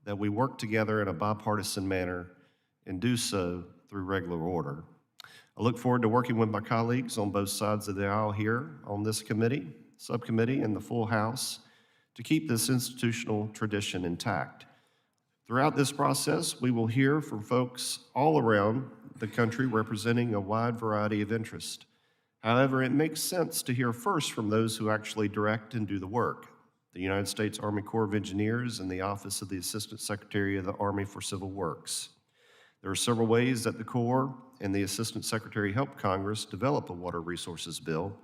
that we work together in a bipartisan manner and do so through regular order. I look forward to working with my colleagues on both sides of the aisle here on this committee, subcommittee, and the full House to keep this institutional tradition intact. Throughout this process, we will hear from folks all around the country representing a wide variety of interests. However, it makes sense to hear first from those who actually direct and do the work: the United States Army Corps of Engineers and the Office of the Assistant Secretary of the Army for Civil Works. There are several ways that the Corps and the Assistant Secretary help Congress develop a water resources bill.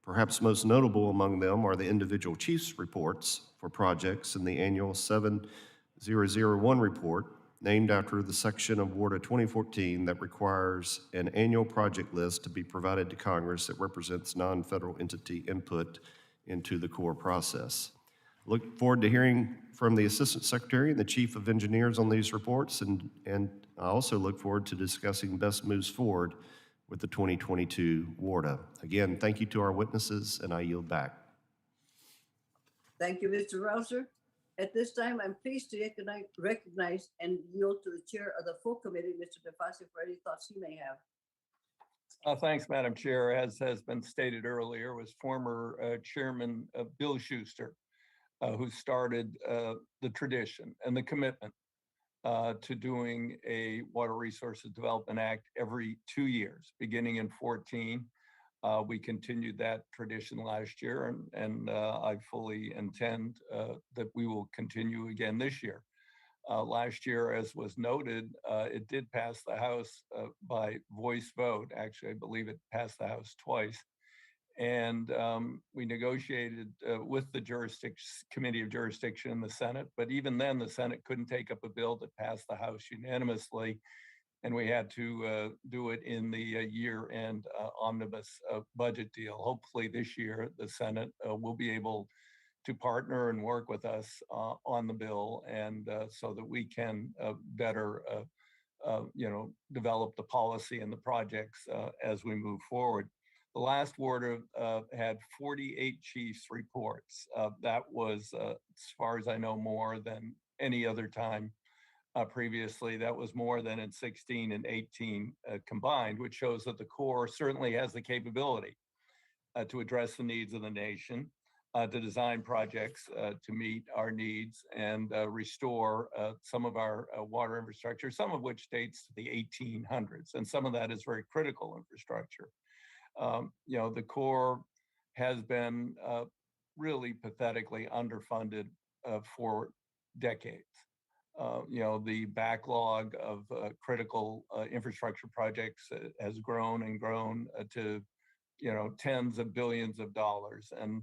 Perhaps most notable among them are the individual chiefs' reports for projects and the annual 7001 report, named after the section of WARDA 2014 that requires an annual project list to be provided to Congress that represents non-federal entity input into the Corps process. Look forward to hearing from the Assistant Secretary and the Chief of Engineers on these reports, and I also look forward to discussing best moves forward with the 2022 WARDA. Again, thank you to our witnesses, and I yield back. Thank you, Mr. Rouser. At this time, I'm pleased to recognize and yield to the chair of the full committee, Mr. DeFasi, for any thoughts he may have. Thanks, Madam Chair. As has been stated earlier, was former Chairman Bill Schuster, who started the tradition and the commitment to doing a Water Resources Development Act every 2 years, beginning in 14. We continued that tradition last year, and I fully intend that we will continue again this year. Last year, as was noted, it did pass the House by voice vote. Actually, I believe it passed the House twice. And we negotiated with the Committee of Jurisdiction in the Senate, but even then the Senate couldn't take up a bill that passed the House unanimously, and we had to do it in the year-end omnibus budget deal. Hopefully this year the Senate will be able to partner and work with us on the bill, and so that we can better develop the policy and the projects as we move forward. The last WARDA had 48 chiefs reports. That was, as far as I know, more than any other time previously. That was more than in 16 and 18 combined, which shows that the Corps certainly has the capability to address the needs of the nation, to design projects to meet our needs and restore some of our water infrastructure, some of which dates to the 1800s, and some of that is very critical infrastructure. The Corps has been really pathetically underfunded for decades. The backlog of critical infrastructure projects has grown and grown to, tens of billions of dollars. And,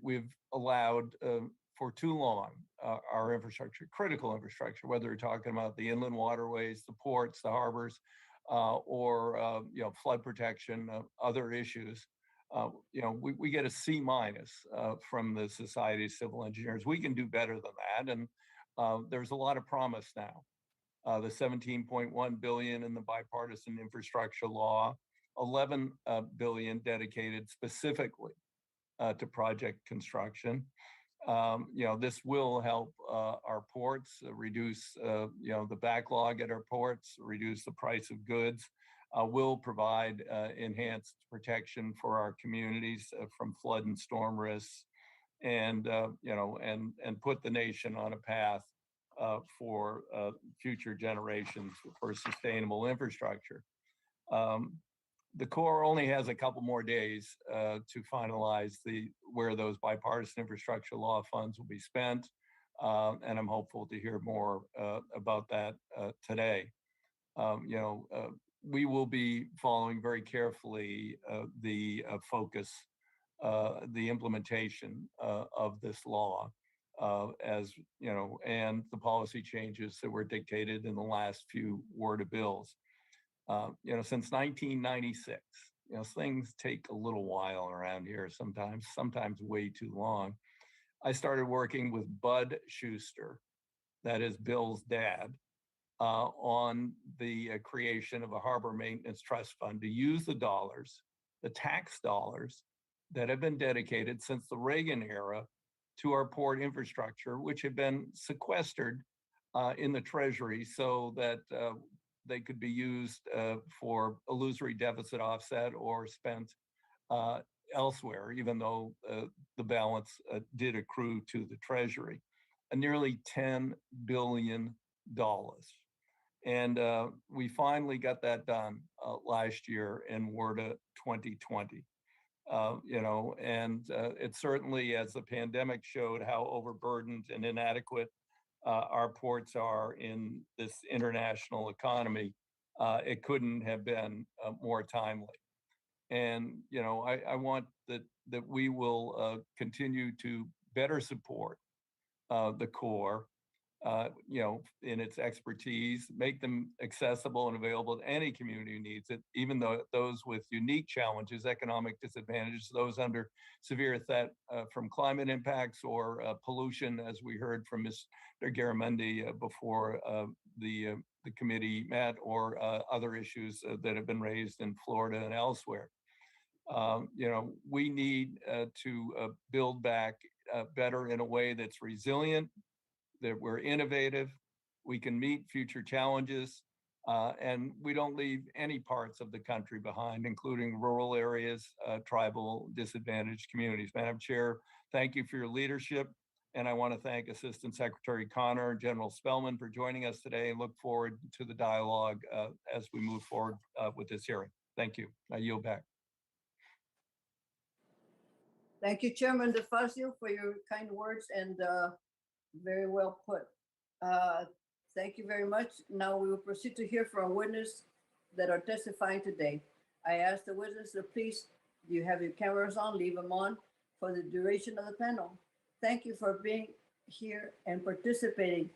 we've allowed for too long our infrastructure, critical infrastructure, whether we're talking about the inland waterways, the ports, the harbors, or flood protection, other issues. We get a C minus from the Society of Civil Engineers. We can do better than that, and there's a lot of promise now. The 17.1 billion in the bipartisan infrastructure law, 11 billion dedicated specifically to project construction. This will help our ports reduce, the backlog at our ports, reduce the price of goods, will provide enhanced protection for our communities from flood and storm risks, and put the nation on a path for future generations for sustainable infrastructure. The Corps only has a couple more days to finalize where those bipartisan infrastructure law funds will be spent, and I'm hopeful to hear more about that today. We will be following very carefully the focus, the implementation of this law, and the policy changes that were dictated in the last few WARDA bills. Since 1996, things take a little while around here sometimes way too long. I started working with Bud Schuster, that is Bill's dad, on the creation of a harbor maintenance trust fund to use the dollars, the tax dollars that have been dedicated since the Reagan era to our port infrastructure, which had been sequestered in the Treasury so that they could be used for illusory deficit offset or spent elsewhere, even though the balance did accrue to the Treasury, nearly $10 billion. And we finally got that done last year in WRDA 2020. It certainly, as the pandemic showed how overburdened and inadequate our ports are in this international economy, it couldn't have been more timely. And, I want that we will continue to better support the Corps, in its expertise, make them accessible and available to any community who needs it, even though those with unique challenges, economic disadvantages, those under severe threat from climate impacts or pollution, as we heard from Mr. Garamendi before the committee met, or other issues that have been raised in Florida and elsewhere. We need to build back better in a way that's resilient, that we're innovative, we can meet future challenges, and we don't leave any parts of the country behind, including rural areas, tribal disadvantaged communities. Madam Chair, thank you for your leadership. And I want to thank Assistant Secretary Connor and General Spellman for joining us today, and look forward to the dialogue as we move forward with this hearing. Thank you. I yield back. Thank you, Chairman DeFazio, for your kind words, and very well put. Thank you very much. Now we will proceed to hear from witnesses that are testifying today. I ask the witnesses to please, do you have your cameras on? Leave them on for the duration of the panel. Thank you for being here and participating.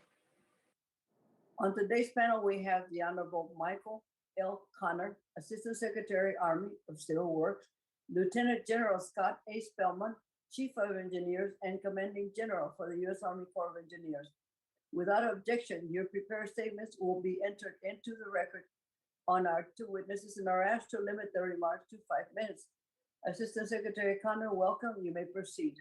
On today's panel, we have the Honorable Michael L. Connor, Assistant Secretary, Army of Civil Works, Lieutenant General Scott A. Spellman, Chief of Engineers and Commanding General for the U.S. Army Corps of Engineers. Without objection, your prepared statements will be entered into the record on our two witnesses and are asked to limit their remarks to 5 minutes. Assistant Secretary Connor, welcome. You may proceed.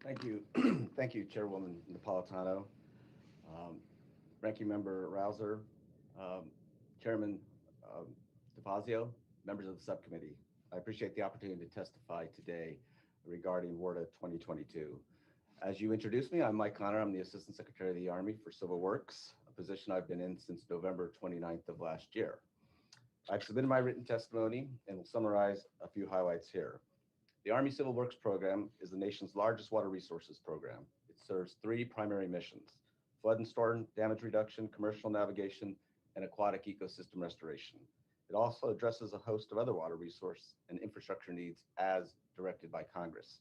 Thank you. Thank you, Chairwoman Napolitano, Ranking Member Rouser, Chairman DeFazio, members of the subcommittee. I appreciate the opportunity to testify today regarding WRDA 2022. As you introduced me, I'm Mike Connor. I'm the Assistant Secretary of the Army for Civil Works, a position I've been in since November 29th of last year. I've submitted my written testimony and will summarize a few highlights here. The Army Civil Works Program is the nation's largest water resources program. It serves 3 primary missions: flood and storm damage reduction, commercial navigation, and aquatic ecosystem restoration. It also addresses a host of other water resource and infrastructure needs as directed by Congress.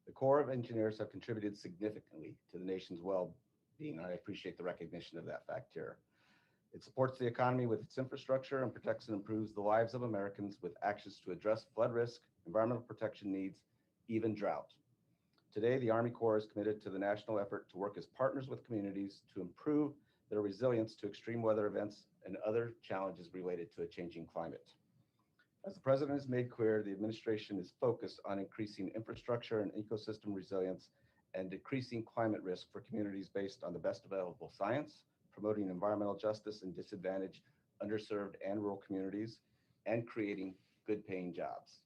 The Corps of Engineers have contributed significantly to the nation's well-being. I appreciate the recognition of that fact here. It supports the economy with its infrastructure and protects and improves the lives of Americans with actions to address flood risk, environmental protection needs, even drought. Today, the Army Corps is committed to the national effort to work as partners with communities to improve their resilience to extreme weather events and other challenges related to a changing climate. As the President has made clear, the administration is focused on increasing infrastructure and ecosystem resilience and decreasing climate risk for communities based on the best available science, promoting environmental justice in disadvantaged, underserved, and rural communities, and creating good paying jobs.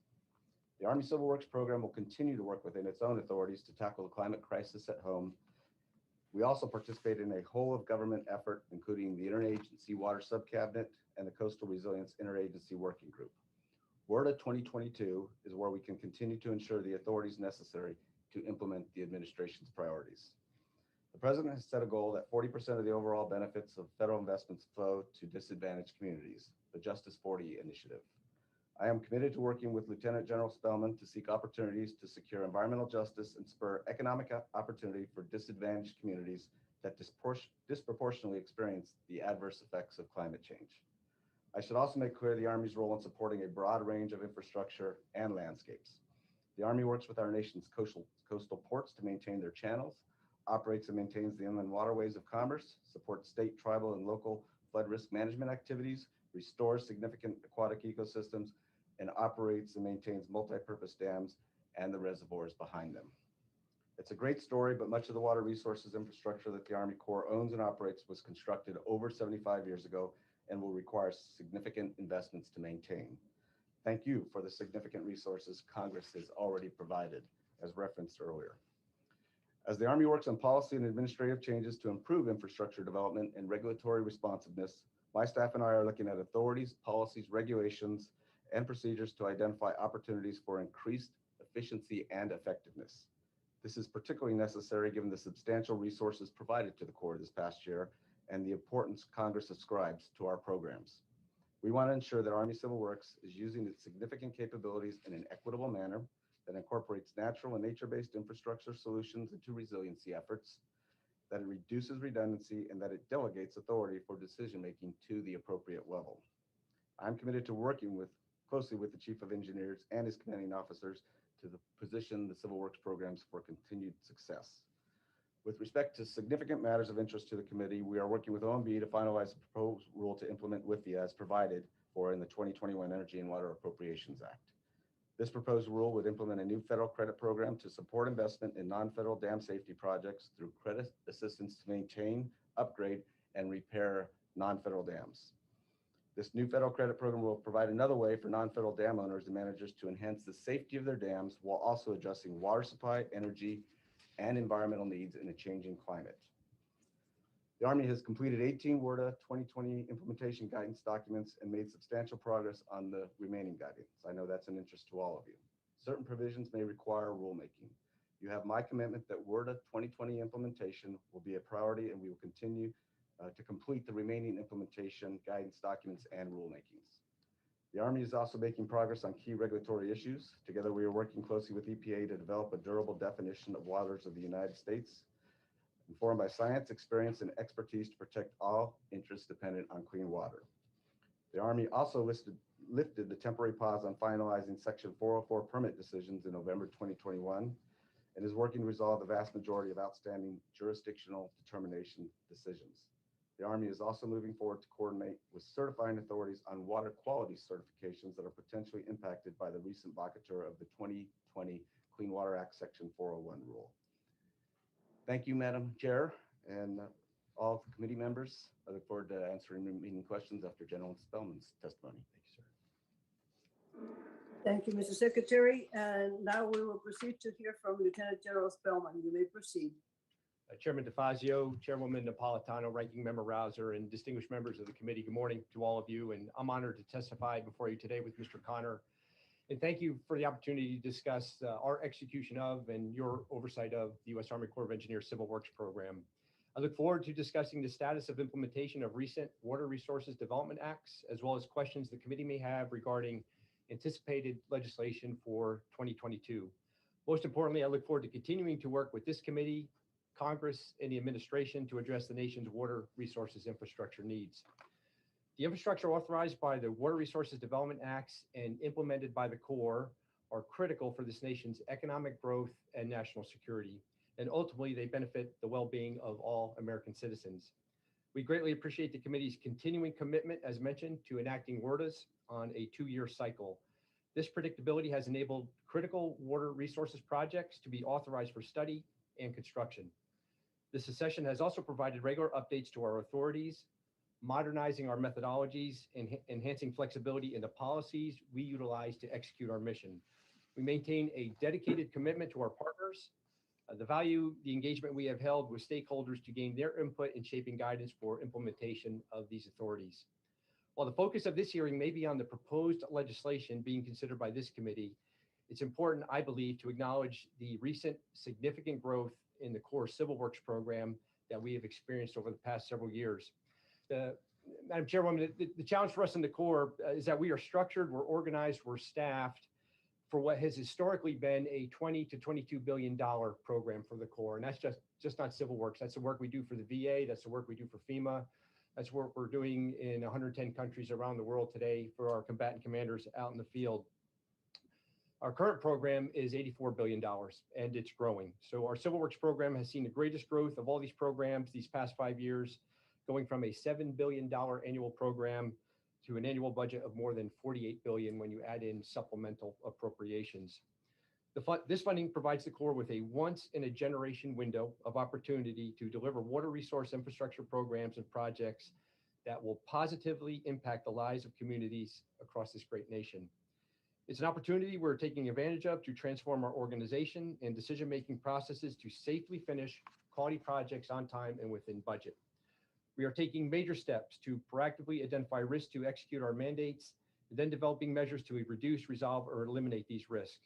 The Army Civil Works Program will continue to work within its own authorities to tackle the climate crisis at home. We also participate in a whole of government effort, including the Interagency Water Subcabinet and the Coastal Resilience Interagency Working Group. WRDA 2022 is where we can continue to ensure the authorities necessary to implement the administration's priorities. The President has set a goal that 40% of the overall benefits of federal investments flow to disadvantaged communities, the Justice 40 initiative. I am committed to working with Lieutenant General Spellman to seek opportunities to secure environmental justice and spur economic opportunity for disadvantaged communities that disproportionately experience the adverse effects of climate change. I should also make clear the Army's role in supporting a broad range of infrastructure and landscapes. The Army works with our nation's coastal ports to maintain their channels, operates and maintains the inland waterways of commerce, supports state, tribal, and local flood risk management activities, restores significant aquatic ecosystems, and operates and maintains multi-purpose dams and the reservoirs behind them. It's a great story, but much of the water resources infrastructure that the Army Corps owns and operates was constructed over 75 years ago and will require significant investments to maintain. Thank you for the significant resources Congress has already provided, as referenced earlier. As the Army works on policy and administrative changes to improve infrastructure development and regulatory responsiveness, my staff and I are looking at authorities, policies, regulations, and procedures to identify opportunities for increased efficiency and effectiveness. This is particularly necessary given the substantial resources provided to the Corps this past year and the importance Congress ascribes to our programs. We want to ensure that Army Civil Works is using its significant capabilities in an equitable manner that incorporates natural and nature-based infrastructure solutions into resiliency efforts, that it reduces redundancy, and that it delegates authority for decision-making to the appropriate level. I'm committed to working closely with the Chief of Engineers and his commanding officers to position the Civil Works programs for continued success. With respect to significant matters of interest to the committee, we are working with OMB to finalize the proposed rule to implement WIFIA as provided for in the 2021 Energy and Water Appropriations Act. This proposed rule would implement a new federal credit program to support investment in non-federal dam safety projects through credit assistance to maintain, upgrade, and repair non-federal dams. This new federal credit program will provide another way for non-federal dam owners and managers to enhance the safety of their dams while also addressing water supply, energy, and environmental needs in a changing climate. The Army has completed 18 WRDA 2020 implementation guidance documents and made substantial progress on the remaining guidance. I know that's an interest to all of you. Certain provisions may require rulemaking. You have my commitment that WRDA 2020 implementation will be a priority, and we will continue to complete the remaining implementation guidance documents and rulemakings. The Army is also making progress on key regulatory issues. Together, we are working closely with EPA to develop a durable definition of waters of the United States, informed by science, experience, and expertise to protect all interests dependent on clean water. The Army also lifted the temporary pause on finalizing Section 404 permit decisions in November 2021 and is working to resolve the vast majority of outstanding jurisdictional determination decisions. The Army is also moving forward to coordinate with certifying authorities on water quality certifications that are potentially impacted by the recent vacatur of the 2020 Clean Water Act Section 401 rule. Thank you, Madam Chair, and all the committee members. I look forward to answering remaining questions after General Spellman's testimony. Thank you, sir. Thank you, Mr. Secretary. And now we will proceed to hear from Lieutenant General Spellman. You may proceed. Chairman DeFazio, Chairwoman Napolitano, Ranking Member Rouser, and distinguished members of the committee, good morning to all of you. And I'm honored to testify before you today with Mr. Connor. And thank you for the opportunity to discuss our execution of and your oversight of the U.S. Army Corps of Engineers Civil Works Program. I look forward to discussing the status of implementation of recent Water Resources Development Acts, as well as questions the committee may have regarding anticipated legislation for 2022. Most importantly, I look forward to continuing to work with this committee, Congress, and the administration to address the nation's water resources infrastructure needs. The infrastructure authorized by the Water Resources Development Acts and implemented by the Corps are critical for this nation's economic growth and national security, and ultimately they benefit the well-being of all American citizens. We greatly appreciate the committee's continuing commitment, as mentioned, to enacting WRDAs on a 2-year cycle. This predictability has enabled critical water resources projects to be authorized for study and construction. This session has also provided regular updates to our authorities, modernizing our methodologies and enhancing flexibility in the policies we utilize to execute our mission. We maintain a dedicated commitment to our partners, the engagement we have held with stakeholders to gain their input in shaping guidance for implementation of these authorities. While the focus of this hearing may be on the proposed legislation being considered by this committee, it's important, I believe, to acknowledge the recent significant growth in the Corps Civil Works program that we have experienced over the past several years. Madam Chairwoman, the challenge for us in the Corps is that we are structured, we're organized, we're staffed for what has historically been a $20 to $22 billion program for the Corps. And that's just not civil works. That's the work we do for the VA. That's the work we do for FEMA. That's what we're doing in 110 countries around the world today for our combatant commanders out in the field. Our current program is $84 billion and it's growing. So our Civil Works program has seen the greatest growth of all these programs these past 5 years, going from a $7 billion annual program to an annual budget of more than 48 billion when you add in supplemental appropriations. This funding provides the Corps with a once-in-a-generation window of opportunity to deliver water resource infrastructure programs and projects that will positively impact the lives of communities across this great nation. It's an opportunity we're taking advantage of to transform our organization and decision-making processes to safely finish quality projects on time and within budget. We are taking major steps to proactively identify risks to execute our mandates, and then developing measures to reduce, resolve, or eliminate these risks.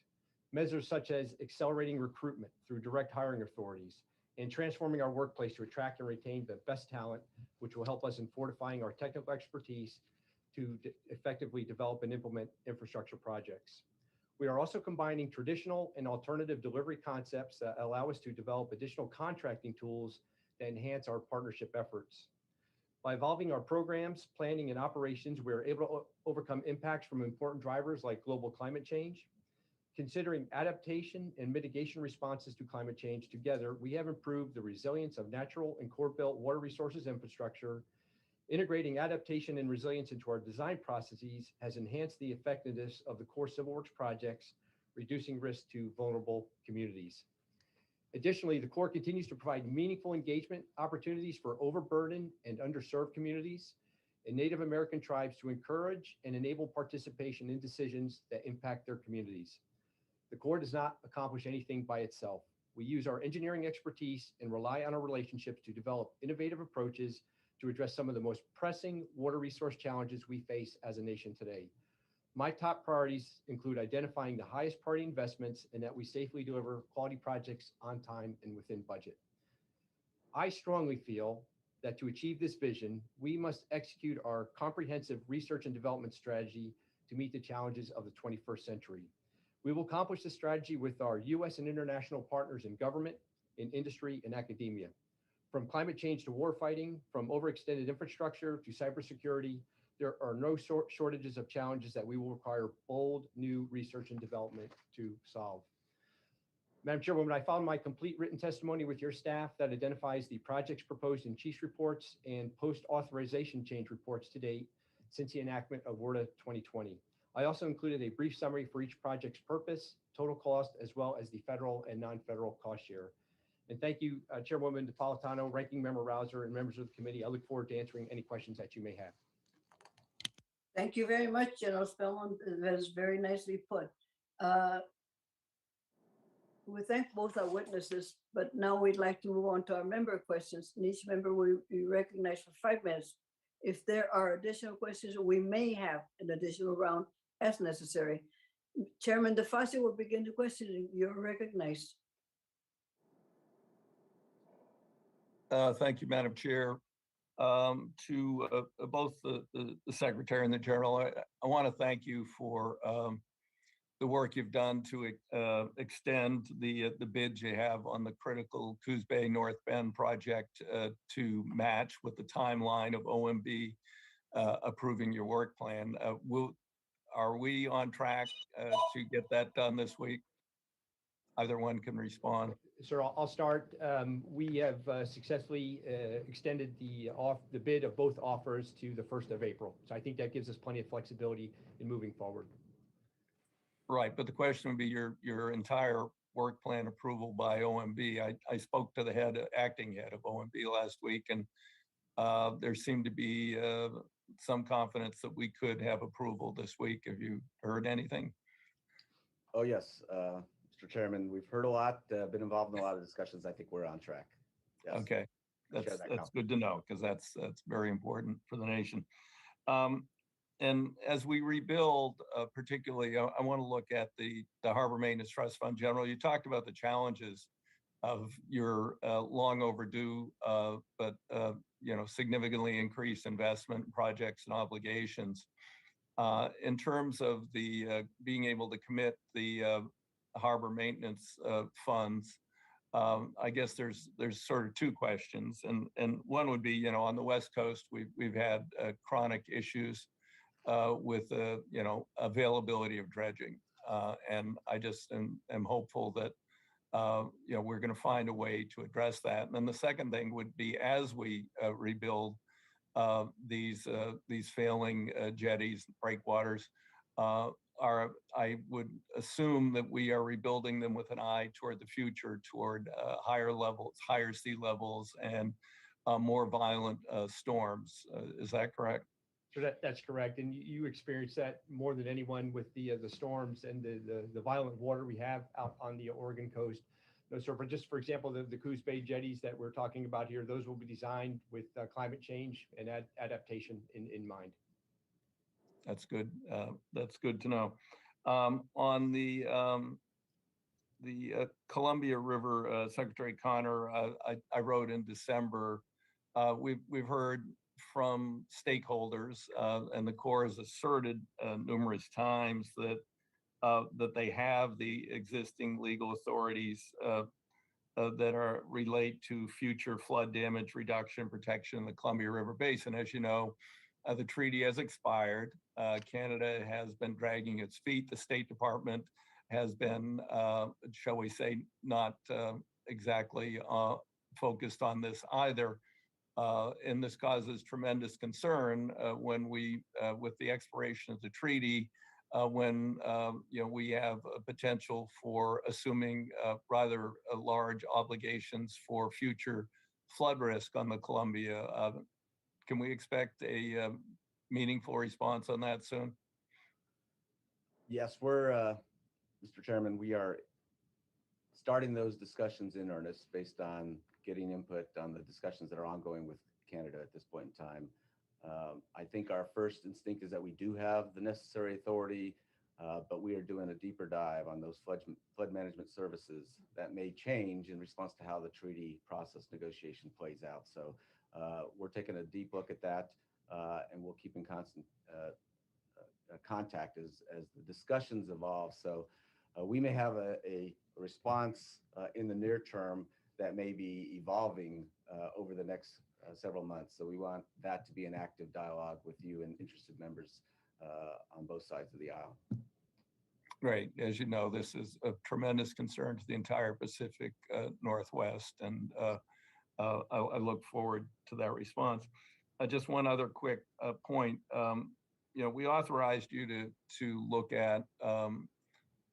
Measures such as accelerating recruitment through direct hiring authorities and transforming our workplace to attract and retain the best talent, which will help us in fortifying our technical expertise to effectively develop and implement infrastructure projects. We are also combining traditional and alternative delivery concepts that allow us to develop additional contracting tools that enhance our partnership efforts. By evolving our programs, planning, and operations, we are able to overcome impacts from important drivers like global climate change. Considering adaptation and mitigation responses to climate change together, we have improved the resilience of natural and core-built water resources infrastructure. Integrating adaptation and resilience into our design processes has enhanced the effectiveness of the Corps Civil Works projects, reducing risk to vulnerable communities. Additionally, the Corps continues to provide meaningful engagement opportunities for overburdened and underserved communities and Native American tribes to encourage and enable participation in decisions that impact their communities. The Corps does not accomplish anything by itself. We use our engineering expertise and rely on our relationships to develop innovative approaches to address some of the most pressing water resource challenges we face as a nation today. My top priorities include identifying the highest priority investments and that we safely deliver quality projects on time and within budget. I strongly feel that to achieve this vision, we must execute our comprehensive research and development strategy to meet the challenges of the 21st century. We will accomplish this strategy with our U.S. and international partners in government, in industry, and academia. From climate change to warfighting, from overextended infrastructure to cybersecurity, there are no shortages of challenges that we will require bold new research and development to solve. Madam Chairwoman, I found my complete written testimony with your staff that identifies the projects proposed in chief's reports and post-authorization change reports to date since the enactment of WRDA 2020. I also included a brief summary for each project's purpose, total cost, as well as the federal and non-federal cost share. And thank you, Chairwoman Napolitano, Ranking Member Rouser, and members of the committee. I look forward to answering any questions that you may have. Thank you very much, General Spellman. That is very nicely put. We thank both our witnesses, but now we'd like to move on to our member questions. And each member will be recognized for 5 minutes. If there are additional questions, we may have an additional round as necessary. Chairman DeFazio will begin the questioning. You're recognized. Thank you, Madam Chair. To both the Secretary and the General, I want to thank you for the work you've done to extend the bids you have on the critical Coos Bay North Bend project to match with the timeline of OMB approving your work plan. Are we on track to get that done this week? Either one can respond. Sir, I'll start. We have successfully extended the bid of both offers to the 1st of April. So I think that gives us plenty of flexibility in moving forward. Right, but the question would be your entire work plan approval by OMB. I spoke to the acting head of OMB last week, and there seemed to be some confidence that we could have approval this week. Have you heard anything? Oh, yes, Mr. Chairman, we've heard a lot, been involved in a lot of discussions. I think we're on track. Yes. Okay, that's good to know, because that's very important for the nation. And as we rebuild, particularly, I want to look at the Harbor Maintenance Trust Fund. General, you talked about the challenges of your long overdue, but significantly increased investment in projects and obligations. In terms of the being able to commit the harbor maintenance funds, I guess there's sort of two questions, and one would be, on the West Coast, we've had chronic issues with availability of dredging, and I just am hopeful that we're going to find a way to address that. And then the second thing would be, as we rebuild, these failing jetties, breakwaters. I would assume that we are rebuilding them with an eye toward the future, toward higher levels, higher sea levels, and more violent storms. Is that correct? So that's correct. And you experienced that more than anyone with the storms and the violent water we have out on the Oregon coast. So for example, the Coos Bay jetties that we're talking about here, those will be designed with climate change and adaptation in mind. That's good. That's good to know. On the Columbia River, Secretary Connor, I wrote in December, we've heard from stakeholders, and the Corps has asserted numerous times that they have the existing legal authorities that relate to future flood damage reduction protection in the Columbia River Basin. As you know, the treaty has expired. Canada has been dragging its feet. The State Department has been, shall we say, not exactly focused on this either. And this causes tremendous concern when with the expiration of the treaty, when we have a potential for assuming rather large obligations for future flood risk on the Columbia. Can we expect a meaningful response on that soon? Yes, Mr. Chairman, we are starting those discussions in earnest based on getting input on the discussions that are ongoing with Canada at this point in time. I think our first instinct is that we do have the necessary authority, but we are doing a deeper dive on those flood management services that may change in response to how the treaty process negotiation plays out. So we're taking a deep look at that, and we'll keep in constant contact as the discussions evolve. So we may have a response in the near term that may be evolving over the next several months. So we want that to be an active dialogue with you and interested members on both sides of the aisle. Right. As you know, this is a tremendous concern to the entire Pacific Northwest, and I look forward to that response. Just one other quick point. We authorized you to look at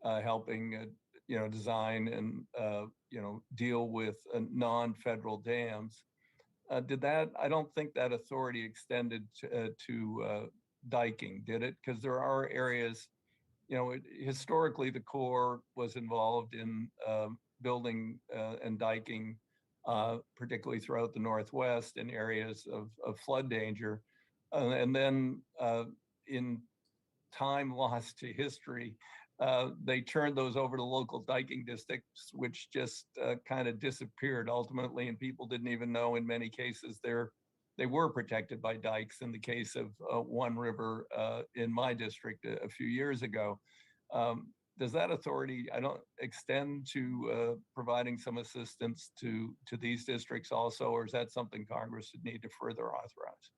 helping design and deal with non-federal dams. I don't think that authority extended to diking, did it? Because there are areas, historically the Corps was involved in building and diking, particularly throughout the Northwest in areas of flood danger. And then in time lost to history, they turned those over to local diking districts, which just kind of disappeared ultimately, and people didn't even know in many cases they were protected by dikes. In the case of one river in my district a few years ago, does that authority extend to providing some assistance to these districts also, or is that something Congress would need to further authorize?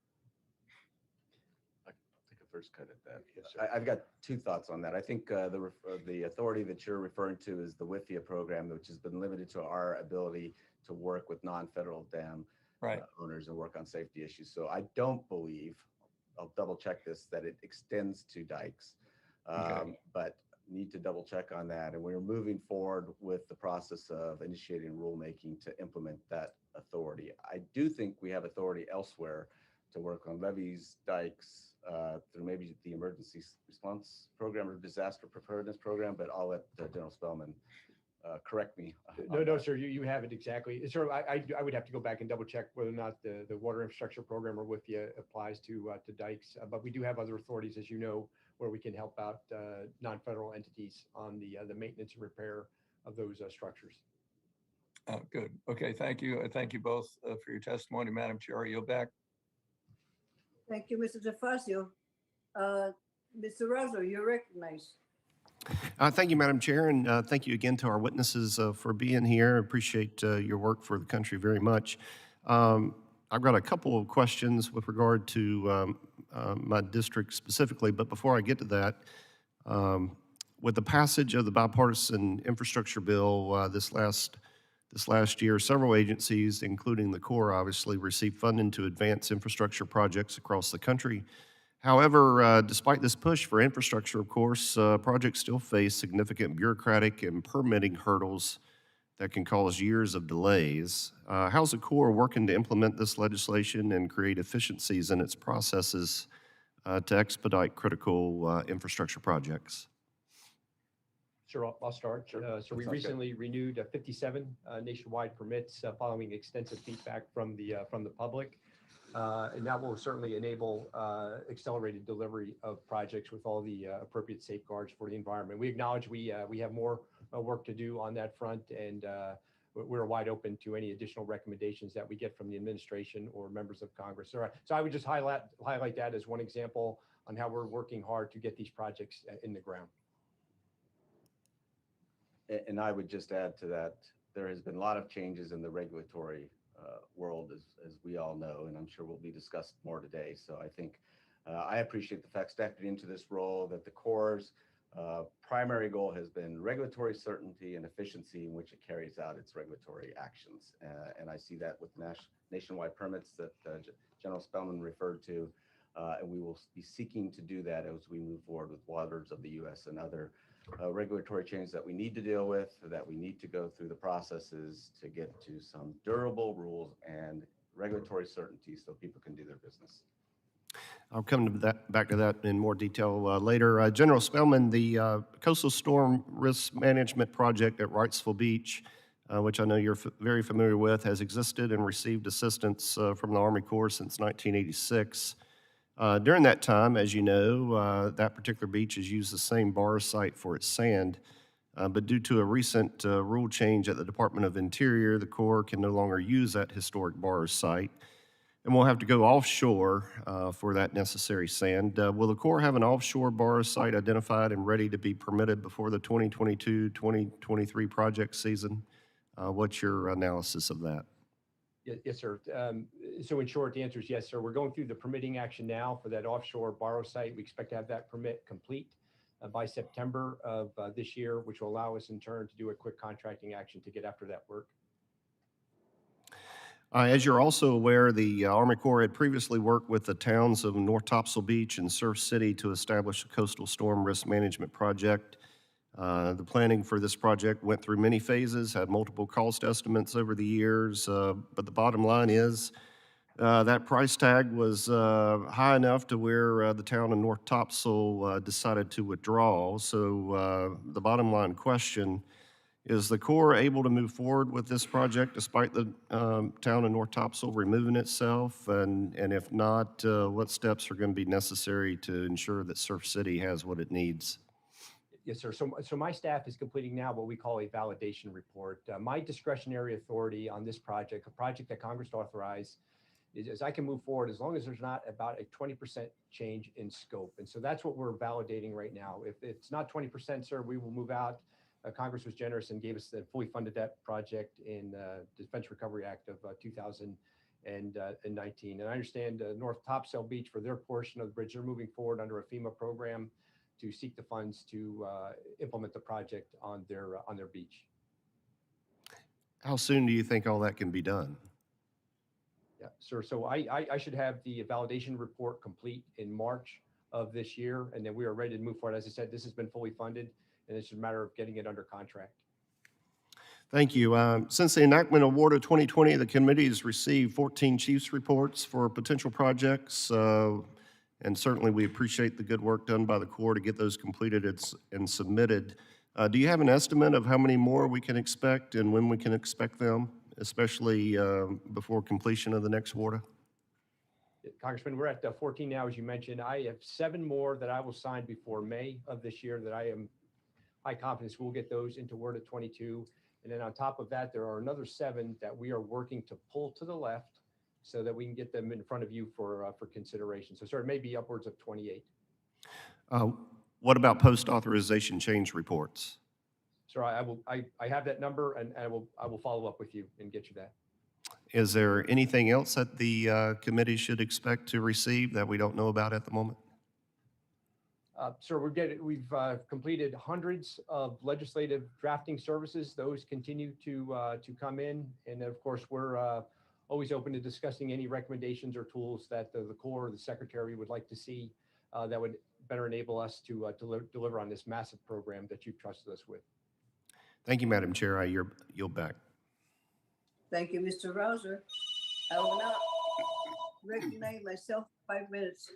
First cut at that. Yes, sir. I've got two thoughts on that. I think the authority that you're referring to is the WIFIA program, which has been limited to our ability to work with non-federal dam owners and work on safety issues. So I don't believe, I'll double check this, that it extends to dikes, but need to double check on that. And we're moving forward with the process of initiating rulemaking to implement that authority. I do think we have authority elsewhere to work on levees, dikes, through maybe the emergency response program or disaster preparedness program, but I'll let General Spellman correct me. No, sir, you have it exactly. Sir, I would have to go back and double check whether or not the water infrastructure program or WIFIA applies to dikes, but we do have other authorities, as you know, where we can help out non-federal entities on the maintenance and repair of those structures. Good. Okay, thank you. Thank you both for your testimony, Madam Chair. You're back. Thank you, Mr. DeFazio. Mr. Razo, you're recognized. Thank you, Madam Chair, and thank you again to our witnesses for being here. I appreciate your work for the country very much. I've got a couple of questions with regard to my district specifically, but before I get to that, with the passage of the bipartisan infrastructure bill this last This last year, several agencies, including the Corps, obviously, received funding to advance infrastructure projects across the country. However, despite this push for infrastructure, of course, projects still face significant bureaucratic and permitting hurdles that can cause years of delays. How's the Corps working to implement this legislation and create efficiencies in its processes to expedite critical infrastructure projects? Sure, I'll start. Sure. So That we sounds good. recently renewed 57 nationwide permits following extensive feedback from the public. And that will certainly enable accelerated delivery of projects with all the appropriate safeguards for the environment. We acknowledge we have more work to do on that front, and we're wide open to any additional recommendations that we get from the administration or members of Congress. So I would just highlight that as one example on how we're working hard to get these projects in the ground. And I would just add to that, there has been a lot of changes in the regulatory world, as we all know, and I'm sure will be discussed more today. So I think I appreciate the fact stepping into this role that the Corps' primary goal has been regulatory certainty and efficiency in which it carries out its regulatory actions. And I see that with nationwide permits that General Spellman referred to, and we will be seeking to do that as we move forward with waters of the U.S. and other regulatory changes that we need to deal with, that we need to go through the processes to get to some durable rules and regulatory certainty so people can do their business. I'll come to that, back to that in more detail later. General Spellman, the Coastal Storm Risk Management Project at Wrightsville Beach, which I know you're very familiar with, has existed and received assistance from the Army Corps since 1986. During that time, as you know, that particular beach has used the same bar site for its sand, but due to a recent rule change at the Department of Interior, the Corps can no longer use that historic bar site, and we'll have to go offshore for that necessary sand. Will the Corps have an offshore bar site identified and ready to be permitted before the 2022-2023 project season? What's your analysis of that? Yes, sir. So in short, the answer is yes, sir. We're going through the permitting action now for that offshore borrow site. We expect to have that permit complete by September of this year, which will allow us in turn to do a quick contracting action to get after that work. As you're also aware, the Army Corps had previously worked with the towns of North Topsail Beach and Surf City to establish a coastal storm risk management project. The planning for this project went through many phases, had multiple cost estimates over the years, but the bottom line is that price tag was high enough to where the town of North Topsail decided to withdraw. So the bottom line question, is the Corps able to move forward with this project despite the town of North Topsail removing itself? And if not, what steps are going to be necessary to ensure that Surf City has what it needs? Yes, sir. So my staff is completing now what we call a validation report. My discretionary authority on this project, a project that Congress authorized, is I can move forward as long as there's not about a 20% change in scope. And so that's what we're validating right now. If it's not 20%, sir, we will move out. Congress was generous and gave us the fully funded that project in the Defense Recovery Act of 2019. And I understand North Topsail Beach, for their portion of the bridge, they're moving forward under a FEMA program to seek the funds to implement the project on their beach. How soon do you think all that can be done? Yeah, sir. So I should have the validation report complete in March of this year, and then we are ready to move forward. As I said, this has been fully funded, and it's just a matter of getting it under contract. Thank you. Since the enactment of WARDA 2020, the committee has received 14 chiefs reports for potential projects. And certainly we appreciate the good work done by the Corps to get those completed and submitted. Do you have an estimate of how many more we can expect and when we can expect them, especially before completion of the next WARDA? Congressman, we're at 14 now, as you mentioned. I have 7 more that I will sign before May of this year that I am high confidence we'll get those into WARDA 22. And then on top of that, there are another 7 that we are working to pull to the left so that we can get them in front of you for consideration. So, sir, it may be upwards of 28. What about post-authorization change reports? Sir, I have that number, and I will follow up with you and get you that. Is there anything else that the committee should expect to receive that we don't know about at the moment? Sir, we've completed hundreds of legislative drafting services. Those continue to come in. And of course, we're always open to discussing any recommendations or tools that the Corps or the Secretary would like to see that would better enable us to deliver on this massive program that you've trusted us with. Thank you, Madam Chair. I yield back. Thank you, Mr. Rouser. I will now recognize myself 5 minutes.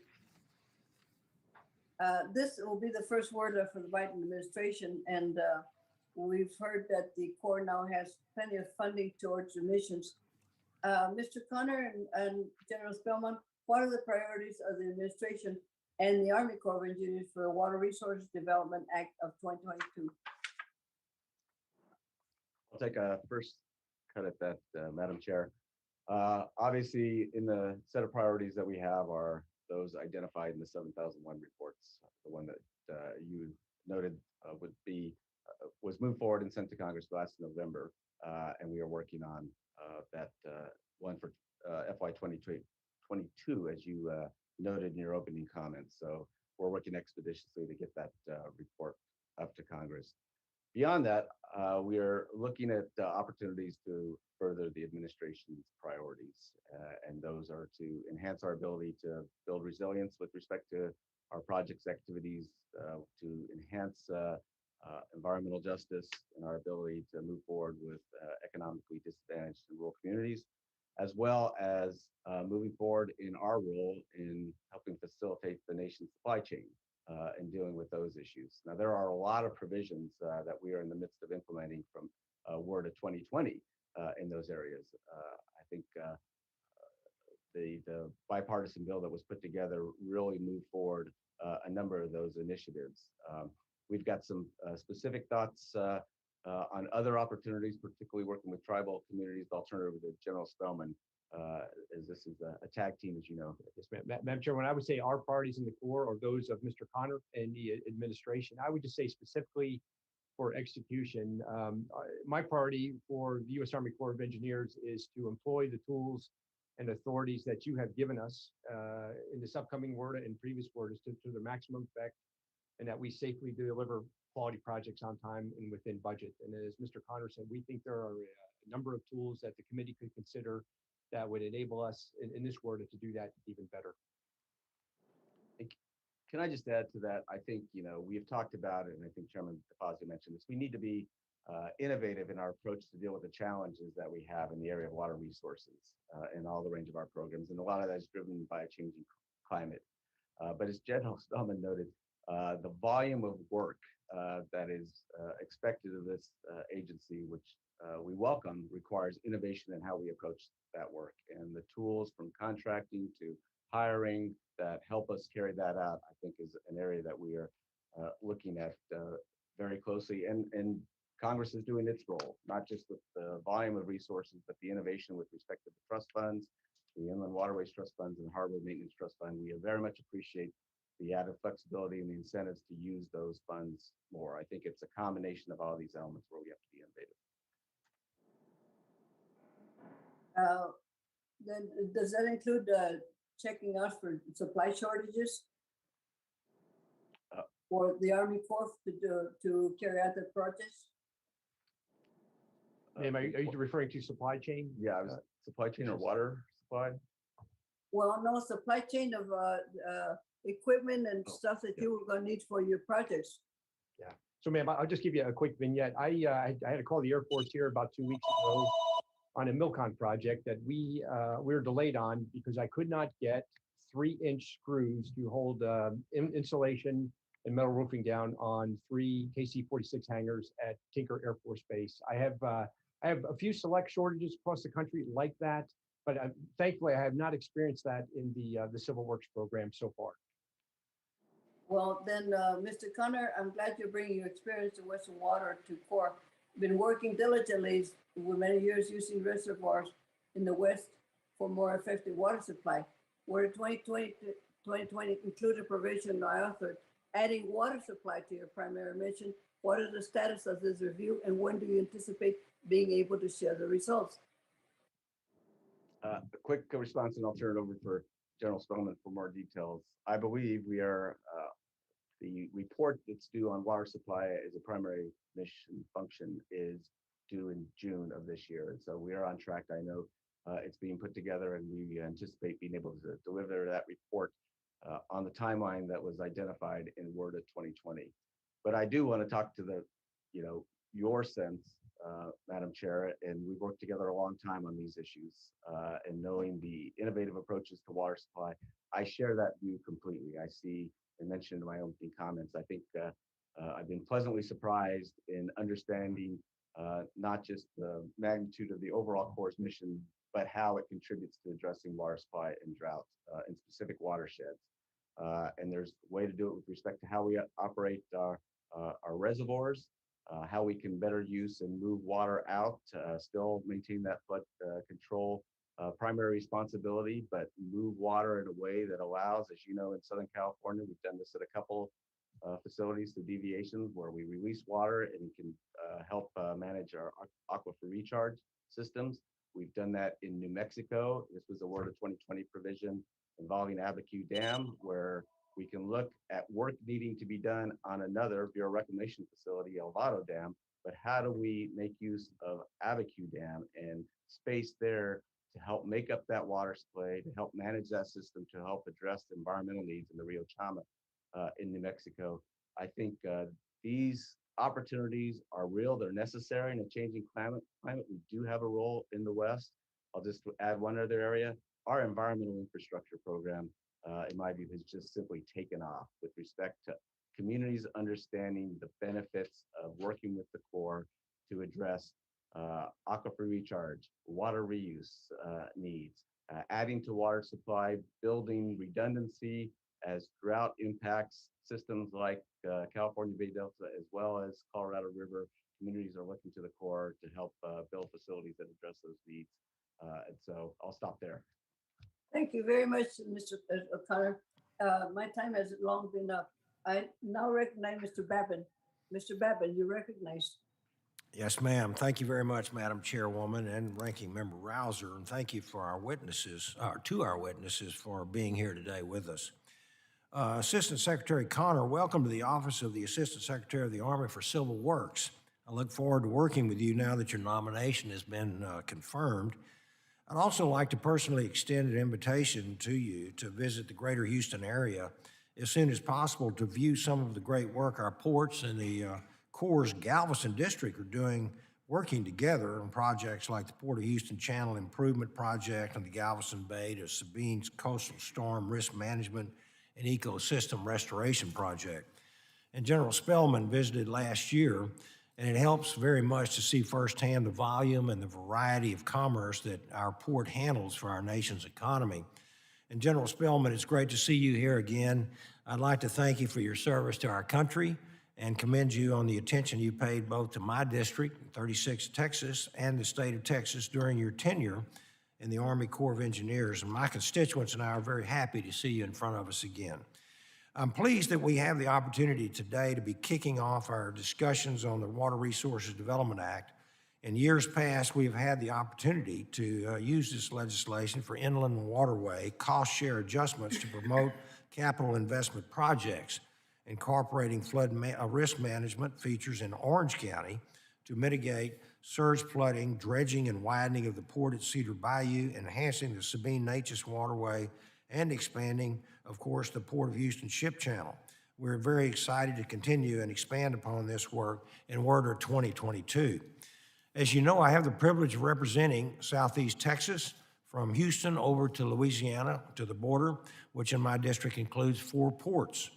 This will be the first word for the Biden administration, and we've heard that the Corps now has plenty of funding towards emissions. Mr. Connor and General Spellman, what are the priorities of the administration and the Army Corps of Engineers for the Water Resources Development Act of 2022? I'll take a first cut at that, Madam Chair. Obviously, in the set of priorities that we have are those identified in the 7001 reports. The one that you noted was moved forward and sent to Congress last November, and we are working on that one for FY 2022, as you noted in your opening comments. So we're working expeditiously to get that report up to Congress. Beyond that, we are looking at opportunities to further the administration's priorities, and those are to enhance our ability to build resilience with respect to our projects activities, to enhance environmental justice and our ability to move forward with economically disadvantaged and rural communities, as well as moving forward in our role in helping facilitate the nation's supply chain and dealing with those issues. Now, there are a lot of provisions that we are in the midst of implementing from WRDA 2020 in those areas. I think the bipartisan bill that was put together really moved forward a number of those initiatives. We've got some specific thoughts on other opportunities, particularly working with tribal communities. I'll turn it over to General Spellman, as this is a tag team, as you know. Yes, Madam Chairman, I would say our priorities in the Corps are those of Mr. Connor and the administration. I would just say specifically for execution, my priority for the U.S. Army Corps of Engineers is to employ the tools and authorities that you have given us in this upcoming WRDA and previous WRDAs to their maximum effect, and that we safely deliver quality projects on time and within budget. And as Mr. Connor said, we think there are a number of tools that the committee could consider that would enable us in this WRDA to do that even better. Can I just add to that? I think, we've talked about it, and I think Chairman DeFazio mentioned this. We need to be innovative in our approach to deal with the challenges that we have in the area of water resources in all the range of our programs. And a lot of that is driven by a changing climate. But as General Spellman noted, the volume of work that is expected of this agency, which we welcome, requires innovation in how we approach that work. And the tools from contracting to hiring that help us carry that out, I think, is an area that we are looking at very closely. And Congress is doing its role, not just with the volume of resources, but the innovation with respect to the trust funds, the Inland Waterways Trust Funds and Harbor Maintenance Trust Fund. We very much appreciate the added flexibility and the incentives to use those funds more. I think it's a combination of all these elements where we have to be innovative. Then does that include checking out for supply shortages for the Army Corps to carry out the projects? Ma'am, are you referring to supply chain? Yeah, supply chain or water supply? Well, no, supply chain of equipment and stuff that you were going to need for your projects. Yeah. So, ma'am, I'll just give you a quick vignette. I had to call the Air Force here about 2 weeks ago on a Milcon project that we were delayed on because I could not get 3-inch screws to hold insulation and metal roofing down on 3 KC-46 hangars at Tinker Air Force Base. I have a few select shortages across the country like that, but thankfully I have not experienced that in the Civil Works program so far. Well, then, Mr. Connor, I'm glad you're bringing your experience in Western Water to Corps. Been working diligently for many years using reservoirs in the West for more effective water supply. Where 2020 included provision I authored adding water supply to your primary mission. What is the status of this review, and when do you anticipate being able to share the results? A quick response, and I'll turn it over for General Spellman for more details. I believe we are, the report that's due on water supply as a primary mission function is due in June of this year. And so we are on track. I know it's being put together, and we anticipate being able to deliver that report on the timeline that was identified in WRDA 2020. But I do want to talk to your sense, Madam Chair, and we've worked together a long time on these issues, and knowing the innovative approaches to water supply, I share that view completely. I see, and mentioned in my opening comments, I think I've been pleasantly surprised in understanding not just the magnitude of the overall Corps' mission, but how it contributes to addressing water supply and drought in specific watersheds. And there's a way to do it with respect to how we operate our reservoirs, how we can better use and move water out, still maintain that flood control primary responsibility, but move water in a way that allows, as you know, in Southern California, we've done this at a couple facilities to deviations where we release water and can help manage our aquifer recharge systems. We've done that in New Mexico. This was a WRDA 2020 provision involving Abiquiu Dam, where we can look at work needing to be done on another Bureau Reclamation facility, El Vado Dam, but how do we make use of Abiquiu Dam and space there to help make up that water supply, to help manage that system, to help address the environmental needs in the Rio Chama in New Mexico. I think these opportunities are real. They're necessary in a changing climate. We do have a role in the West. I'll just add one other area. Our environmental infrastructure program, in my view, has just simply taken off with respect to communities understanding the benefits of working with the Corps to address aquifer recharge, water reuse needs, adding to water supply, building redundancy as drought impacts systems like California Bay Delta, as well as Colorado River. Communities are looking to the Corps to help build facilities that address those needs. And so I'll stop there. Thank you very much, Mr. O'Connor. My time has long been up. I now recognize Mr. Babin. Mr. Babin, you're recognized. Yes, ma'am. Thank you very much, Madam Chairwoman and Ranking Member Rouser, and thank you for our witnesses, to our witnesses for being here today with us. Assistant Secretary Connor, welcome to the Office of the Assistant Secretary of the Army for Civil Works. I look forward to working with you now that your nomination has been confirmed. I'd also like to personally extend an invitation to you to visit the greater Houston area as soon as possible to view some of the great work our ports and the Corps' Galveston District are doing, working together on projects like the Port of Houston Channel Improvement Project and the Galveston Bay to Sabine's Coastal Storm Risk Management and Ecosystem Restoration Project. And General Spellman visited last year, and it helps very much to see firsthand the volume and the variety of commerce that our port handles for our nation's economy. And General Spellman, it's great to see you here again. I'd like to thank you for your service to our country and commend you on the attention you paid both to my district, 36 Texas, and the state of Texas during your tenure in the Army Corps of Engineers. And my constituents and I are very happy to see you in front of us again. I'm pleased that we have the opportunity today to be kicking off our discussions on the Water Resources Development Act. In years past, we've had the opportunity to use this legislation for inland waterway cost share adjustments to promote capital investment projects, incorporating flood risk management features in Orange County to mitigate surge flooding, dredging and widening of the port at Cedar Bayou, enhancing the Sabine-Neches waterway, and expanding, of course, the Port of Houston Ship Channel. We're very excited to continue and expand upon this work in WRDA 2022. As you know, I have the privilege of representing Southeast Texas from Houston over to Louisiana to the border, which in my district includes 4 ports.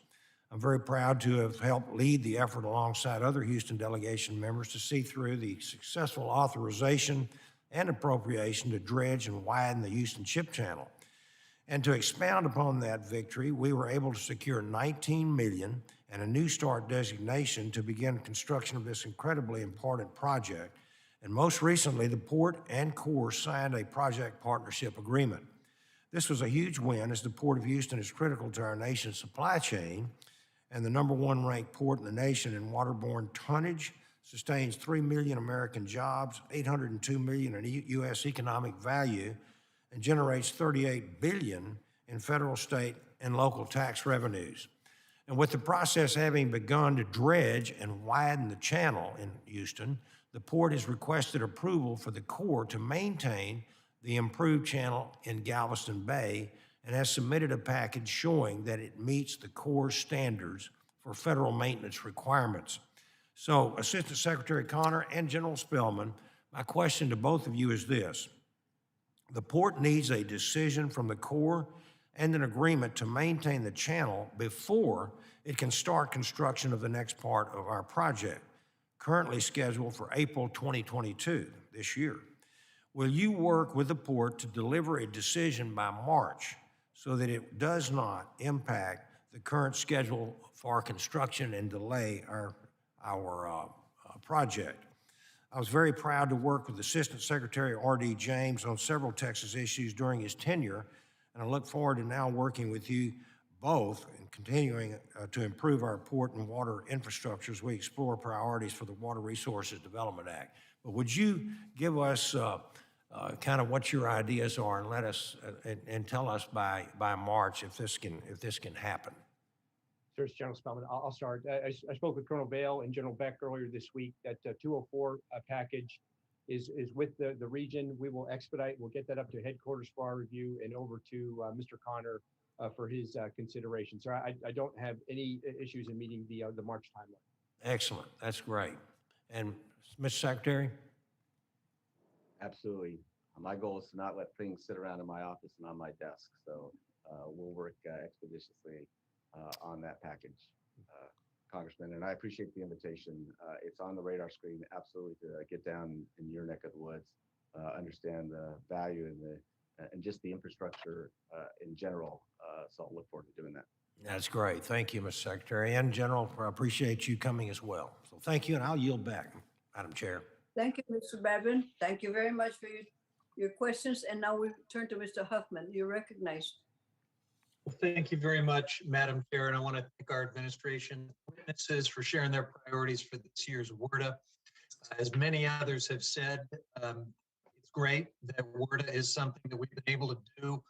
I'm very proud to have helped lead the effort alongside other Houston delegation members to see through the successful authorization and appropriation to dredge and widen the Houston Ship Channel. And to expound upon that victory, we were able to secure $19 million and a New Start designation to begin construction of this incredibly important project. And most recently, the Port and Corps signed a project partnership agreement. This was a huge win as the Port of Houston is critical to our nation's supply chain and the #1 ranked port in the nation in waterborne tonnage, sustains 3 million American jobs, 802 million in U.S. economic value, and generates $38 billion in federal, state, and local tax revenues. And with the process having begun to dredge and widen the channel in Houston, the port has requested approval for the Corps to maintain the improved channel in Galveston Bay and has submitted a package showing that it meets the Corps standards for federal maintenance requirements. So, Assistant Secretary Connor and General Spellman, my question to both of you is this. The port needs a decision from the Corps and an agreement to maintain the channel before it can start construction of the next part of our project, currently scheduled for April 2022, this year. Will you work with the port to deliver a decision by March so that it does not impact the current schedule for construction and delay our project? I was very proud to work with Assistant Secretary R.D. James on several Texas issues during his tenure, and I look forward to now working with you both and continuing to improve our port and water infrastructure as we explore priorities for the Water Resources Development Act. But would you give us kind of what your ideas are and let us and tell us by March if this can happen? Sir, General Spellman, I'll start. I spoke with Colonel Bale and General Beck earlier this week. That 204 package is with the region. We will expedite. We'll get that up to headquarters for our review and over to Mr. Connor for his consideration. So I don't have any issues in meeting the March timeline. Excellent. That's great. And Mr. Secretary? Absolutely. My goal is to not let things sit around in my office and on my desk. So we'll work expeditiously on that package, Congressman. And I appreciate the invitation. It's on the radar screen, absolutely, to get down in your neck of the woods, understand the value and just the infrastructure in general. So I'll look forward to doing that. That's great. Thank you, Mr. Secretary. And General, I appreciate you coming as well. So thank you, and I'll yield back, Madam Chair. Thank you, Mr. Babin. Thank you very much for your questions. And now we turn to Mr. Huffman. You're recognized. Well, thank you very much, Madam Chair, and I want to thank our administration witnesses for sharing their priorities for this year's WRDA. As many others have said, it's great that WRDA is something that we've been able to do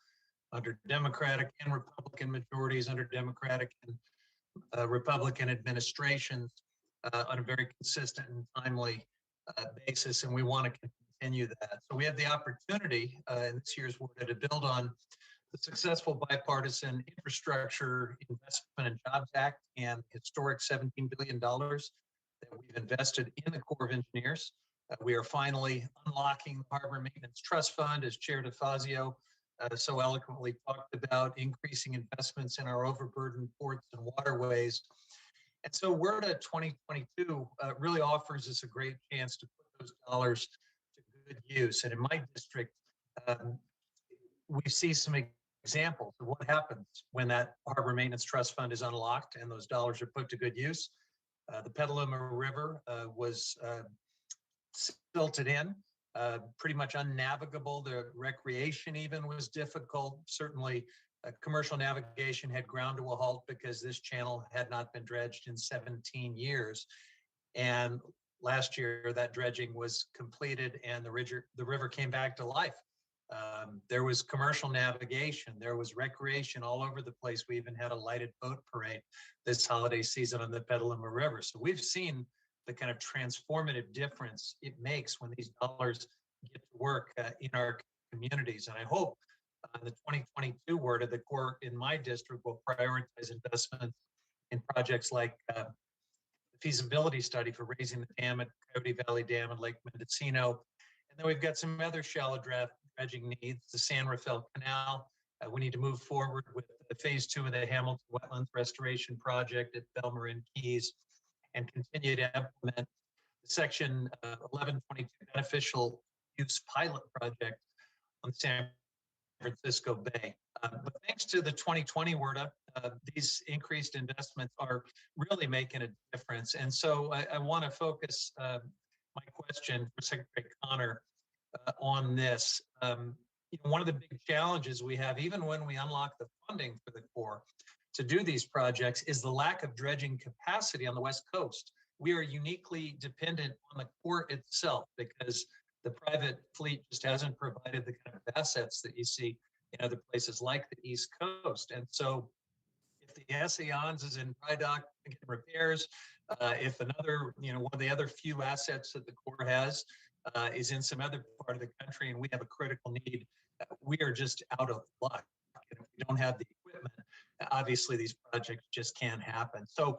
under Democratic and Republican majorities, under Democratic and Republican administrations on a very consistent and timely basis, and we want to continue that. So we have the opportunity in this year's WRDA to build on the successful bipartisan Infrastructure Investment and Jobs Act and historic $17 billion that we've invested in the Corps of Engineers. We are finally unlocking the Harbor Maintenance Trust Fund, as Chair DeFazio so eloquently talked about, increasing investments in our overburdened ports and waterways. And so WRDA 2022 really offers us a great chance to put those dollars to good use. And in my district, we see some examples of what happens when that Harbor Maintenance Trust Fund is unlocked and those dollars are put to good use. The Petaluma River was silted in, pretty much unnavigable. The recreation even was difficult. Certainly, commercial navigation had ground to a halt because this channel had not been dredged in 17 years. And last year, that dredging was completed and the river came back to life. There was commercial navigation, there was recreation all over the place. We even had a lighted boat parade this holiday season on the Petaluma River. So we've seen the kind of transformative difference it makes when these dollars get to work in our communities. And I hope the 2022 WRDA, the Corps in my district will prioritize investments in projects like the feasibility study for raising the dam at Coyote Valley Dam and Lake Mendocino. And then we've got some other shallow dredging needs, the San Rafael Canal. We need to move forward with the phase 2 of the Hamilton Wetlands Restoration Project at Belmarin Keys and continue to implement the Section 1122 Beneficial Use Pilot Project on the San Francisco Bay. But thanks to the 2020 WRDA, these increased investments are really making a difference. And so I want to focus my question for Secretary Connor on this. One of the big challenges we have, even when we unlock the funding for the Corps to do these projects, is the lack of dredging capacity on the West Coast. We are uniquely dependent on the Corps itself because the private fleet just hasn't provided the kind of assets that you see in other places like the East Coast. And so if the Essayons is in dry dock getting repairs, if another, one of the other few assets that the Corps has is in some other part of the country and we have a critical need, we are just out of luck. And if we don't have the equipment, obviously these projects just can't happen. So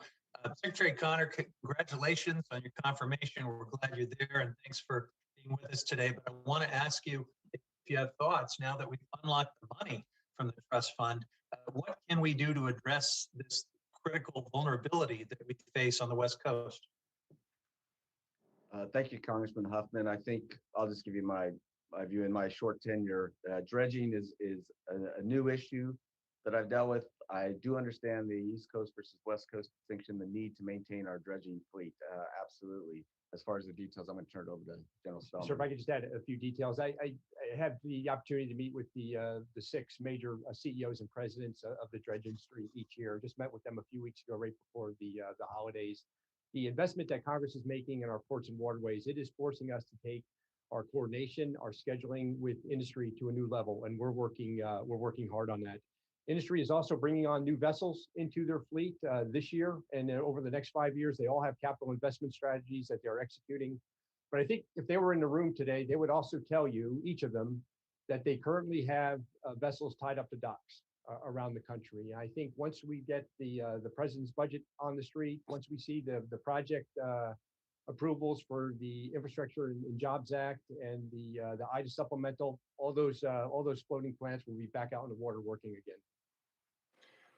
Secretary Connor, congratulations on your confirmation. We're glad you're there and thanks for being with us today. But I want to ask you if you have thoughts now that we've unlocked the money from the trust fund, what can we do to address this critical vulnerability that we face on the West Coast? Thank you, Congressman Huffman. I think I'll just give you my view in my short tenure. Dredging is a new issue that I've dealt with. I do understand the East Coast versus West Coast distinction, the need to maintain our dredging fleet. Absolutely. As far as the details, I'm going to turn it over to General Spellman. Sir, if I could just add a few details. I had the opportunity to meet with the 6 major CEOs and presidents of the dredge industry each year. Just met with them a few weeks ago, right before the holidays. The investment that Congress is making in our ports and waterways, it is forcing us to take our coordination, our scheduling with industry to a new level, and we're working hard on that. Industry is also bringing on new vessels into their fleet this year, and over the next 5 years, they all have capital investment strategies that they're executing. But I think if they were in the room today, they would also tell you, each of them, that they currently have vessels tied up to docks around the country. I think once we get the president's budget on the street, once we see the project approvals for the Infrastructure and Jobs Act and the IDA supplemental, all those floating plants will be back out in the water working again.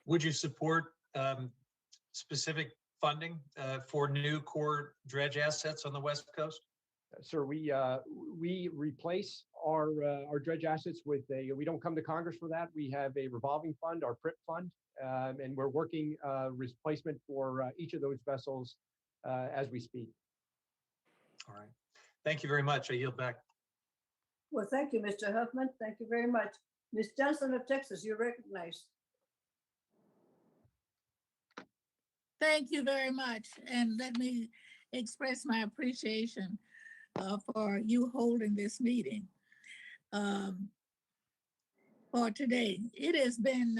Would you support specific funding for new core dredge assets on the West Coast? Sir, we replace our dredge assets with we don't come to Congress for that. We have a revolving fund, our PRIP fund, and we're working replacement for each of those vessels as we speak. All right. Thank you very much. I yield back. Well, thank you, Mr. Huffman. Thank you very much. Ms. Johnson of Texas, you're recognized. Thank you very much. And let me express my appreciation for you holding this meeting for today. It has been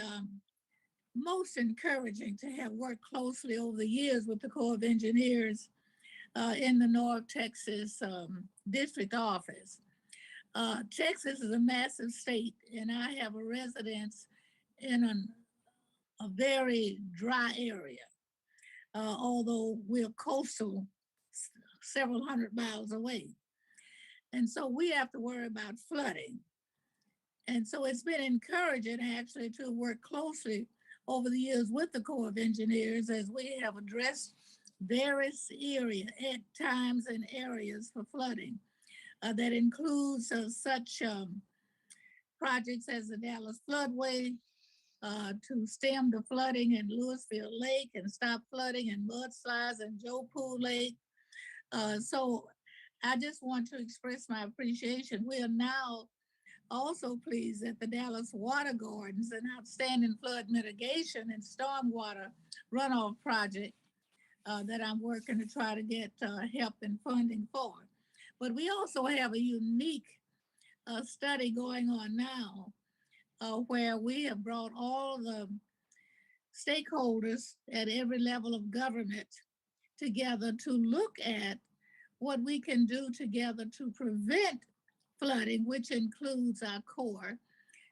most encouraging to have worked closely over the years with the Corps of Engineers in the North Texas District Office. Texas is a massive state, and I have a residence in a very dry area. Although we're coastal, several hundred miles away. And so we have to worry about flooding. And so it's been encouraging actually to work closely over the years with the Corps of Engineers as we have addressed various times and areas for flooding. That includes such projects as the Dallas floodway, to stem the flooding in Lewisfield Lake and stop flooding and mudslides in Joe Pool Lake. So I just want to express my appreciation. We are now also pleased that the Dallas Water Gardens, an outstanding flood mitigation and stormwater runoff project that I'm working to try to get help and funding for. But we also have a unique study going on now where we have brought all the stakeholders at every level of government together to look at what we can do together to prevent flooding, which includes our Corps,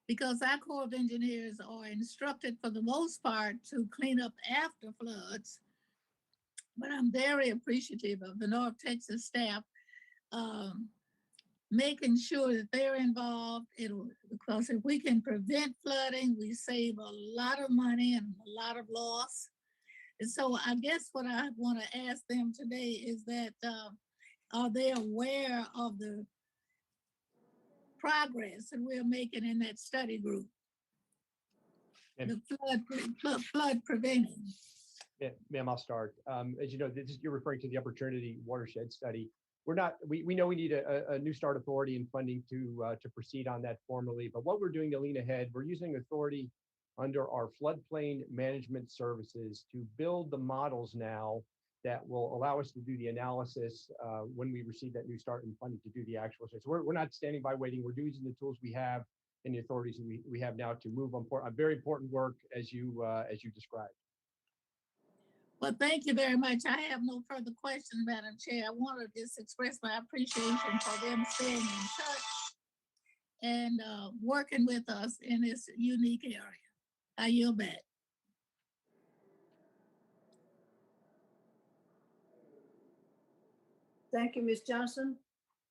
because our Corps of Engineers are instructed for the most part to clean up after floods. But I'm very appreciative of the North Texas staff making sure that they're involved, because if we can prevent flooding, we save a lot of money and a lot of loss. And so I guess what I want to ask them today is that, are they aware of the progress that we're making in that study group? And the flood prevention. Ma'am, I'll start. As you know, you're referring to the Opportunity Watershed Study. We know we need a new start authority and funding to proceed on that formally. But what we're doing to lean ahead, we're using authority under our floodplain management services to build the models now that will allow us to do the analysis when we receive that new start and funding to do the actual. So we're not standing by waiting. We're using the tools we have and the authorities that we have now to move on very important work as you described. Well, thank you very much. I have no further questions, Madam Chair. I want to just express my appreciation for them staying in touch and working with us in this unique area. I yield back. Thank you, Ms. Johnson.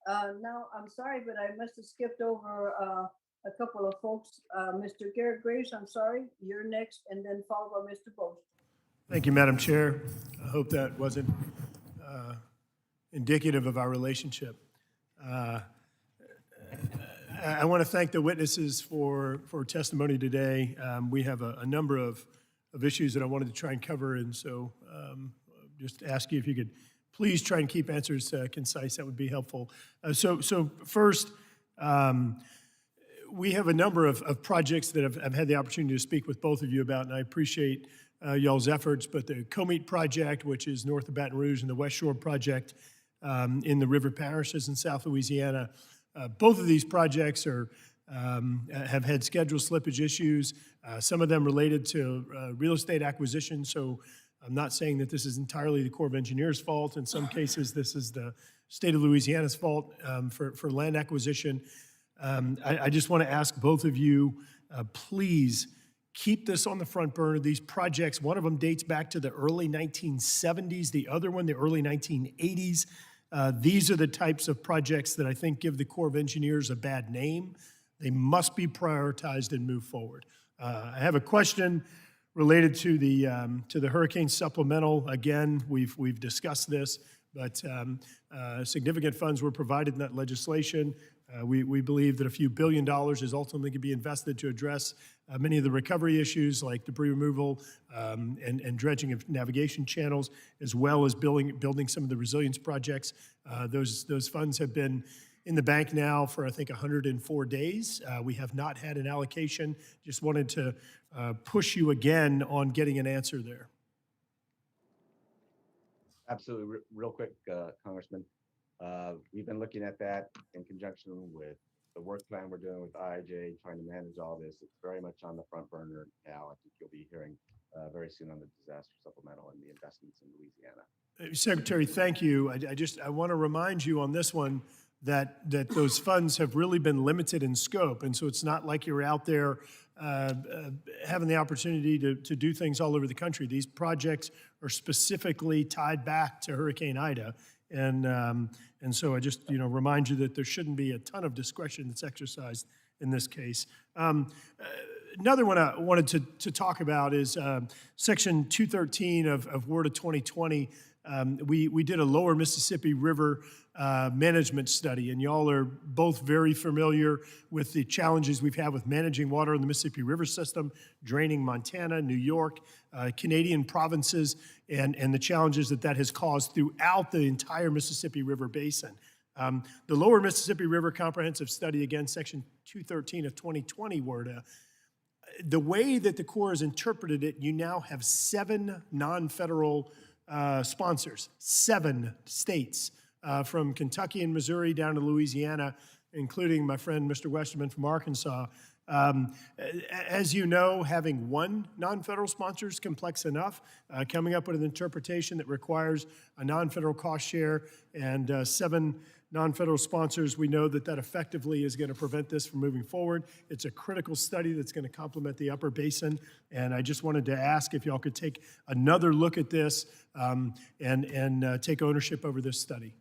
Now, I'm sorry, but I must have skipped over a couple of folks. Mr. Garrett Graves, I'm sorry, you're next, and then followed by Mr. Boast. Thank you, Madam Chair. I hope that wasn't indicative of our relationship. I want to thank the witnesses for testimony today. We have a number of issues that I wanted to try and cover, and so just ask you if you could please try and keep answers concise. That would be helpful. So first, we have a number of projects that I've had the opportunity to speak with both of you about, and I appreciate y'all's efforts, but the Comite project, which is north of Baton Rouge, and the West Shore project in the river parishes in South Louisiana, both of these projects have had schedule slippage issues, some of them related to real estate acquisition, so I'm not saying that this is entirely the Corps of Engineers' fault. In some cases, this is the state of Louisiana's fault for land acquisition. I just want to ask both of you, please keep this on the front burner. These projects, one of them dates back to the early 1970s, the other one, the early 1980s. These are the types of projects that I think give the Corps of Engineers a bad name. They must be prioritized and move forward. I have a question related to the hurricane supplemental. Again, we've discussed this, but significant funds were provided in that legislation. We believe that a few $1 billion is ultimately going to be invested to address many of the recovery issues like debris removal and dredging of navigation channels, as well as building some of the resilience projects. Those funds have been in the bank now for, I think, 104 days. We have not had an allocation. Just wanted to push you again on getting an answer there. Absolutely. Real quick, Congressman. We've been looking at that in conjunction with the work plan we're doing with IIJ, trying to manage all this. It's very much on the front burner now. I think you'll be hearing very soon on the disaster supplemental and the investments in Louisiana. Secretary, thank you. I want to remind you on this one that those funds have really been limited in scope, and so it's not like you're out there having the opportunity to do things all over the country. These projects are specifically tied back to Hurricane Ida, and so I just remind you that there shouldn't be a ton of discretion that's exercised in this case. Another one I wanted to talk about is Section 213 of WRDA 2020. We did a lower Mississippi River management study, and y'all are both very familiar with the challenges we've had with managing water in the Mississippi River system, draining Montana, New York, Canadian provinces, and the challenges that has caused throughout the entire Mississippi River basin. The Lower Mississippi River Comprehensive Study, again, Section 213 of 2020 WRDA, the way that the Corps has interpreted it, you now have 7 non-federal sponsors, 7 states, from Kentucky and Missouri down to Louisiana, including my friend Mr. Westerman from Arkansas. As you know, having 1 non-federal sponsor is complex enough. Coming up with an interpretation that requires a non-federal cost share and 7 non-federal sponsors, we know that effectively is going to prevent this from moving forward. It's a critical study that's going to complement the upper basin, and I just wanted to ask if y'all could take another look at this and take ownership over this study.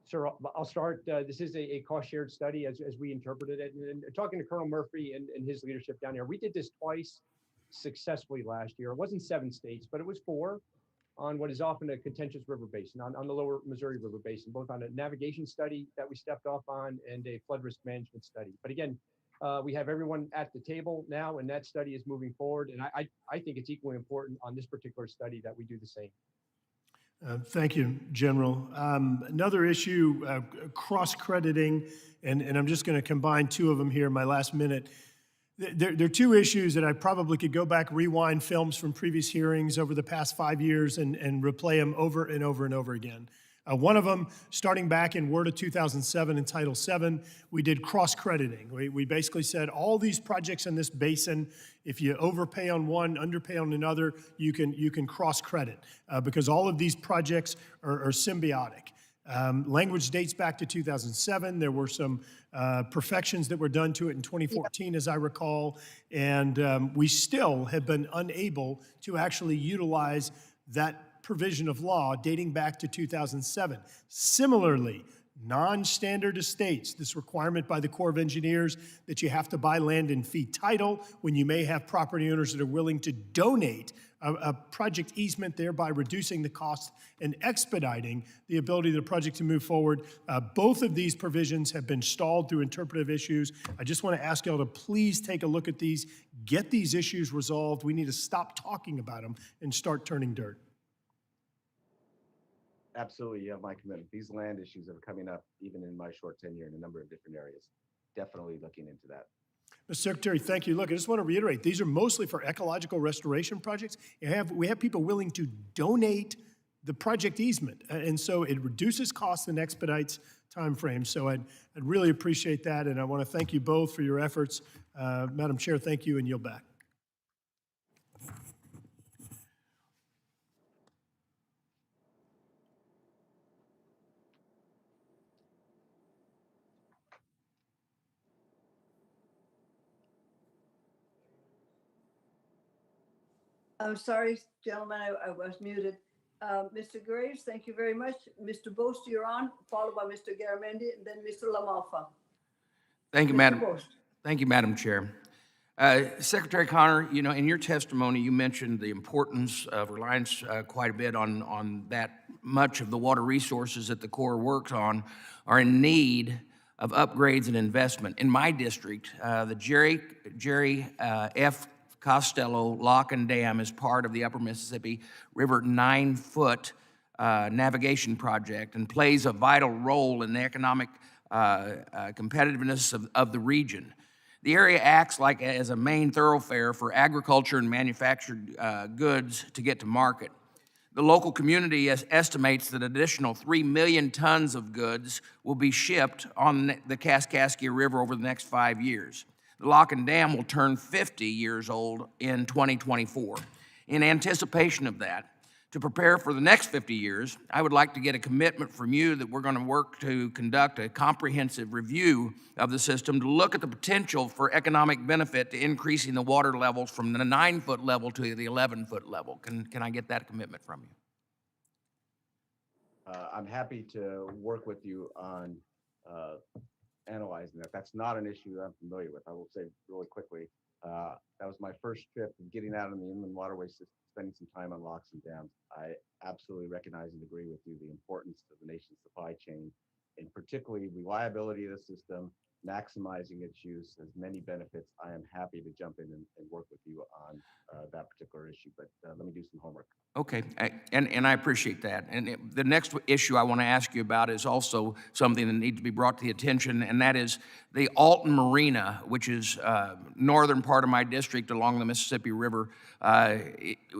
Sir, I'll start. This is a cost-shared study as we interpreted it. And talking to Colonel Murphy and his leadership down here, we did this twice successfully last year. It wasn't 7 states, but it was 4 on what is often a contentious river basin, on the lower Missouri River Basin, both on a navigation study that we stepped off on and a flood risk management study. But again, we have everyone at the table now, and that study is moving forward. And I think it's equally important on this particular study that we do the same. Thank you, General. Another issue, cross-crediting, and I'm just going to combine 2 of them here in my last minute. There are 2 issues that I probably could go back, rewind films from previous hearings over the past 5 years and replay them over and over and over again. One of them, starting back in WRDA 2007 in Title VII, we did cross-crediting. We basically said all these projects in this basin, if you overpay on one, underpay on another, you can cross-credit because all of these projects are symbiotic. Language dates back to 2007. There were some perfections that were done to it in 2014, as I recall, and we still have been unable to actually utilize that provision of law dating back to 2007. Similarly, non-standard estates, this requirement by the Corps of Engineers that you have to buy land in fee title when you may have property owners that are willing to donate a project easement, thereby reducing the cost and expediting the ability of the project to move forward. Both of these provisions have been stalled through interpretive issues. I just want to ask y'all to please take a look at these, get these issues resolved. We need to stop talking about them and start turning dirt. Absolutely, you have my commitment. These land issues are coming up even in my short tenure in a number of different areas. Definitely looking into that. Mr. Secretary, thank you. Look, I just want to reiterate, these are mostly for ecological restoration projects. We have people willing to donate the project easement, and so it reduces costs and expedites timeframes. So I'd really appreciate that, and I want to thank you both for your efforts. Madam Chair, thank you, and yield back. I'm sorry, gentlemen, I was muted. Mr. Graves, thank you very much. Mr. Bost, you're on, followed by Mr. Garamendi, and then Mr. LaMalfa. Thank you, Mr. Madam. Bost. Thank you, Madam Chair. Secretary Connor, you know, in your testimony, you mentioned the importance of reliance quite a bit on that much of the water resources that the Corps works on are in need of upgrades and investment. In my district, the Jerry F. Costello Lock and Dam is part of the Upper Mississippi River 9-foot navigation project and plays a vital role in the economic competitiveness of the region. The area acts like as a main thoroughfare for agriculture and manufactured goods to get to market. The local community estimates that an additional 3 million tons of goods will be shipped on the Kaskaskia River over the next 5 years. The lock and dam will turn 50 years old in 2024. In anticipation of that, to prepare for the next 50 years, I would like to get a commitment from you that we're going to work to conduct a comprehensive review of the system to look at the potential for economic benefit to increasing the water levels from the 9-foot level to the 11-foot level. Can I get that commitment from you? I'm happy to work with you on analyzing that. That's not an issue I'm familiar with. I will say really quickly, that was my first trip getting out on the inland waterway system, spending some time on locks and dams. I absolutely recognize and agree with you the importance of the nation's supply chain, and particularly reliability of the system, maximizing its use has many benefits. I am happy to jump in and work with you on that particular issue, but let me do some homework. Okay, and I appreciate that. And the next issue I want to ask you about is also something that needs to be brought to the attention, and that is the Alton Marina, which is northern part of my district along the Mississippi River.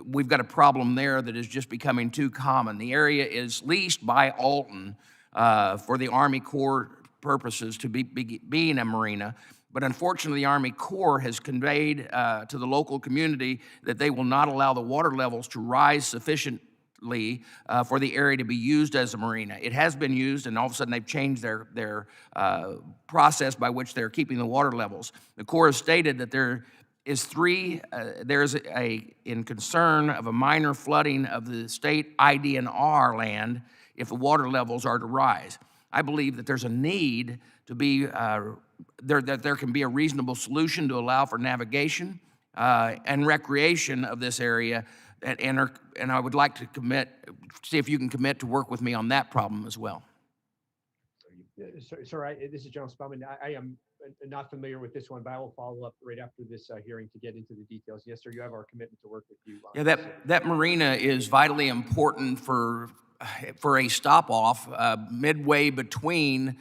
We've got a problem there that is just becoming too common. The area is leased by Alton for the Army Corps purposes to being a marina. But unfortunately, the Army Corps has conveyed to the local community that they will not allow the water levels to rise sufficiently for the area to be used as a marina. It has been used, and all of a sudden they've changed their process by which they're keeping the water levels. The Corps has stated that there is in concern of a minor flooding of the state IDNR land if the water levels are to rise. I believe that there's a need to be that there can be a reasonable solution to allow for navigation and recreation of this area, and I would like to see if you can commit to work with me on that problem as well. Sir, this is John Spellman. I am not familiar with this one, but I will follow up right after this hearing to get into the details. Yes, sir, you have our commitment to work with you. Yeah, that marina is vitally important for a stop-off midway between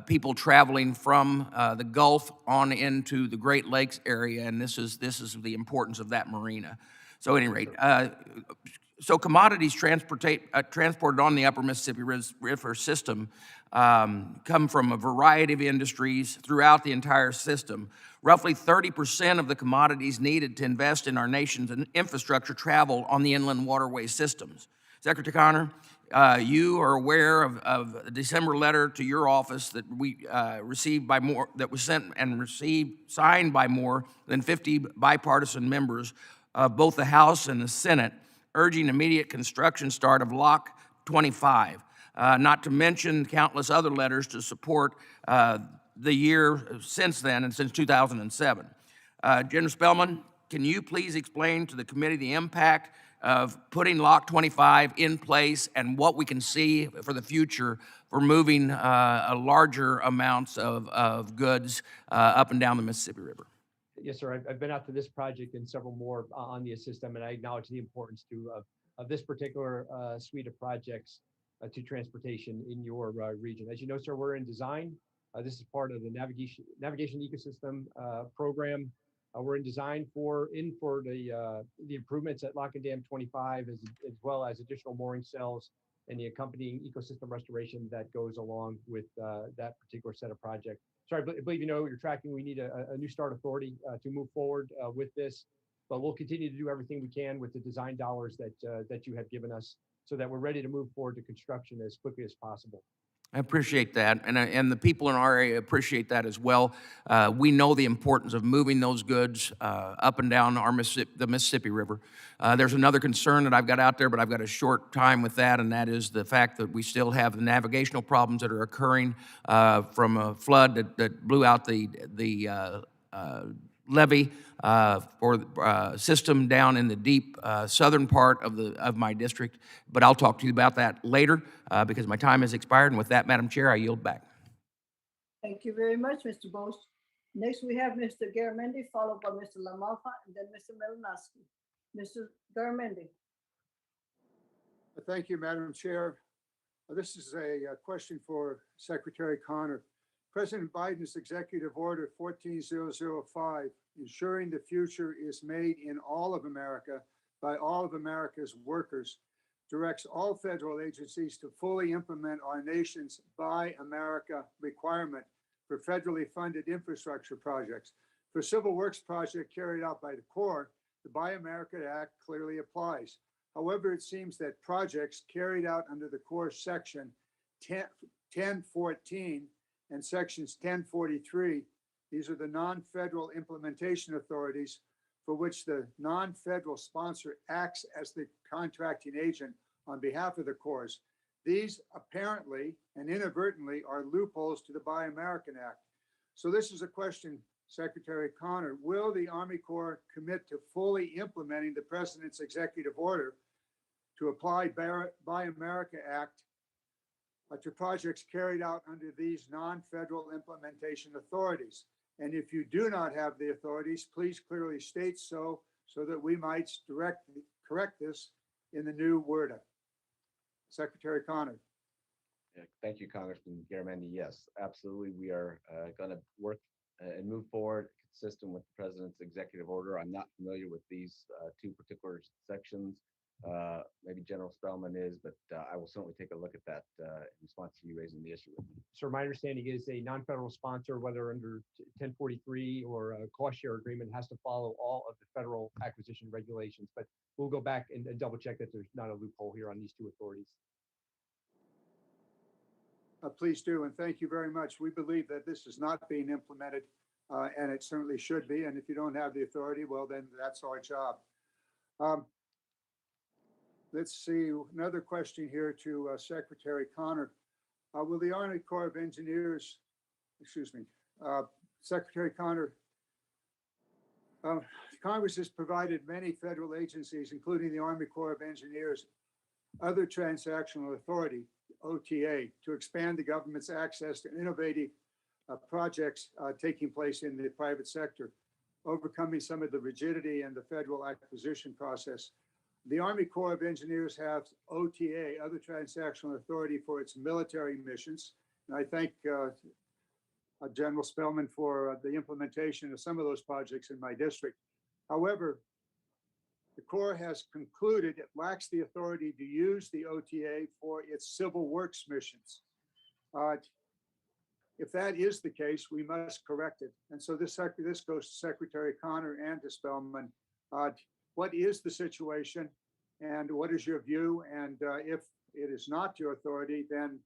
people traveling from the Gulf on into the Great Lakes area, and this is the importance of that marina. So at any rate, So commodities transported on the upper Mississippi River system come from a variety of industries throughout the entire system. Roughly 30% of the commodities needed to invest in our nation's infrastructure travel on the inland waterway systems. Secretary Connor, you are aware of a December letter to your office that we received by more, that was sent and received, signed by more than 50 bipartisan members of both the House and the Senate, urging immediate construction start of Lock 25, not to mention countless other letters to support the year since then and since 2007. General Spellman, can you please explain to the committee the impact of putting Lock 25 in place and what we can see for the future for moving larger amounts of goods up and down the Mississippi River? Yes, sir. I've been out to this project and several more on the system, and I acknowledge the importance of this particular suite of projects to transportation in your region. As you know, sir, we're in design. This is part of the navigation ecosystem program. We're in design for the improvements at Lock and Dam 25, as well as additional mooring cells and the accompanying ecosystem restoration that goes along with that particular set of projects. So I believe you know you're tracking. We need a new start authority to move forward with this, but we'll continue to do everything we can with the design dollars that you have given us, so that we're ready to move forward to construction as quickly as possible. I appreciate that, and the people in our area appreciate that as well. We know the importance of moving those goods up and down the Mississippi River. There's another concern that I've got out there, but I've got a short time with that, and that is the fact that we still have the navigational problems that are occurring from a flood that blew out the levee or system down in the deep southern part of my district. But I'll talk to you about that later because my time has expired. And with that, Madam Chair, I yield back. Thank you very much, Mr. Bost. Next, we have Mr. Garamendi, followed by Mr. LaMalfa, and then Mr. Melanowski. Mr. Garamendi. Thank you, Madam Chair. This is a question for Secretary Connor. President Biden's Executive Order 14005, ensuring the future is made in all of America by all of America's workers, directs all federal agencies to fully implement our nation's Buy America requirement for federally funded infrastructure projects. For civil works project carried out by the Corps, the Buy America Act clearly applies. However, it seems that projects carried out under the Corps Section 1014 and Sections 1043, these are the non-federal implementation authorities for which the non-federal sponsor acts as the contracting agent on behalf of the Corps. These apparently and inadvertently are loopholes to the Buy American Act. So this is a question, Secretary Connor, will the Army Corps commit to fully implementing the President's executive order to apply Buy America Act to projects carried out under these non-federal implementation authorities? And if you do not have the authorities, please clearly state so that we might correct this in the new WRDA. Secretary Connor. Yeah, thank you, Congressman Garamendi. Yes, absolutely. We are going to work and move forward consistent with the President's executive order. I'm not familiar with these two particular sections. Maybe General Spellman is, but I will certainly take a look at that in response to you raising the issue with me. Sir, my understanding is a non-federal sponsor, whether under 1043 or a cost share agreement, has to follow all of the federal acquisition regulations. But we'll go back and double check that there's not a loophole here on these two authorities. Please do, and thank you very much. We believe that this is not being implemented, and it certainly should be. And if you don't have the authority, well, then that's our job. Let's see, another question here to Secretary Connor. Will the Army Corps of Engineers, Secretary Connor, Congress has provided many federal agencies, including the Army Corps of Engineers, other transactional authority, OTA, to expand the government's access to innovative projects taking place in the private sector, overcoming some of the rigidity in the federal acquisition process. The Army Corps of Engineers has OTA, other transactional authority, for its military missions. And I thank General Spellman for the implementation of some of those projects in my district. However, The Corps has concluded it lacks the authority to use the OTA for its civil works missions. If that is the case, we must correct it. And so this goes to Secretary Connor and to Spellman. What is the situation and what is your view? And if it is not your authority, then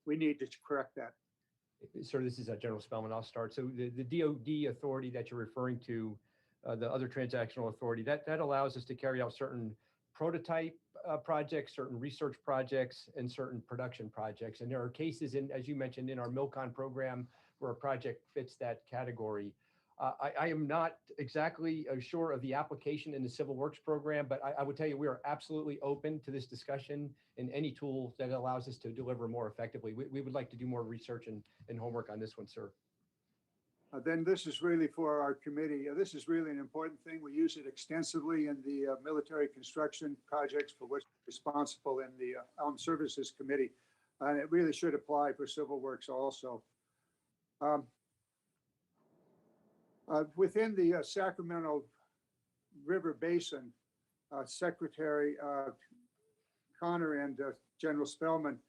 we need to correct that. Sir, this is General Spellman. I'll start. So the DoD authority that you're referring to, the other transactional authority, that allows us to carry out certain prototype projects, certain research projects, and certain production projects. And there are cases, as you mentioned, in our MILCON program where a project fits that category. I am not exactly sure of the application in the Civil Works program, but I would tell you we are absolutely open to this discussion and any tool that allows us to deliver more effectively. We would like to do more research and homework on this one, sir. Then this is really for our committee. This is really an important thing. We use it extensively in the military construction projects for which we're responsible in the Armed Services Committee. And it really should apply for civil works also. Within the Sacramento River Basin, Secretary Connor and General Spellman,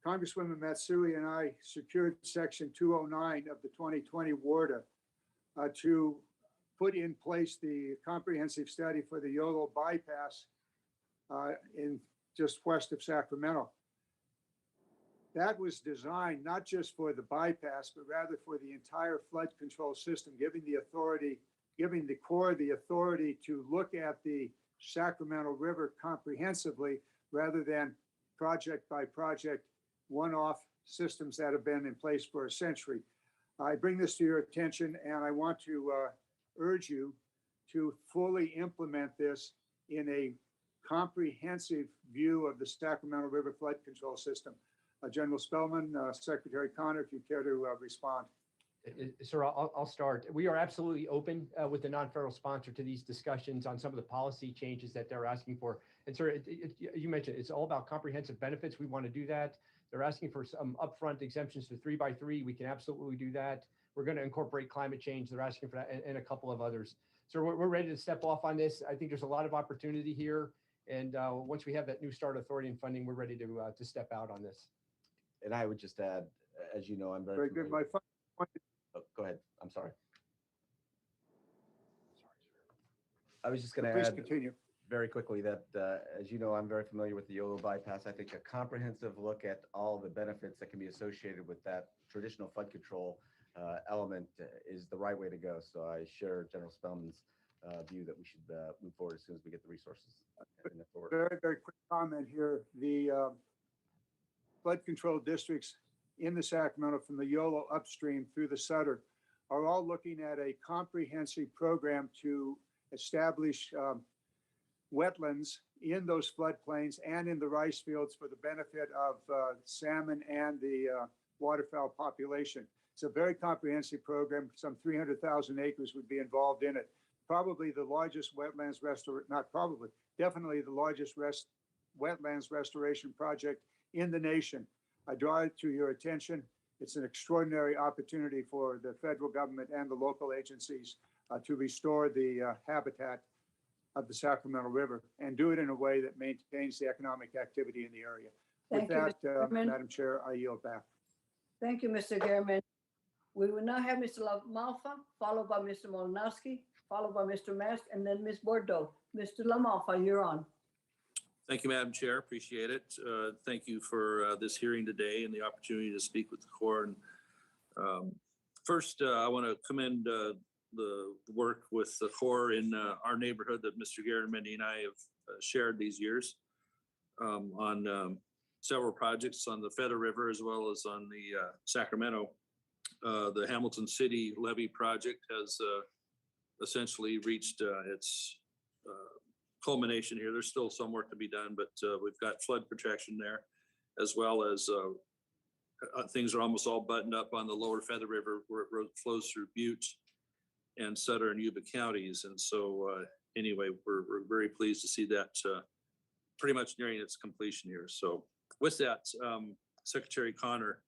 Congresswoman Matsui and I secured Section 209 of the 2020 WARDA to put in place the comprehensive study for the Yolo Bypass in just west of Sacramento. That was designed not just for the bypass, but rather for the entire flood control system, giving the Corps the authority to look at the Sacramento River comprehensively rather than project by project, one-off systems that have been in place for a century. I bring this to your attention and I want to urge you to fully implement this in a comprehensive view of the Sacramento River flood control system. General Spellman, Secretary Connor, if you care to respond. Sir, I'll start. We are absolutely open with the non-federal sponsor to these discussions on some of the policy changes that they're asking for. And sir, you mentioned it's all about comprehensive benefits. We want to do that. They're asking for some upfront exemptions to 3x3. We can absolutely do that. We're going to incorporate climate change. They're asking for that and a couple of others. So we're ready to step off on this. I think there's a lot of opportunity here. And once we have that new start authority and funding, we're ready to step out on this. And I would just add, as you know, I'm Very good. My final point. Oh, go ahead. I'm sorry. I was just going to Please add continue. very quickly that, as you know, I'm very familiar with the Yolo Bypass. I think a comprehensive look at all the benefits that can be associated with that traditional flood control element is the right way to go. So I share General Spellman's view that we should move forward as soon as we get the resources. Very, very quick comment here. The flood control districts in the Sacramento from the Yolo upstream through the Sutter are all looking at a comprehensive program to establish wetlands in those floodplains and in the rice fields for the benefit of salmon and the waterfowl population. It's a very comprehensive program. Some 300,000 acres would be involved in it. Probably the largest wetlands definitely the largest wetlands restoration project in the nation. I draw it to your attention. It's an extraordinary opportunity for the federal government and the local agencies to restore the habitat of the Sacramento River and do it in a way that maintains the economic activity in the area. Thank With you, that, Mr. Chairman. Madam Chair, I yield back. Thank you, Mr. Gehrman. We will now have Mr. LaMalfa, followed by Mr. Molinowski, followed by Mr. Mask, and then Ms. Bordeaux. Mr. LaMalfa, you're on. Thank you, Madam Chair. Appreciate it. Thank you for this hearing today and the opportunity to speak with the Corps. And first, I want to commend the work with the Corps in our neighborhood that Mr. Garamendi and I have shared these years on several projects on the Feather River as well as on the Sacramento. The Hamilton City Levee project has essentially reached its culmination here. There's still some work to be done, but we've got flood protection there, as well as things are almost all buttoned up on the lower Feather River where it flows through Butte and Sutter and Yuba counties. And so anyway, we're very pleased to see that pretty much nearing its completion here. So with that, Secretary Connor,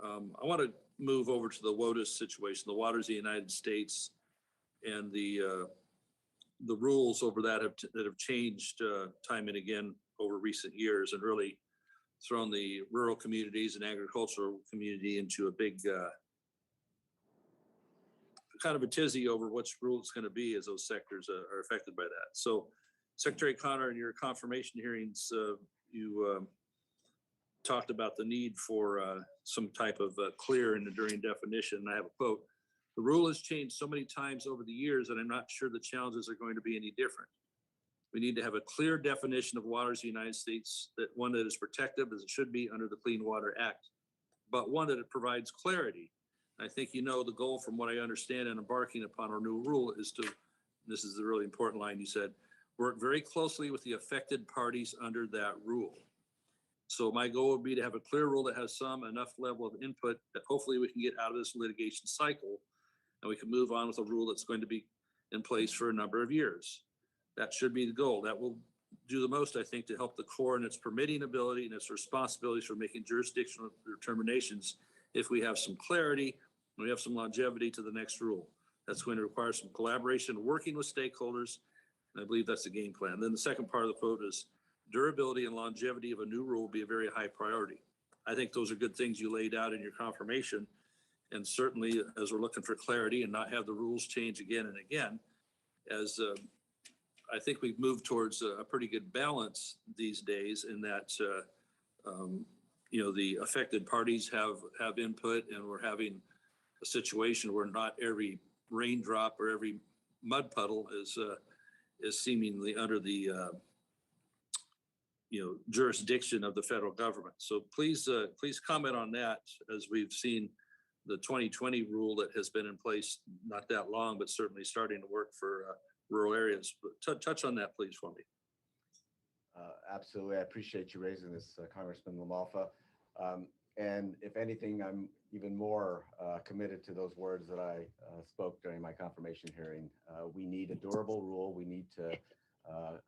I want to move over to the WOTUS situation, the Waters of the United States, and the the rules over that have changed time and again over recent years, and really thrown the rural communities and agricultural community into a big kind of a tizzy over which rule it's going to be, as those sectors are affected by that. So Secretary Connor, in your confirmation hearings, you talked about the need for some type of clear and enduring definition. I have a quote: "The rule has changed so many times over the years that I'm not sure the challenges are going to be any different. We need to have a clear definition of waters in the United States, that one that is protective as it should be under the Clean Water Act, but one that it provides clarity." I think you know the goal, from what I understand, in embarking upon our new rule is to, this is the really important line you said, work very closely with the affected parties under that rule. So my goal would be to have a clear rule that has enough level of input that hopefully we can get out of this litigation cycle, and we can move on with a rule that's going to be in place for a number of years. That should be the goal. That will do the most, I think, to help the Corps in its permitting ability and its responsibilities for making jurisdictional determinations. If we have some clarity, we have some longevity to the next rule. That's going to require some collaboration, working with stakeholders, and I believe that's the game plan. Then the second part of the quote is, "Durability and longevity of a new rule will be a very high priority." I think those are good things you laid out in your confirmation. And certainly, as we're looking for clarity and not have the rules change again and again, as I think we've moved towards a pretty good balance these days, in that the affected parties have input, and we're having a situation where not every raindrop or every mud puddle is seemingly under the jurisdiction of the federal government. So please comment on that, as we've seen the 2020 rule that has been in place not that long, but certainly starting to work for rural areas. But touch on that, please, for me. Absolutely. I appreciate you raising this, Congressman LaMalfa. And if anything, I'm even more committed to those words that I spoke during my confirmation hearing. We need a durable rule. We need to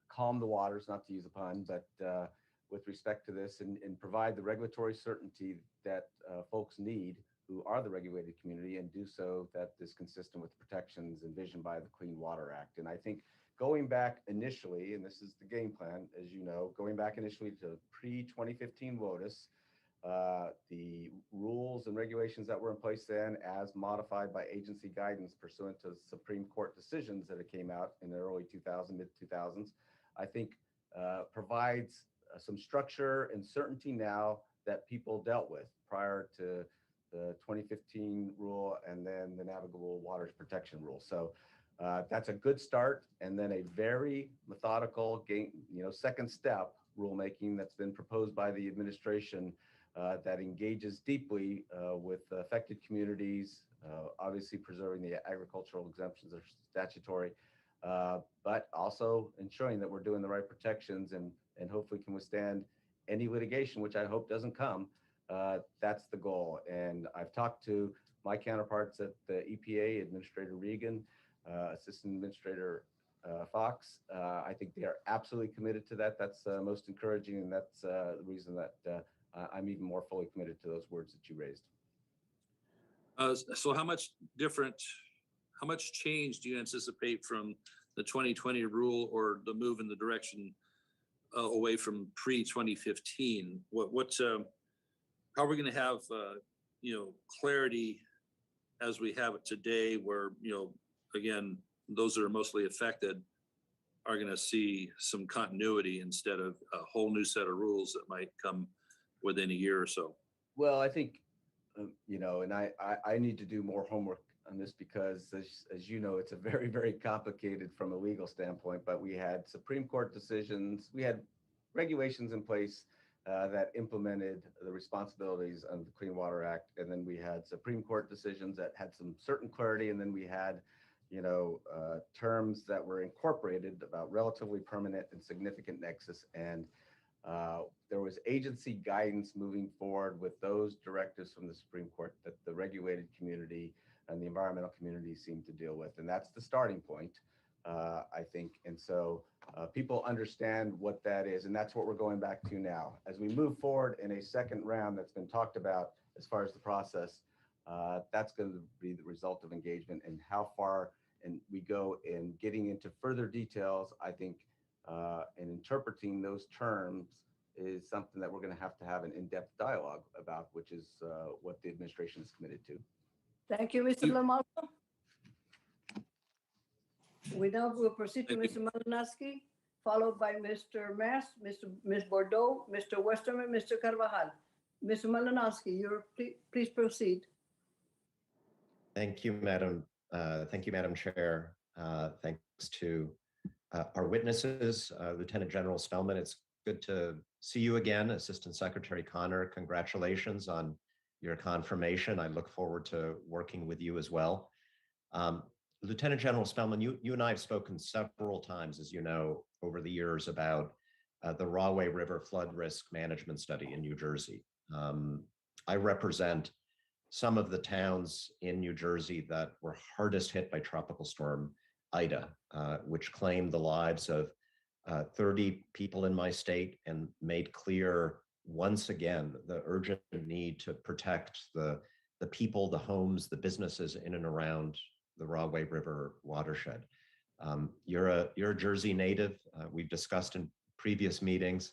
calm the waters, not to use a pun, but with respect to this, and provide the regulatory certainty that folks need who are the regulated community, and do so that is consistent with the protections envisioned by the Clean Water Act. And I think going back initially, and this is the game plan, as you know, going back initially to pre-2015 WOTUS, the rules and regulations that were in place then, as modified by agency guidance pursuant to Supreme Court decisions that came out in the early 2000s, mid-2000s, I think provides some structure and certainty now that people dealt with prior to the 2015 rule and then the Navigable Waters Protection Rule. So that's a good start, and then a very methodical second step rulemaking that's been proposed by the administration that engages deeply with affected communities, obviously preserving the agricultural exemptions are statutory, but also ensuring that we're doing the right protections and hopefully can withstand any litigation, which I hope doesn't come. That's the goal. And I've talked to my counterparts at the EPA, Administrator Regan, Assistant Administrator Fox. I think they are absolutely committed to that. That's most encouraging, and that's the reason that I'm even more fully committed to those words that you raised. So how much change do you anticipate from the 2020 rule, or the move in the direction away from pre-2015? How are we going to have clarity as we have it today, where again, those that are mostly affected are going to see some continuity instead of a whole new set of rules that might come within a year or so? Well, I think, and I need to do more homework on this, because as you know, it's a very, very complicated from a legal standpoint, but we had Supreme Court decisions, we had regulations in place that implemented the responsibilities under the Clean Water Act. And then we had Supreme Court decisions that had some certain clarity. And then we had, terms that were incorporated about relatively permanent and significant nexus. And there was agency guidance moving forward with those directives from the Supreme Court that the regulated community and the environmental community seem to deal with. And that's the starting point, I think. And so people understand what that is. And that's what we're going back to now. As we move forward in a second round that's been talked about as far as the process, that's going to be the result of engagement and how far and we go in getting into further details, I think, and interpreting those terms is something that we're going to have an in-depth dialogue about, which is what the administration is committed to. Thank you, Mr. Lamalfa. We now will proceed to Mr. Malinowski, followed by Mr. Mass, Ms. Bordeaux, Mr. Westerman, Mr. Carvajal. Mr. Malinowski, please proceed. Thank you, Madam Chair. Thanks to our witnesses, Lieutenant General Spellman. It's good to see you again, Assistant Secretary Connor. Congratulations on your confirmation. I look forward to working with you as well. Lieutenant General Spellman, you and I have spoken several times, as you know, over the years about the Rahway River Flood Risk Management Study in New Jersey. I represent some of the towns in New Jersey that were hardest hit by Tropical Storm Ida, which claimed the lives of 30 people in my state and made clear once again the urgent need to protect the people, the homes, the businesses in and around the Rahway River watershed. You're a Jersey native. We've discussed in previous meetings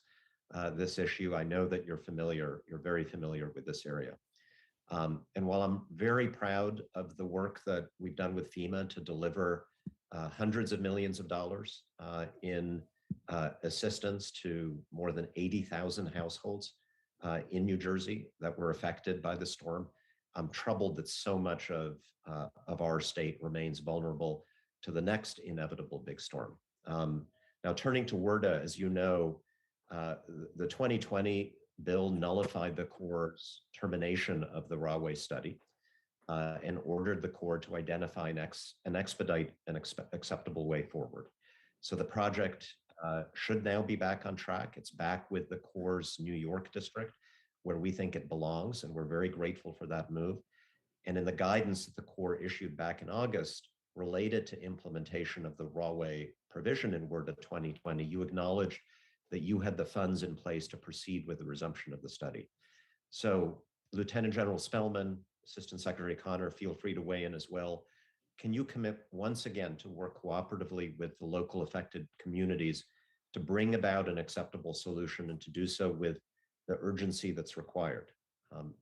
this issue. I know that you're very familiar with this area. And while I'm very proud of the work that we've done with FEMA to deliver hundreds of millions of dollars in assistance to more than 80,000 households in New Jersey that were affected by the storm, I'm troubled that so much of our state remains vulnerable to the next inevitable big storm. Now, turning to WRDA, as you know, the 2020 bill nullified the Corps' termination of the Rahway study and ordered the Corps to identify and expedite an acceptable way forward. So the project should now be back on track. It's back with the Corps' New York district, where we think it belongs, and we're very grateful for that move. And in the guidance that the Corps issued back in August related to implementation of the Rahway provision in WRDA 2020, you acknowledged that you had the funds in place to proceed with the resumption of the study. So Lieutenant General Spellman, Assistant Secretary Connor, feel free to weigh in as well. Can you commit once again to work cooperatively with the local affected communities to bring about an acceptable solution and to do so with the urgency that's required?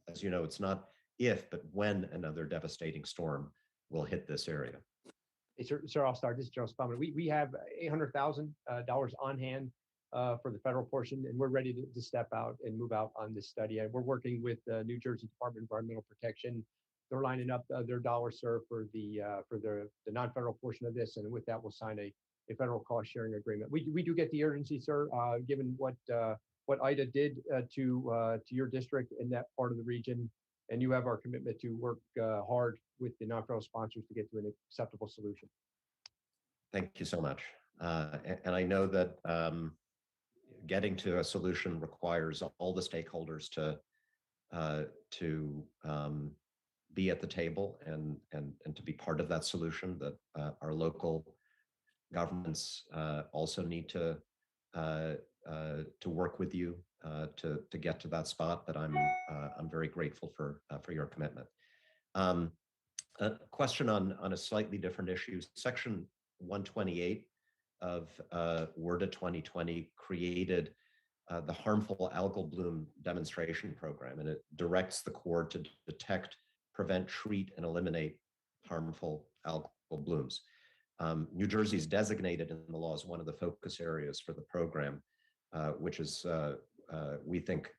As you know, it's not if, but when another devastating storm will hit this area. Hey, sir, I'll start. This is General Spellman. We have $800,000 on hand for the federal portion, and we're ready to step out and move out on this study. And we're working with the New Jersey Department of Environmental Protection. They're lining up their dollars, sir, for the non-federal portion of this, and with that, we'll sign a federal cost sharing agreement. We do get the urgency, sir, given what Ida did to your district in that part of the region, and you have our commitment to work hard with the non-federal sponsors to get to an acceptable solution. Thank you so much. And I know that getting to a solution requires all the stakeholders to be at the table and to be part of that solution, that our local governments also need to work with you to get to that spot. But I'm very grateful for your commitment. A question on a slightly different issue. Section 128 of WRDA 2020 created the harmful algal bloom demonstration program, and it directs the Corps to detect, prevent, treat, and eliminate harmful algal blooms. New Jersey is designated in the law as one of the focus areas for the program, which is, we think,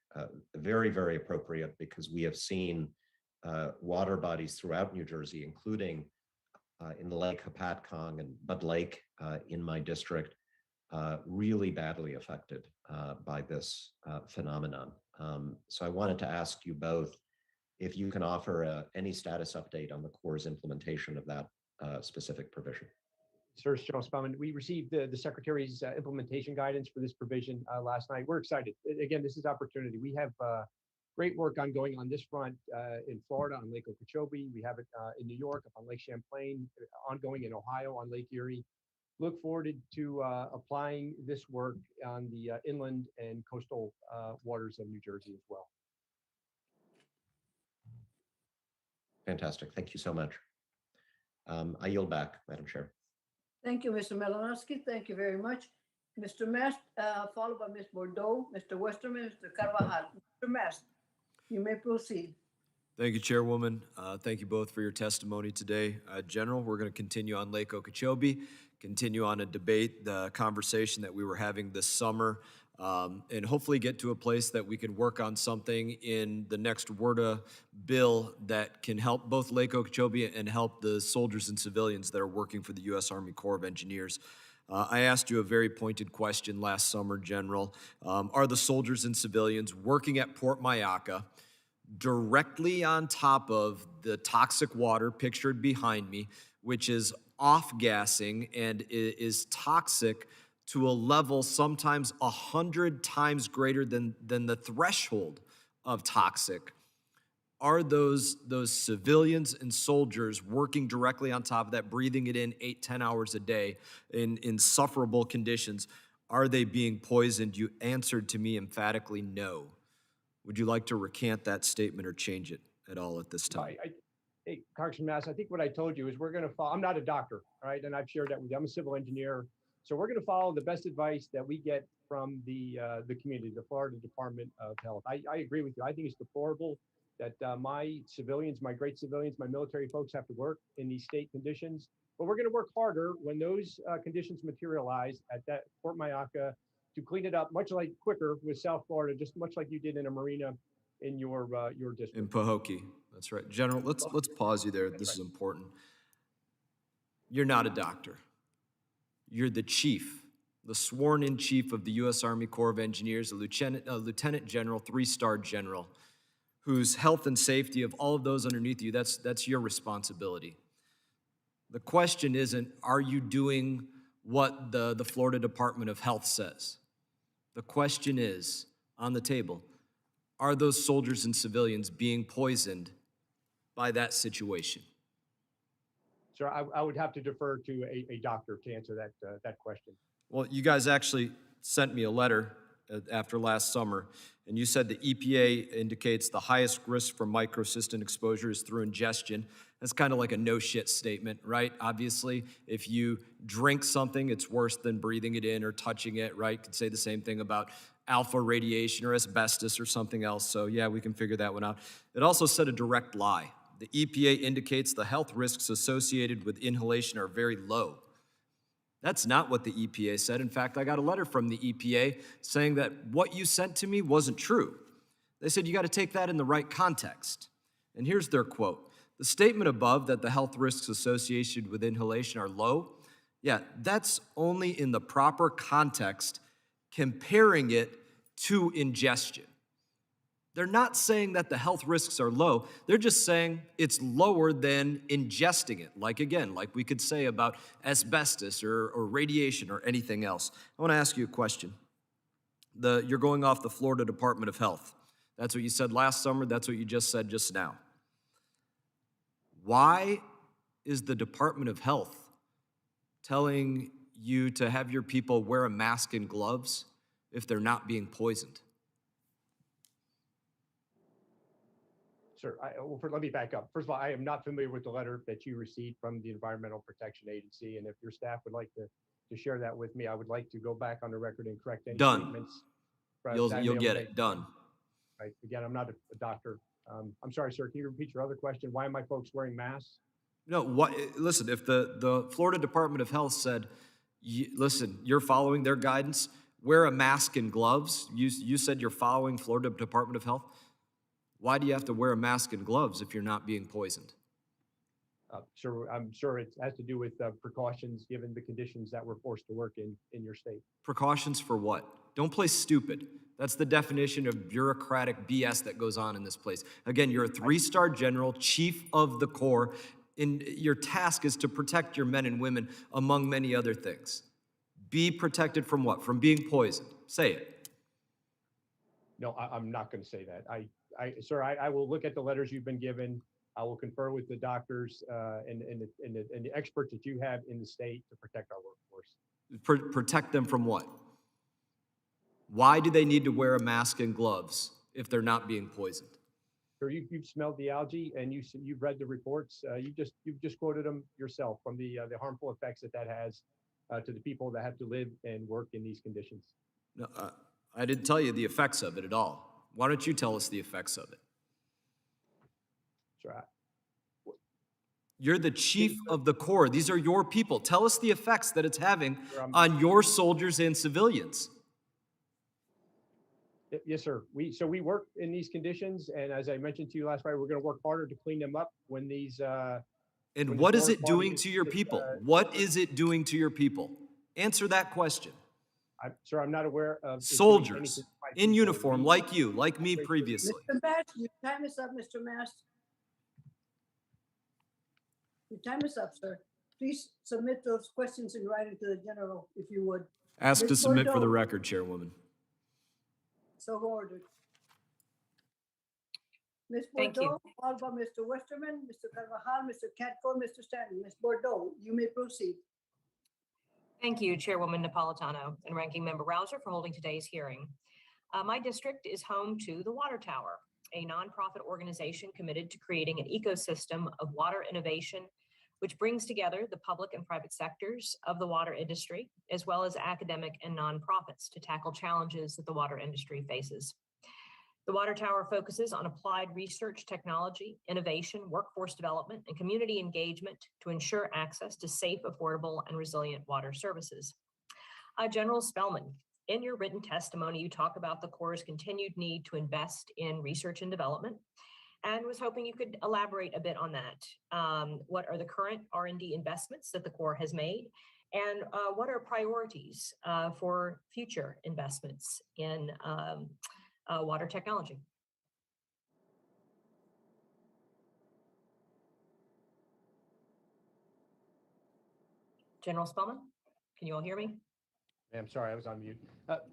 very, very appropriate, because we have seen water bodies throughout New Jersey, including in the Lake Hopatcong and Bud Lake in my district, really badly affected by this phenomenon. So I wanted to ask you both if you can offer any status update on the Corps' implementation of that specific provision. Sir, General Spellman, we received the Secretary's implementation guidance for this provision last night. We're excited. Again, this is opportunity. We have great work ongoing on this front in Florida on Lake Okeechobee. We have it in New York up on Lake Champlain, ongoing in Ohio on Lake Erie. Look forward to applying this work on the inland and coastal waters of New Jersey as well. Fantastic. Thank you so much. I yield back, Madam Chair. Thank you, Mr. Malinowski. Thank you very much. Mr. Mast, followed by Ms. Bordeaux, Mr. Westerman, Mr. Carvajal. Mr. Mast, you may proceed. Thank you, Chairwoman. Thank you both for your testimony today. General, we're going to continue on Lake Okeechobee, continue on a debate, the conversation that we were having this summer, and hopefully get to a place that we can work on something in the next WRDA bill that can help both Lake Okeechobee and help the soldiers and civilians that are working for the U.S. Army Corps of Engineers. I asked you a very pointed question last summer, General. Are the soldiers and civilians working at Port Mayaca directly on top of the toxic water pictured behind me, which is off-gassing and is toxic to a level sometimes 100 times greater than the threshold of toxic? Are those civilians and soldiers working directly on top of that, breathing it in 8-10 hours a day in insufferable conditions? Are they being poisoned? You answered to me emphatically no. Would you like to recant that statement or change it at all at this time? Hey, Congressman Mass, I think what I told you is we're going to follow. I'm not a doctor, right? And I've shared that with you. I'm a civil engineer. So we're going to follow the best advice that we get from the community, the Florida Department of Health. I agree with you. I think it's deplorable that my civilians, my great civilians, my military folks have to work in these state conditions. But we're going to work harder when those conditions materialize at that Port Mayaca to clean it up much like quicker with South Florida, just much like you did in a marina in your district. In Pahokee, that's right. General, let's pause you there. This is important. You're not a doctor. You're the chief, the sworn-in chief of the U.S. Army Corps of Engineers, a lieutenant general, 3-star general, whose health and safety of all of those underneath you, that's your responsibility. The question isn't, are you doing what the Florida Department of Health says? The question is, on the table, are those soldiers and civilians being poisoned by that situation? Sir, I would have to defer to a doctor to answer that question. Well, you guys actually sent me a letter after last summer, and you said the EPA indicates the highest risk for microcystin exposure is through ingestion. That's kind of like a no shit statement, right? Obviously, if you drink something, it's worse than breathing it in or touching it, right? Could say the same thing about alpha radiation or asbestos or something else. So yeah, we can figure that one out. It also said a direct lie. The EPA indicates the health risks associated with inhalation are very low. That's not what the EPA said. In fact, I got a letter from the EPA saying that what you sent to me wasn't true. They said you got to take that in the right context. And here's their quote. The statement above that the health risks associated with inhalation are low, yeah, that's only in the proper context comparing it to ingestion. They're not saying that the health risks are low. They're just saying it's lower than ingesting it. Like we could say about asbestos or radiation or anything else. I want to ask you a question. You're going off the Florida Department of Health. That's what you said last summer. That's what you just said just now. Why is the Department of Health telling you to have your people wear a mask and gloves if they're not being poisoned? Sir, let me back up. First of all, I am not familiar with the letter that you received from the Environmental Protection Agency, and if your staff would like to share that with me, I would like to go back on the record and correct any statements. You'll get it. Done. Right. Again, I'm not a doctor. I'm sorry, sir. Can you repeat your other question? Why are my folks wearing masks? No, listen, if the Florida Department of Health said, listen, you're following their guidance, wear a mask and gloves. You said you're following Florida Department of Health. Why do you have to wear a mask and gloves if you're not being poisoned? Sir, I'm sure it has to do with precautions given the conditions that we're forced to work in your state. Precautions for what? Don't play stupid. That's the definition of bureaucratic BS that goes on in this place. Again, you're a 3-star general, chief of the Corps, and your task is to protect your men and women, among many other things. Be protected from what? From being poisoned. Say it. No, I'm not going to say that. Sir, I will look at the letters you've been given. I will confer with the doctors and the experts that you have in the state to protect our workforce. Protect them from what? Why do they need to wear a mask and gloves if they're not being poisoned? Sure, you've smelled the algae and you've read the reports. You've just quoted them yourself from the harmful effects that has to the people that have to live and work in these conditions. No, I didn't tell you the effects of it at all. Why don't you tell us the effects of it? Sure. You're the chief of the Corps. These are your people. Tell us the effects that it's having Sure, on your soldiers and civilians. Yes, sir. We work in these conditions, and as I mentioned to you last night, we're going to work harder to clean them up when these. And when what this is water it doing quality to your gets, people? What is it doing to your people? Answer that question. Sir, I'm not aware of. it doing Soldiers anything to my in people. uniform, like you, like me previously. Mr. Mast, your time is up, Mr. Mast. Your time is up, sir. Please submit those questions in writing to the general, if you would. Asked to Ms. submit for the Bordeaux. record, Chairwoman. So ordered. Ms. Thank you. Bordeaux, followed by Mr. Westerman, Mr. Carvajal, Mr. Catco, Mr. Stanton. Ms. Bordeaux, you may proceed. Thank you, Chairwoman Napolitano and Ranking Member Rouser, for holding today's hearing. My district is home to the Water Tower, a nonprofit organization committed to creating an ecosystem of water innovation, which brings together the public and private sectors of the water industry, as well as academic and nonprofits to tackle challenges that the water industry faces. The Water Tower focuses on applied research, technology, innovation, workforce development, and community engagement to ensure access to safe, affordable, and resilient water services. General Spellman, in your written testimony, you talk about the Corps' continued need to invest in research and development, and was hoping you could elaborate a bit on that. What are the current R&D investments that the Corps has made, and what are priorities for future investments in water technology? General Spellman, can you all hear me? Ma'am, sorry, I was on mute.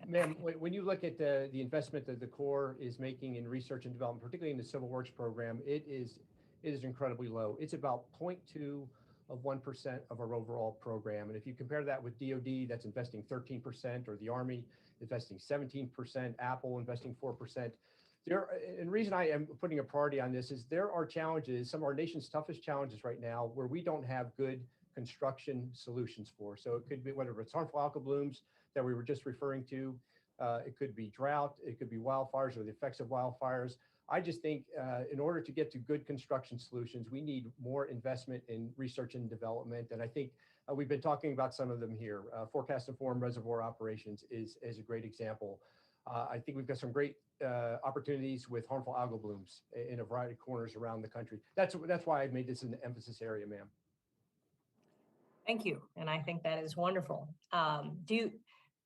Ma'am, when you look at the investment that the Corps is making in research and development, particularly in the Civil Works program, it is incredibly low. It's about 0.2% of our overall program. And if you compare that with DOD, that's investing 13%, or the Army investing 17%, Apple investing 4%. And the reason I am putting a priority on this is there are challenges, some of our nation's toughest challenges right now, where we don't have good construction solutions for. So it could be whether it's harmful algal blooms that we were just referring to, it could be drought, it could be wildfires or the effects of wildfires. I just think in order to get to good construction solutions, we need more investment in research and development. And I think we've been talking about some of them here. Forecast informed reservoir operations is a great example. I think we've got some great opportunities with harmful algal blooms in a variety of corners around the country. That's why I've made this an emphasis area, ma'am. Thank you, and I think that is wonderful. Do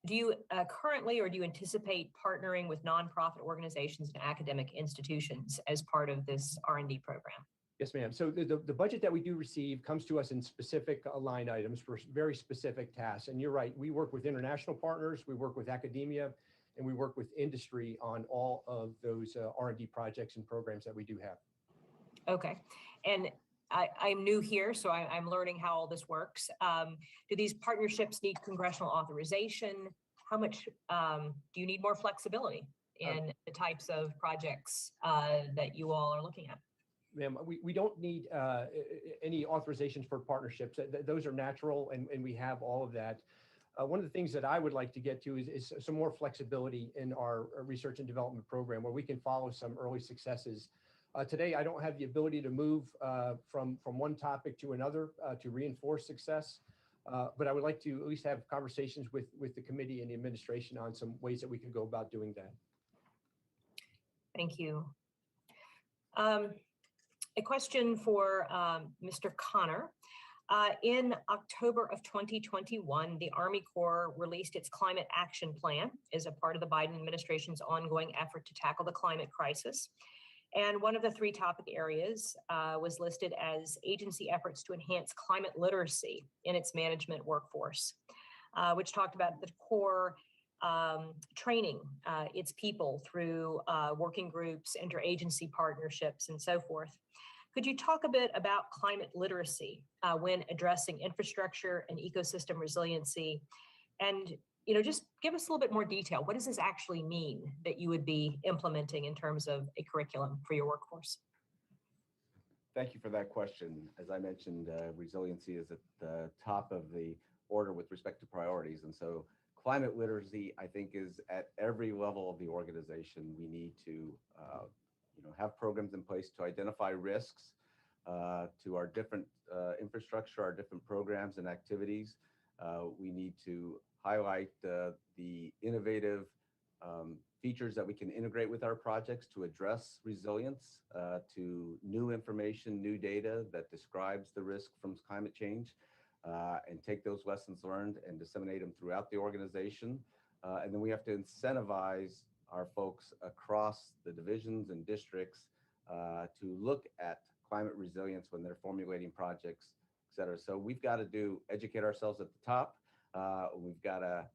you currently, or do you anticipate partnering with nonprofit organizations and academic institutions as part of this R&D program? Yes, ma'am. So the budget that we do receive comes to us in specific line items for very specific tasks. And you're right, we work with international partners, we work with academia, and we work with industry on all of those R&D projects and programs that we do have. Okay, and I'm new here, so I'm learning how all this works. Do these partnerships need congressional authorization? How much do you need more flexibility in the types of projects that you all are looking at? Ma'am, we don't need any authorizations for partnerships. Those are natural, and we have all of that. One of the things that I would like to get to is some more flexibility in our research and development program, where we can follow some early successes. Today, I don't have the ability to move from one topic to another to reinforce success, but I would like to at least have conversations with the committee and the administration on some ways that we can go about doing that. Thank you. A question for Mr. Connor. In October of 2021, the Army Corps released its climate action plan as a part of the Biden administration's ongoing effort to tackle the climate crisis. And one of the three topic areas was listed as agency efforts to enhance climate literacy in its management workforce, which talked about the Corps training its people through working groups, interagency partnerships, and so forth. Could you talk a bit about climate literacy when addressing infrastructure and ecosystem resiliency? And just give us a little bit more detail. What does this actually mean that you would be implementing in terms of a curriculum for your workforce? Thank you for that question. As I mentioned, resiliency is at the top of the order with respect to priorities. And so climate literacy, I think, is at every level of the organization. We need to have programs in place to identify risks to our different infrastructure, our different programs and activities. We need to highlight the innovative features that we can integrate with our projects to address resilience to new information, new data that describes the risk from climate change, and take those lessons learned and disseminate them throughout the organization. And then we have to incentivize our folks across the divisions and districts to look at climate resilience when they're formulating projects, et cetera. So we've got to educate ourselves at the top. We've got to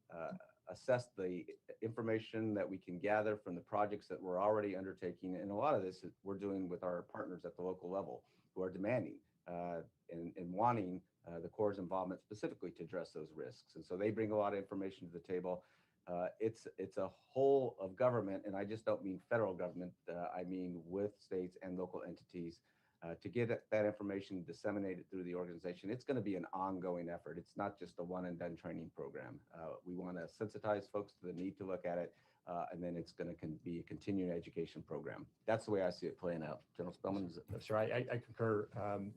assess the information that we can gather from the projects that we're already undertaking. And a lot of this we're doing with our partners at the local level who are demanding and wanting the Corps' involvement specifically to address those risks. And so they bring a lot of information to the table. It's a whole of government, and I just don't mean federal government. I mean with states and local entities to get that information disseminated through the organization. It's going to be an ongoing effort. It's not just a one and done training program. We want to sensitize folks to the need to look at it, and then it's going to be a continuing education program. That's the way I see it playing out. General Spellman? Sir, I concur.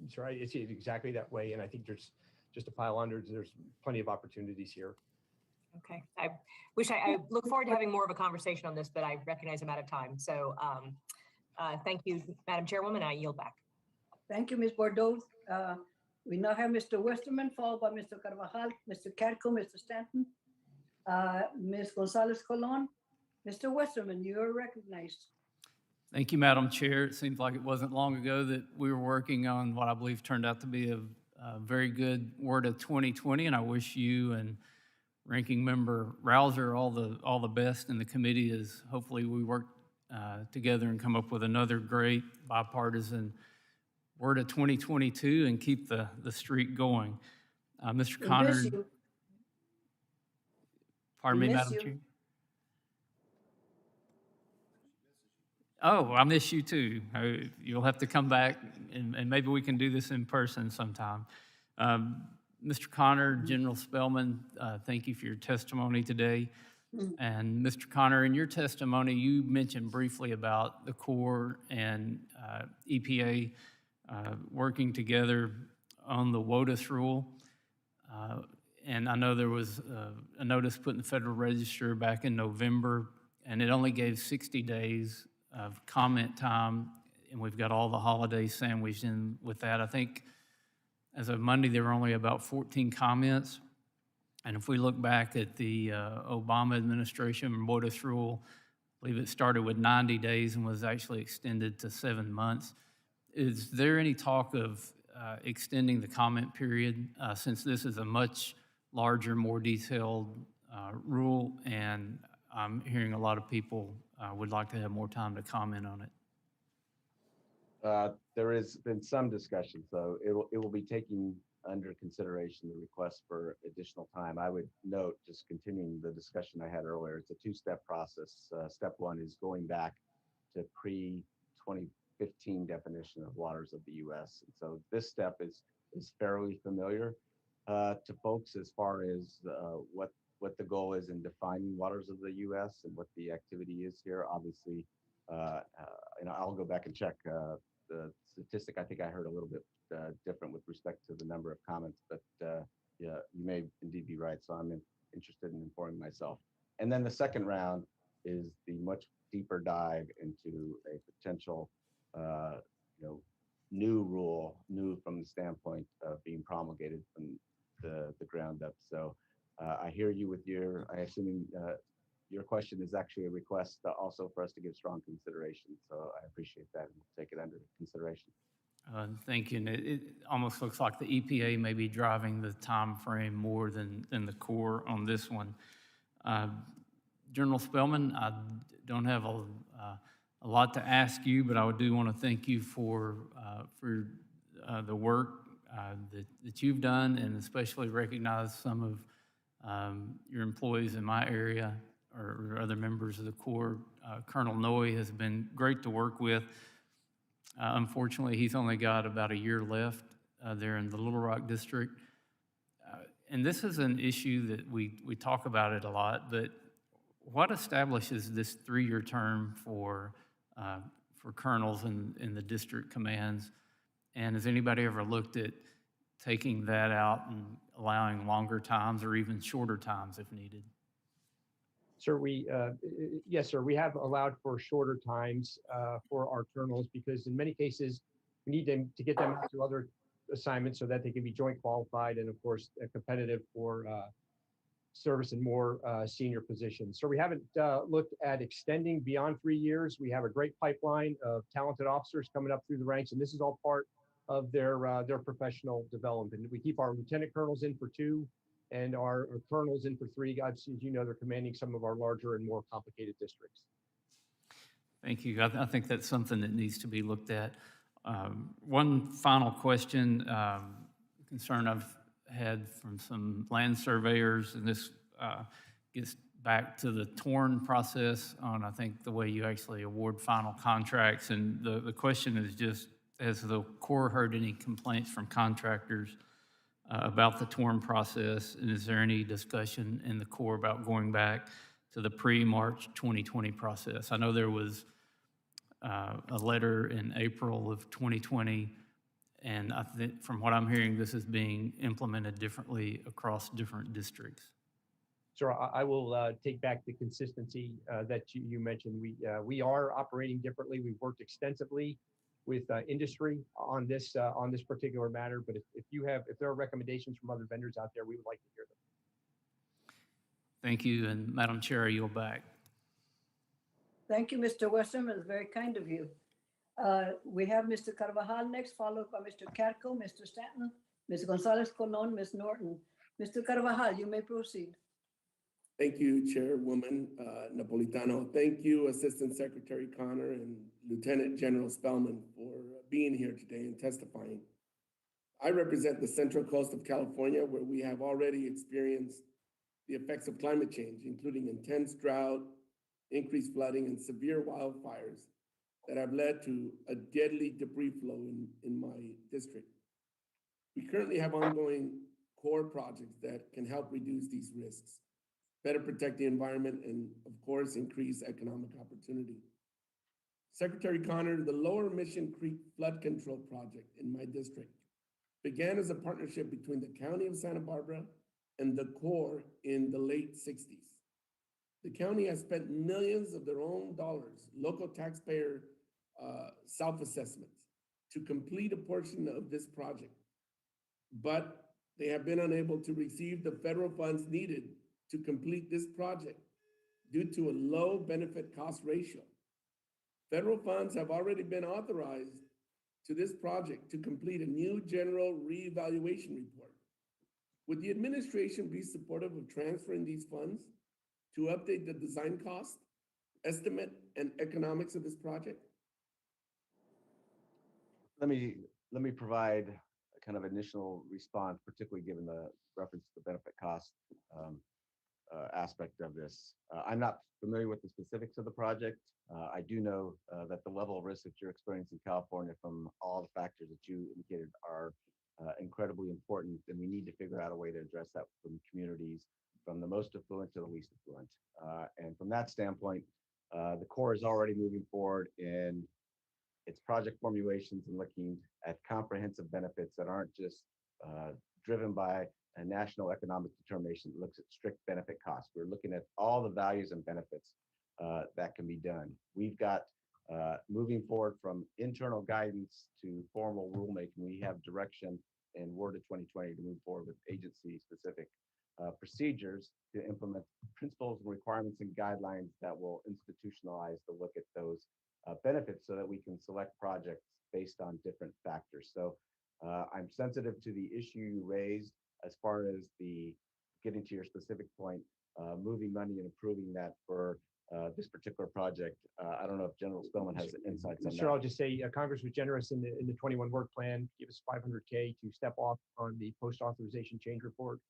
Sir, I see it exactly that way. And I think there's just to pile on, there's plenty of opportunities here. Okay. I look forward to having more of a conversation on this, but I recognize I'm out of time. So thank you, Madam Chairwoman. I yield back. Thank you, Ms. Bordeaux. We now have Mr. Westerman, followed by Mr. Carvajal, Mr. Catco, Mr. Stanton, Ms. Gonzalez Colon. Mr. Westerman, you are recognized. Thank you, Madam Chair. It seems like it wasn't long ago that we were working on what I believe turned out to be a very good Word of 2020, and I wish you and Ranking Member Rouser all the best in the committee as hopefully we work together and come up with another great bipartisan Word of 2022 and keep the streak going. Mr. Connor, pardon me, Madam Chair. Oh, I miss you too. You'll have to come back and maybe we can do this in person sometime. Mr. Connor, General Spellman, thank you for your testimony today. And Mr. Connor, in your testimony, you mentioned briefly about the Corps and EPA working together on the WOTUS rule. And I know there was a notice put in the Federal Register back in November, and it only gave 60 days of comment time, and we've got all the holidays sandwiched in with that. I think as of Monday, there were only about 14 comments. And if we look back at the Obama administration WOTUS rule, I believe it started with 90 days and was actually extended to 7 months. Is there any talk of extending the comment period since this is a much larger, more detailed rule, and I'm hearing a lot of people would like to have more time to comment on it? There has been some discussion, so it will be taking under consideration the request for additional time. I would note, just continuing the discussion I had earlier, it's a two-step process. Step one is going back to pre-2015 definition of waters of the U.S. And so this step is fairly familiar to folks as far as what the goal is in defining waters of the U.S. and what the activity is here. Obviously, I'll go back and check the statistic. I think I heard a little bit different with respect to the number of comments, but yeah, you may indeed be right. So I'm interested in informing myself. And then the second round is the much deeper dive into a potential, new rule, new from the standpoint of being promulgated from the ground up. So I hear you with I assume your question is actually a request also for us to give strong consideration. So I appreciate that and we'll take it under consideration. Thank you. And it almost looks like the EPA may be driving the time frame more than the Corps on this one. General Spellman, I don't have a lot to ask you, but I do want to thank you for the work that you've done, and especially recognize some of Your employees in my area or other members of the Corps. Colonel Noe has been great to work with. Unfortunately, he's only got about a year left there in the Little Rock District. And this is an issue that we talk about it a lot, but what establishes this 3-year term for colonels in the district commands? And has anybody ever looked at taking that out and allowing longer times or even shorter times if needed? Sir, yes, sir, we have allowed for shorter times for our colonels because in many cases, we need them to get them out to other assignments so that they can be joint qualified and of course competitive for service in more senior positions. So we haven't looked at extending beyond 3 years. We have a great pipeline of talented officers coming up through the ranks, and this is all part of their professional development. We keep our lieutenant colonels in for 2 and our colonels in for 3. As you know, they're commanding some of our larger and more complicated districts. Thank you. I think that's something that needs to be looked at. One final question, concern I've had from some land surveyors, and this gets back to the TORN process on, I think, the way you actually award final contracts. And the question is just, has the Corps heard any complaints from contractors about the TORN process? And is there any discussion in the Corps about going back to the pre-March 2020 process? I know there was a letter in April of 2020, and I think from what I'm hearing, this is being implemented differently across different districts. Sir, I will take back the consistency that you mentioned. We are operating differently. We've worked extensively with industry on this particular matter. But if there are recommendations from other vendors out there, we would like to hear them. Thank you, and Madam Chair, I yield back. Thank you, Mr. Western. It's very kind of you. We have Mr. Carvajal next, followed by Mr. Carco, Mr. Stanton, Ms. Gonzalez Colon, Ms. Norton. Mr. Carvajal, you may proceed. Thank you, Chairwoman Napolitano. Thank you, Assistant Secretary Connor and Lieutenant General Spellman for being here today and testifying. I represent the Central Coast of California, where we have already experienced the effects of climate change, including intense drought, increased flooding, and severe wildfires that have led to a deadly debris flow in my district. We currently have ongoing core projects that can help reduce these risks, better protect the environment, and of course, increase economic opportunity. Secretary Connor, the Lower Mission Creek Flood Control Project in my district began as a partnership between the County of Santa Barbara and the Corps in the late 60s. The county has spent millions of their own dollars, local taxpayer self-assessments, to complete a portion of this project. But they have been unable to receive the federal funds needed to complete this project due to a low benefit cost ratio. Federal funds have already been authorized to this project to complete a new general reevaluation report. Would the administration be supportive of transferring these funds to update the design cost, estimate, and economics of this project? Let me provide a kind of initial response, particularly given the reference to the benefit cost aspect of this. I'm not familiar with the specifics of the project. I do know that the level of risk that you're experiencing in California from all the factors that you indicated are incredibly important, and we need to figure out a way to address that from communities, from the most affluent to the least affluent. And from that standpoint, the Corps is already moving forward in its project formulations and looking at comprehensive benefits that aren't just driven by a national economic determination that looks at strict benefit costs. We're looking at all the values and benefits that can be done. We've got moving forward from internal guidance to formal rulemaking. We have direction in WRDA 2020 to move forward with agency-specific procedures to implement principles and requirements and guidelines that will institutionalize the look at those benefits so that we can select projects based on different factors. So I'm sensitive to the issue you raised as far as the getting to your specific point, moving money and approving that for this particular project. I don't know if General Spellman has insights on that. Sure, I'll just say Congress was generous in the 21 work plan, give us $500K to step off on the post-authorization change report.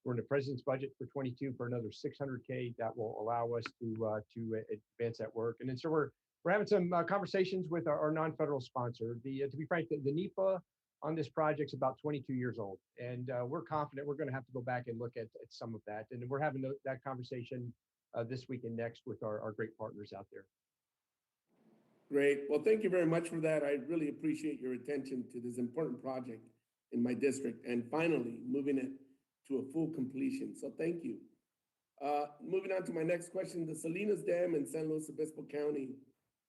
We're in the president's budget for 22 for another 600K that will allow us to advance that work. And then so we're having some conversations with our non-federal sponsor. To be frank, the NEPA on this project's about 22 years old, and we're confident we're going to have to go back and look at some of that. And we're having that conversation this week and next with our great partners out there. Great. Well, thank you very much for that. I really appreciate your attention to this important project in my district and finally moving it to a full completion. So thank you. Moving on to my next question, the Salinas Dam in San Luis Obispo County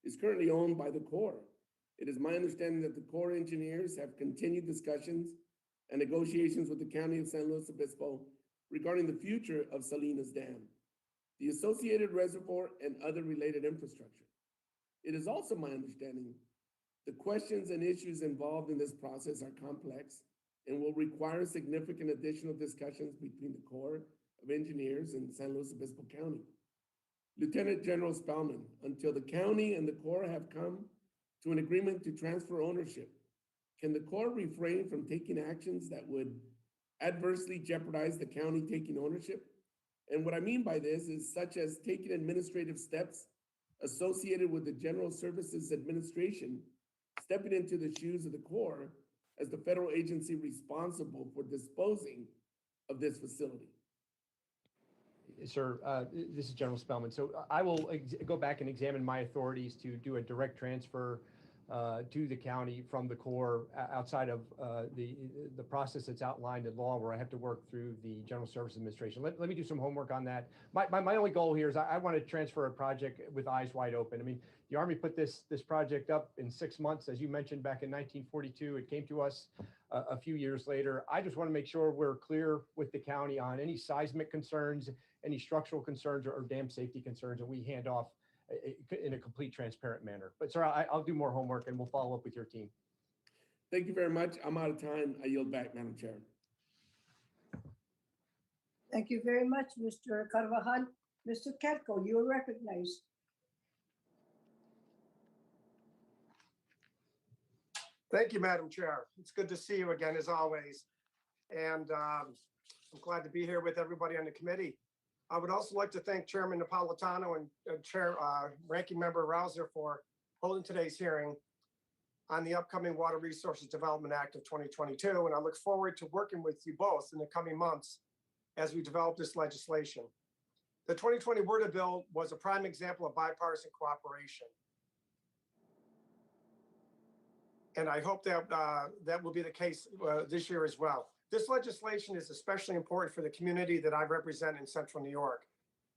is currently owned by the Corps. It is my understanding that the Corps engineers have continued discussions and negotiations with the County of San Luis Obispo regarding the future of Salinas Dam, the associated reservoir, and other related infrastructure. It is also my understanding the questions and issues involved in this process are complex and will require significant additional discussions between the Corps of Engineers and San Luis Obispo County. Lieutenant General Spellman, until the county and the Corps have come to an agreement to transfer ownership, can the Corps refrain from taking actions that would adversely jeopardize the county taking ownership? And what I mean by this is such as taking administrative steps associated with the General Services Administration, stepping into the shoes of the Corps as the federal agency responsible for disposing of this facility. Sir, this is General Spellman. So I will go back and examine my authorities to do a direct transfer to the county from the Corps outside of the process that's outlined in law, where I have to work through the General Services Administration. Let me do some homework on that. My only goal here is I want to transfer a project with eyes wide open. I mean, the Army put this project up in 6 months, as you mentioned, back in 1942. It came to us a few years later. I just want to make sure we're clear with the county on any seismic concerns, any structural concerns, or dam safety concerns, and we hand off in a complete transparent manner. But sir, I'll do more homework and we'll follow up with your team. Thank you very much. I'm out of time. I yield back, Madam Chair. Thank you very much, Mr. Carvajal. Mr. Katko, you are recognized. Thank you, Madam Chair. It's good to see you again, as always. And I'm glad to be here with everybody on the committee. I would also like to thank Chairman Napolitano and Ranking Member Rouser for holding today's hearing on the upcoming Water Resources Development Act of 2022. And I look forward to working with you both in the coming months as we develop this legislation. The 2020 WRDA bill was a prime example of bipartisan cooperation. And I hope that that will be the case this year as well. This legislation is especially important for the community that I represent in Central New York,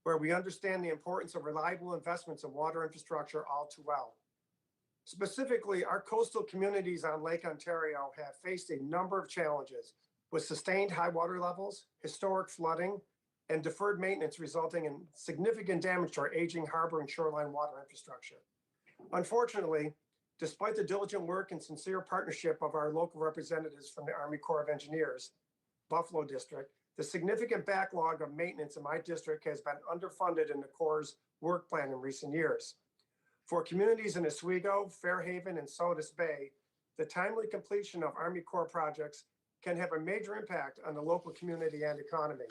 where we understand the importance of reliable investments in water infrastructure all too well. Specifically, our coastal communities on Lake Ontario have faced a number of challenges with sustained high water levels, historic flooding, and deferred maintenance resulting in significant damage to our aging harbor and shoreline water infrastructure. Unfortunately, despite the diligent work and sincere partnership of our local representatives from the Army Corps of Engineers, Buffalo District, the significant backlog of maintenance in my district has been underfunded in the Corps' work plan in recent years. For communities in Oswego, Fairhaven, and Sodus Bay, the timely completion of Army Corps projects can have a major impact on the local community and economy.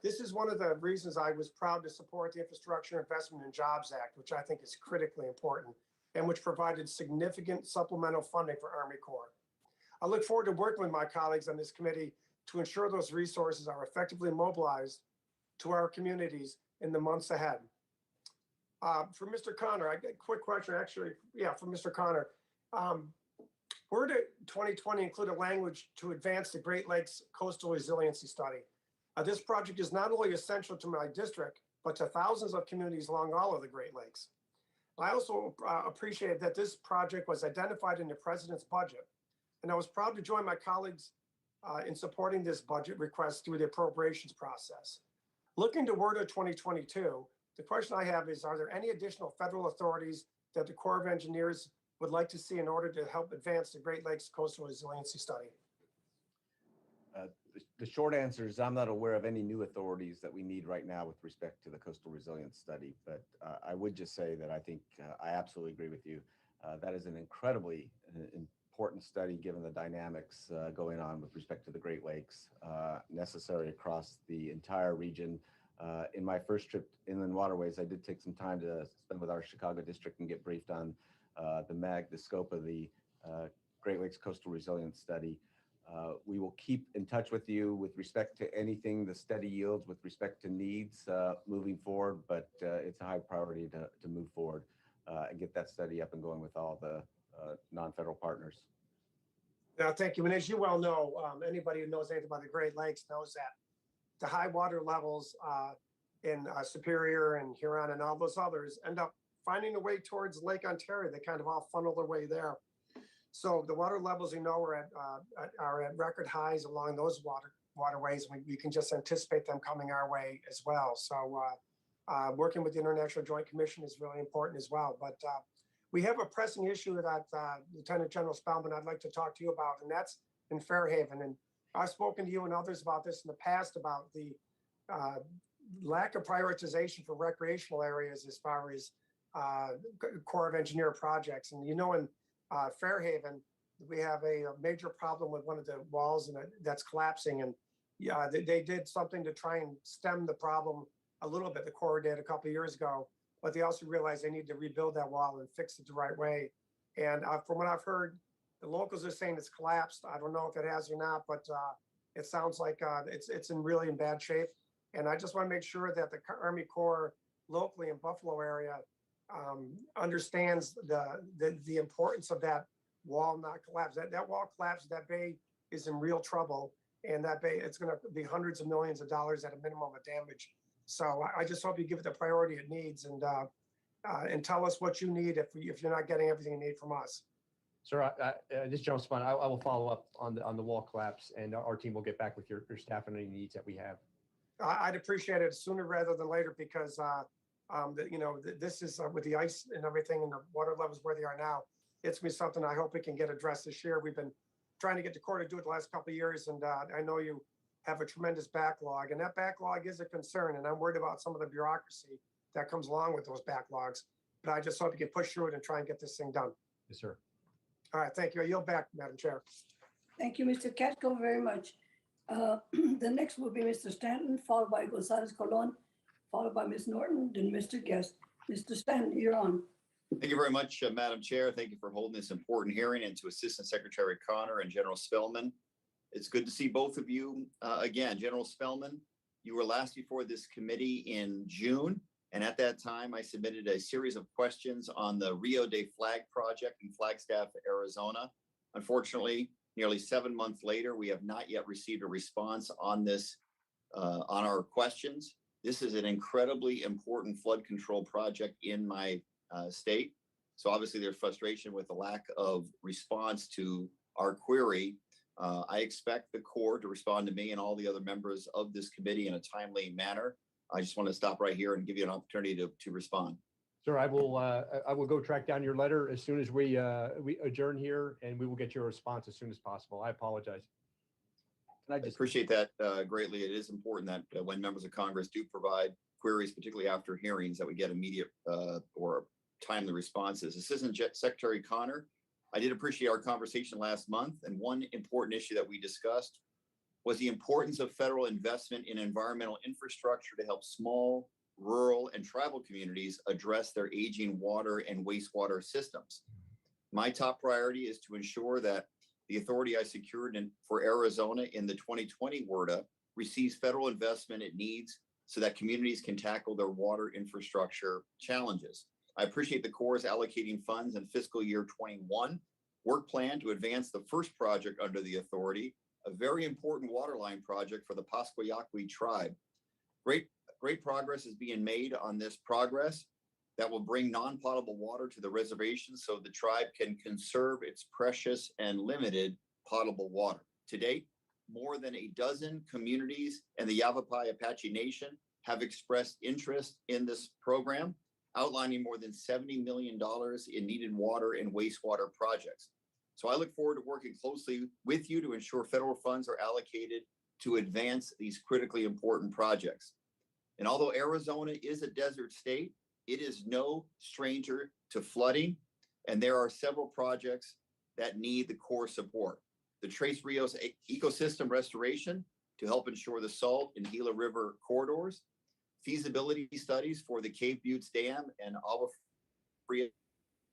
This is one of the reasons I was proud to support the Infrastructure Investment and Jobs Act, which I think is critically important, and which provided significant supplemental funding for Army Corps. I look forward to working with my colleagues on this committee to ensure those resources are effectively mobilized to our communities in the months ahead. For Mr. Connor, I got a quick question, actually, for Mr. Connor. Where did 2020 include a language to advance the Great Lakes Coastal Resiliency Study? This project is not only essential to my district, but to thousands of communities along all of the Great Lakes. I also appreciate that this project was identified in the president's budget, and I was proud to join my colleagues in supporting this budget request through the appropriations process. Looking to WRDA 2022, the question I have is, are there any additional federal authorities that the Corps of Engineers would like to see in order to help advance the Great Lakes Coastal Resiliency Study? The short answer is I'm not aware of any new authorities that we need right now with respect to the coastal resilience study. But I would just say that I think I absolutely agree with you. That is an incredibly important study given the dynamics going on with respect to the Great Lakes, necessary across the entire region. In my first trip inland waterways, I did take some time to spend with our Chicago district and get briefed on the scope of the Great Lakes Coastal Resilience Study. We will keep in touch with you with respect to anything the study yields with respect to needs moving forward, but it's a high priority to move forward and get that study up and going with all the non-federal partners. Yeah, thank you. And as you well know, anybody who knows anything about the Great Lakes knows that the high water levels in Superior and Huron and all those others end up finding a way towards Lake Ontario. They kind of all funnel their way there. So the water levels, you know, are at record highs along those waterways. We can just anticipate them coming our way as well. So working with the International Joint Commission is really important as well. But we have a pressing issue that Lieutenant General Spellman I'd like to talk to you about, and that's in Fairhaven. And I've spoken to you and others about this in the past about the lack of prioritization for recreational areas as far as Corps of Engineer projects. And you know, in Fairhaven, we have a major problem with one of the walls and that's collapsing. And yeah, they did something to try and stem the problem a little bit. The Corps did a couple of years ago, but they also realized they need to rebuild that wall and fix it the right way. And from what I've heard, the locals are saying it's collapsed. I don't know if it has or not, but it sounds like it's in really in bad shape. And I just want to make sure that the Army Corps locally in Buffalo area understands the importance of that wall not collapse. That wall collapsed, that bay is in real trouble. And that bay, it's going to be hundreds of millions of dollars at a minimum of damage. So I just hope you give it the priority it needs and tell us what you need if you're not getting everything you need from us. Sir, this is General Spellman. I will follow up on the wall collapse, and our team will get back with your staff and any needs that we have. I'd appreciate it sooner rather than later because this is with the ice and everything and the water levels where they are now. It's been something I hope we can get addressed this year. We've been trying to get the Corps to do it the last couple of years, and I know you have a tremendous backlog, and that backlog is a concern. And I'm worried about some of the bureaucracy that comes along with those backlogs. But I just hope you can push through it and try and get this thing done. Yes, sir. All right, thank you. I yield back, Madam Chair. Thank you, Mr. Katko, very much. The next will be Mr. Stanton, followed by Gonzalez Colon, followed by Ms. Norton, then Mr. Guest. Mr. Stanton, you're on. Thank you very much, Madam Chair. Thank you for holding this important hearing, and to Assistant Secretary Connor and General Spellman. It's good to see both of you again. General Spellman, you were last before this committee in June, and at that time I submitted a series of questions on the Rio de Flag project in Flagstaff, Arizona. Unfortunately, nearly 7 months later, we have not yet received a response on this, on our questions. This is an incredibly important flood control project in my state. So obviously there's frustration with the lack of response to our query. I expect the Corps to respond to me and all the other members of this committee in a timely manner. I just want to stop right here and give you an opportunity to respond. Sir, I will go track down your letter as soon as we adjourn here, and we will get your response as soon as possible. I apologize. I appreciate that greatly. It is important that when members of Congress do provide queries, particularly after hearings, that we get immediate or timely responses. Assistant Secretary Connor, I did appreciate our conversation last month, and one important issue that we discussed was the importance of federal investment in environmental infrastructure to help small, rural, and tribal communities address their aging water and wastewater systems. My top priority is to ensure that the authority I secured for Arizona in the 2020 WRDA receives federal investment it needs so that communities can tackle their water infrastructure challenges. I appreciate the Corps allocating funds in fiscal year 21 work plan to advance the first project under the authority, a very important waterline project for the Pasqua Yaqui tribe. Great progress is being made on this progress that will bring non-potable water to the reservation so the tribe can conserve its precious and limited potable water. To date, more than a dozen communities and the Yavapai Apache Nation have expressed interest in this program, outlining more than $70 million in needed water and wastewater projects. So I look forward to working closely with you to ensure federal funds are allocated to advance these critically important projects. And although Arizona is a desert state, it is no stranger to flooding, and there are several projects that need the Corps support. The Tres Rios ecosystem restoration to help ensure the Salt and Gila River corridors, feasibility studies for the Cave Buttes Dam and Agua Fria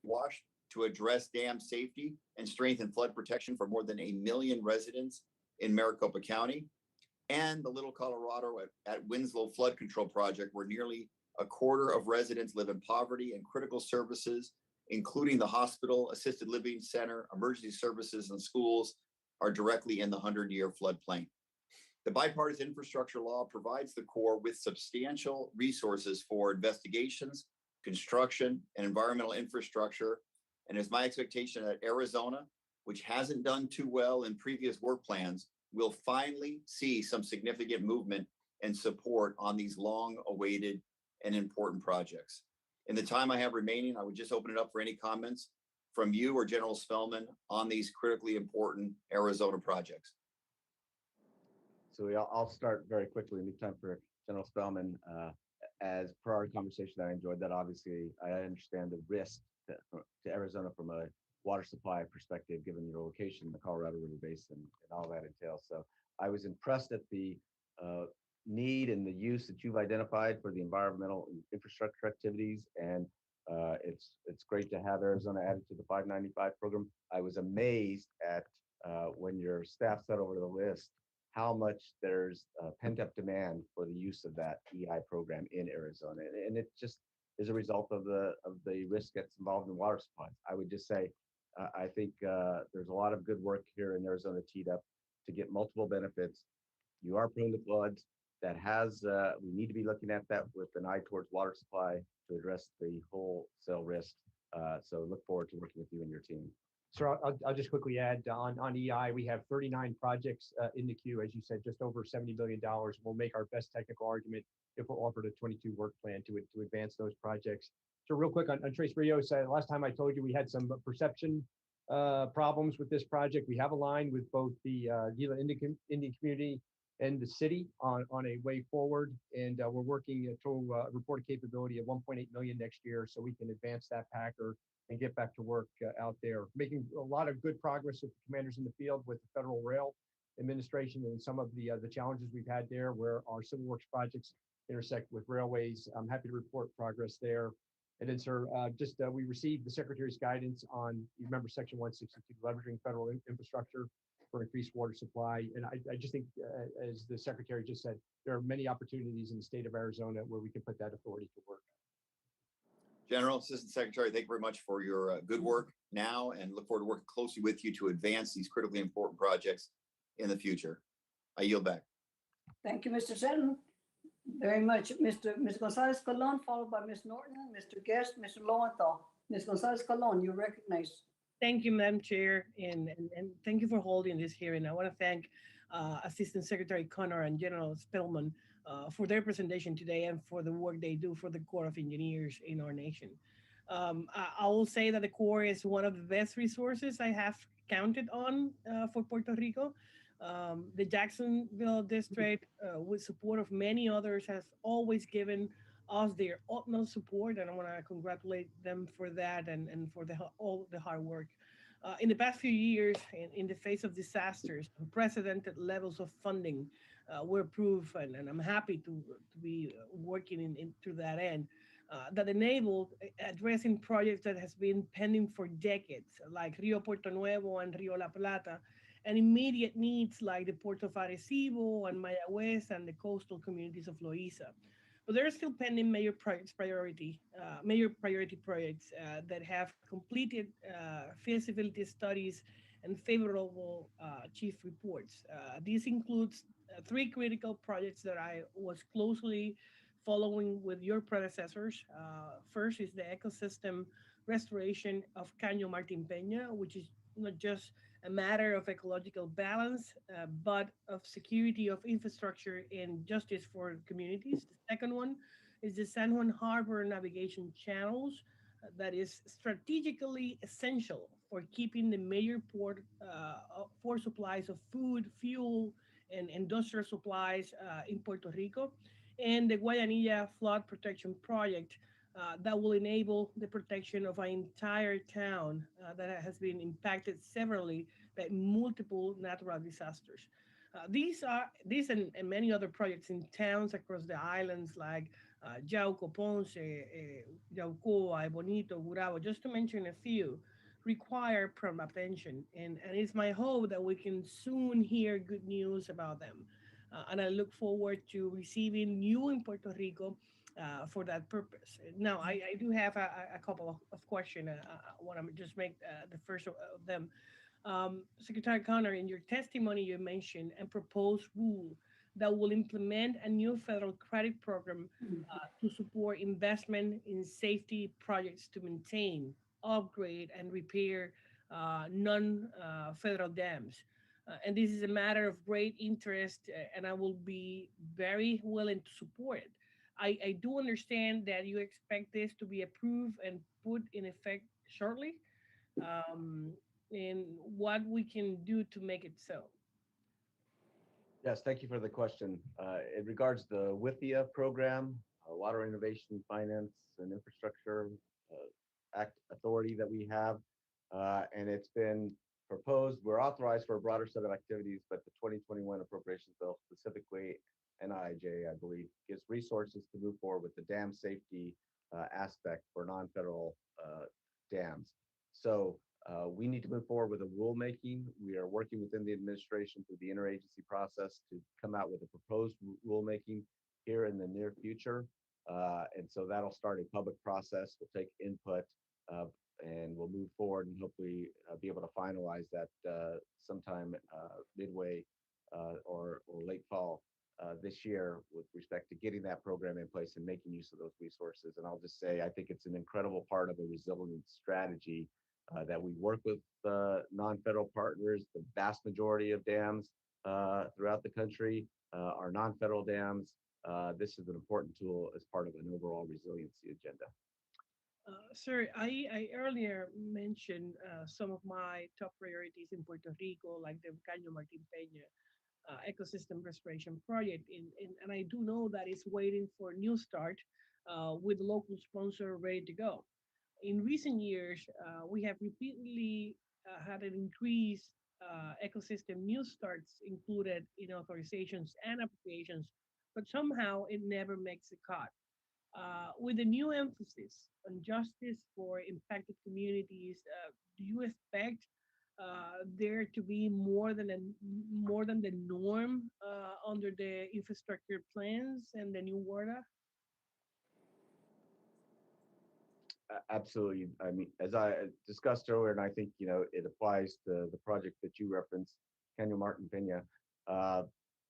Wash to address dam safety and strengthen flood protection for more than 1 million residents in Maricopa County, and the Little Colorado at Winslow Flood Control Project, where nearly a quarter of residents live in poverty, and critical services, including the hospital, assisted living center, emergency services, and schools, are directly in the 100-year floodplain. The bipartisan infrastructure law provides the Corps with substantial resources for investigations, construction, and environmental infrastructure. And it's my expectation that Arizona, which hasn't done too well in previous work plans, will finally see some significant movement and support on these long-awaited and important projects. In the time I have remaining, I would just open it up for any comments from you or General Spellman on these critically important Arizona projects. So I'll start very quickly. Leave time for General Spellman. As per our conversation, I enjoyed that. Obviously, I understand the risk to Arizona from a water supply perspective, given your location, the Colorado River Basin, and all that entails. So I was impressed at the need and the use that you've identified for the environmental infrastructure activities. And it's great to have Arizona added to the 595 program. I was amazed at when your staff set over the list, how much there's pent up demand for the use of that EI program in Arizona. And it just is a result of the risk that's involved in water supplies. I would just say, I think there's a lot of good work here in Arizona teed up to get multiple benefits. You are prone to floods. That has, we need to be looking at that with an eye towards water supply to address the wholesale risk. So look forward to working with you and your team. So I'll just quickly add on EI, we have 39 projects in the queue, as you said, just over $70 billion. We'll make our best technical argument if we're offered a 22 work plan to advance those projects. So real quick on Tres Rios, last time I told you we had some perception problems with this project. We have aligned with both the Gila Indian community and the city on a way forward, and we're working to report a capability of 1.8 million next year, so we can advance that packer and get back to work out there. Making a lot of good progress with the commanders in the field with the Federal Rail Administration and some of the challenges we've had there where our civil works projects intersect with railways. I'm happy to report progress there. And then, sir, we received the Secretary's guidance on, you remember Section 162, leveraging federal infrastructure for increased water supply. And I just think, as the Secretary just said, there are many opportunities in the state of Arizona where we can put that authority to work. General Assistant Secretary, thank you very much for your good work now, and look forward to working closely with you to advance these critically important projects in the future. I yield back. Thank you, Mr. Sutton, very much. Ms. Gonzalez Colon, followed by Ms. Norton, Mr. Guest, Mr. Lowenthal. Ms. Gonzalez Colon, you're recognized. Thank you, Madam Chair, and thank you for holding this hearing. I want to thank Assistant Secretary Connor and General Spellman for their presentation today and for the work they do for the Corps of Engineers in our nation. I will say that the Corps is one of the best resources I have counted on for Puerto Rico. The Jacksonville District, with support of many others, has always given us their utmost support, and I want to congratulate them for that and for all the hard work. In the past few years, in the face of disasters, unprecedented levels of funding were approved, and I'm happy to be working to that end, that enabled addressing projects that has been pending for decades, like Rio Puerto Nuevo and Rio La Plata, and immediate needs like the Port of Arecibo and Mayagüez and the coastal communities of Loíza. But there are still pending major priority projects that have completed feasibility studies and favorable chief reports. This includes 3 critical projects that I was closely following with your predecessors. First is the ecosystem restoration of Caño Martín Peña, which is not just a matter of ecological balance, but of security of infrastructure and justice for communities. The second one is the San Juan Harbor navigation channels that is strategically essential for keeping the major port for supplies of food, fuel, and industrial supplies in Puerto Rico. And the Guayanilla Flood Protection Project, that will enable the protection of an entire town that has been impacted severely by multiple natural disasters. These and many other projects in towns across the islands like Yauco, Ponce, Yaucoa, Bonito, Gurabo, just to mention a few, require prompt attention. And it's my hope that we can soon hear good news about them. And I look forward to receiving you in Puerto Rico for that purpose. Now, I do have a couple of questions. I want to just make the first of them. Secretary Connor, in your testimony, you mentioned a proposed rule that will implement a new federal credit program to support investment in safety projects to maintain, upgrade, and repair non-federal dams. And this is a matter of great interest, and I will be very willing to support it. I do understand that you expect this to be approved and put in effect shortly, um, and what we can do to make it so. Yes, thank you for the question. In regards to the WIFIA program, Water Innovation Finance and Infrastructure Act authority that we have, and it's been proposed, we're authorized for a broader set of activities, but the 2021 appropriations bill specifically, NIJ, I believe, gives resources to move forward with the dam safety aspect for non-federal dams. So we need to move forward with a rulemaking. We are working within the administration through the interagency process to come out with a proposed rulemaking here in the near future. And so that'll start a public process. We'll take input and we'll move forward and hopefully be able to finalize that sometime midway or late fall this year with respect to getting that program in place and making use of those resources. And I'll just say, I think it's an incredible part of a resilient strategy that we work with non-federal partners. The vast majority of dams throughout the country are non-federal dams. This is an important tool as part of an overall resiliency agenda. Sir, I earlier mentioned some of my top priorities in Puerto Rico, like the Caño Martin Peña ecosystem restoration project. And I do know that it's waiting for a new start with local sponsor ready to go. In recent years, we have repeatedly had an increased ecosystem new starts included in authorizations and applications, but somehow it never makes a cut. With the new emphasis on justice for impacted communities, do you expect there to be more than the norm under the infrastructure plans and the new WARDA? Absolutely. I mean, as I discussed earlier, and I think, you know, it applies to the project that you referenced, Caño Martin Peña.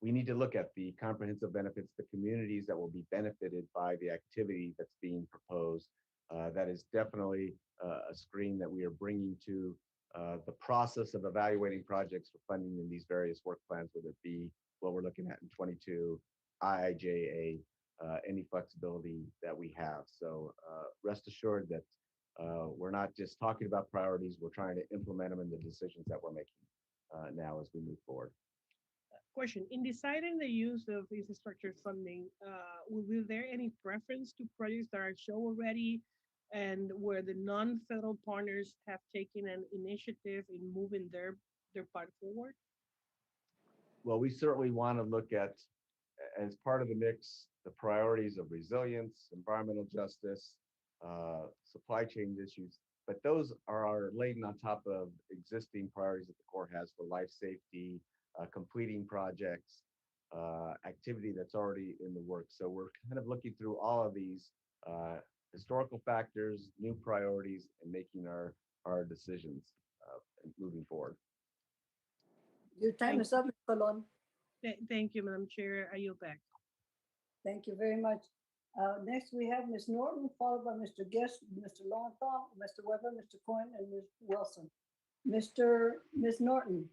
We need to look at the comprehensive benefits, the communities that will be benefited by the activity that's being proposed. That is definitely a screen that we are bringing to the process of evaluating projects for funding in these various work plans, whether it be what we're looking at in 22, IIJA, any flexibility that we have. So rest assured that we're not just talking about priorities, we're trying to implement them in the decisions that we're making now as we move forward. Question, in deciding the use of infrastructure funding, will there any preference to projects that are show already and where the non-federal partners have taken an initiative in moving their part forward? Well, we certainly want to look at, as part of the mix, the priorities of resilience, environmental justice, supply chain issues, but those are laid on top of existing priorities that the Corps has for life safety, completing projects, activity that's already in the works. So we're kind of looking through all of these historical factors, new priorities, and making our decisions moving forward. Your time is up, Ms. Colon. Thank you, Madam Chair. I yield back. Thank you very much. Next, we have Ms. Norton, followed by Mr. Guest, Mr. Lowenthal, Mr. Weber, Mr. Coyne, and Ms. Wilson. Ms. Norton,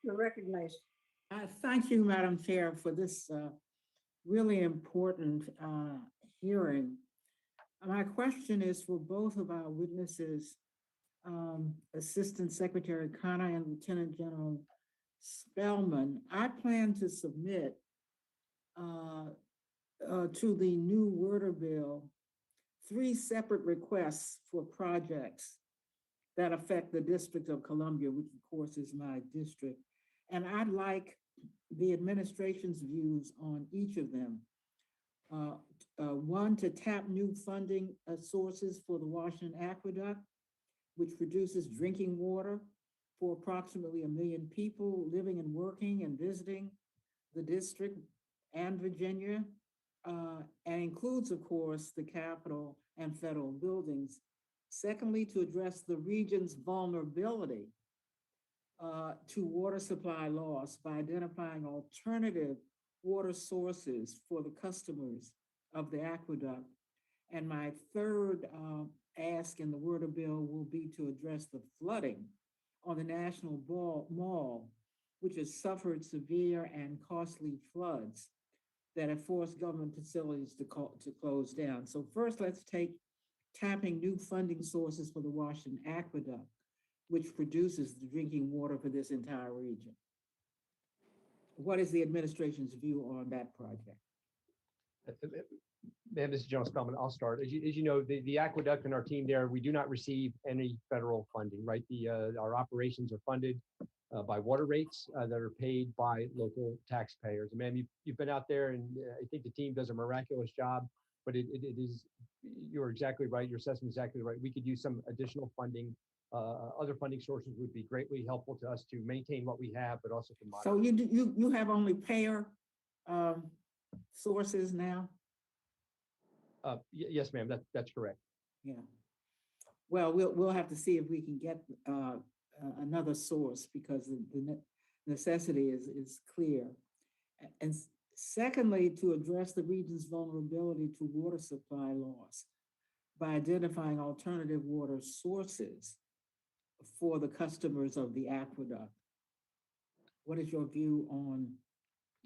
you're recognized. Thank you, Madam Chair, for this really important hearing. My question is for both of our witnesses, Assistant Secretary Connor and Lieutenant General Spellman. I plan to submit to the new WARDA bill 3 separate requests for projects that affect the District of Columbia, which of course is my district. And I'd like the administration's views on each of them. One, to tap new funding sources for the Washington Aqueduct, which produces drinking water for approximately 1 million people living and working and visiting the district and Virginia, and includes, of course, the Capitol and federal buildings. Secondly, to address the region's vulnerability to water supply loss by identifying alternative water sources for the customers of the aqueduct. And my third ask in the Word of Bill will be to address the flooding on the National Mall, which has suffered severe and costly floods that have forced government facilities to close down. So first, let's take tapping new funding sources for the Washington Aqueduct, which produces the drinking water for this entire region. What is the administration's view on that project? Ma'am, this is General Spellman. I'll start. As you know, the aqueduct and our team there, we do not receive any federal funding, right? Our operations are funded by water rates that are paid by local taxpayers. And ma'am, you've been out there, and I think the team does a miraculous job, but it is, you're exactly right. Your assessment is exactly right. We could use some additional funding. Other funding sources would be greatly helpful to us to maintain what we have, but also to modernize. So you have only payer sources now? Yes, ma'am, that's correct. Yeah. Well, we'll have to see if we can get another source, because the necessity is clear. And secondly, to address the region's vulnerability to water supply loss by identifying alternative water sources for the customers of the aqueduct. What is your view on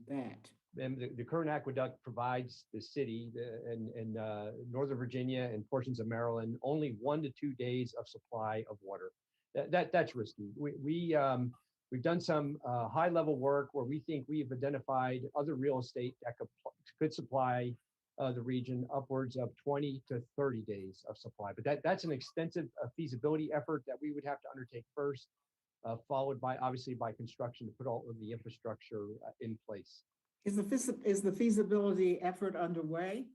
that? And the current aqueduct provides the city and Northern Virginia and portions of Maryland only 1 to 2 days of supply of water. That's risky. We've done some high-level work where we think we've identified other real estate that could supply the region upwards of 20 to 30 days of supply. But that's an extensive feasibility effort that we would have to undertake first, followed by, obviously, by construction to put all of the infrastructure in place. Is the feasibility effort underway?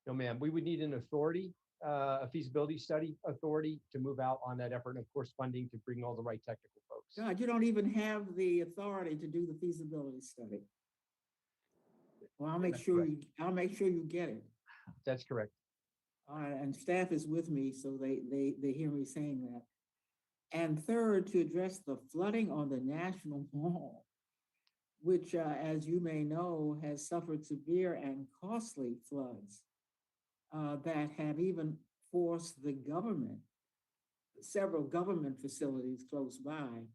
No, ma'am. We would need an authority, a feasibility study authority, to move out on that effort, and of course, funding to bring all the right technical folks. God, you don't even have the authority to do the feasibility study. Well, I'll make sure you get it. That's correct. And staff is with me, so they hear me saying that. And third, to address the flooding on the National Mall, which, as you may know, has suffered severe and costly floods that have even forced the government, several government facilities close by,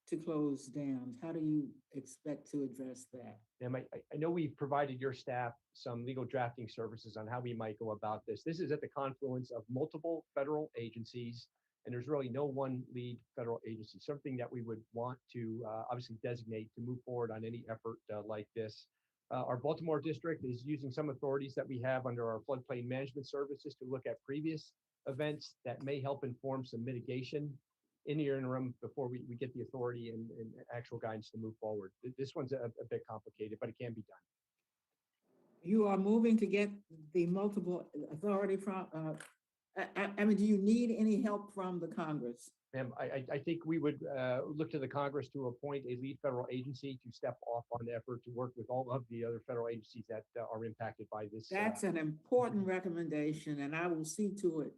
to close down. How do you expect to address that? Ma'am, I know we've provided your staff some legal drafting services on how we might go about this. This is at the confluence of multiple federal agencies, and there's really no one lead federal agency, something that we would want to obviously designate to move forward on any effort like this. Our Baltimore district is using some authorities that we have under our floodplain management services to look at previous events that may help inform some mitigation in the interim before we get the authority and actual guidance to move forward. This one's a bit complicated, but it can be done. You are moving to get the multiple authority from, I mean, do you need any help from the Congress? Ma'am, I think we would look to the Congress to appoint a lead federal agency to step off on the effort to work with all of the other federal agencies that are impacted by this. That's an important recommendation, and I will see to it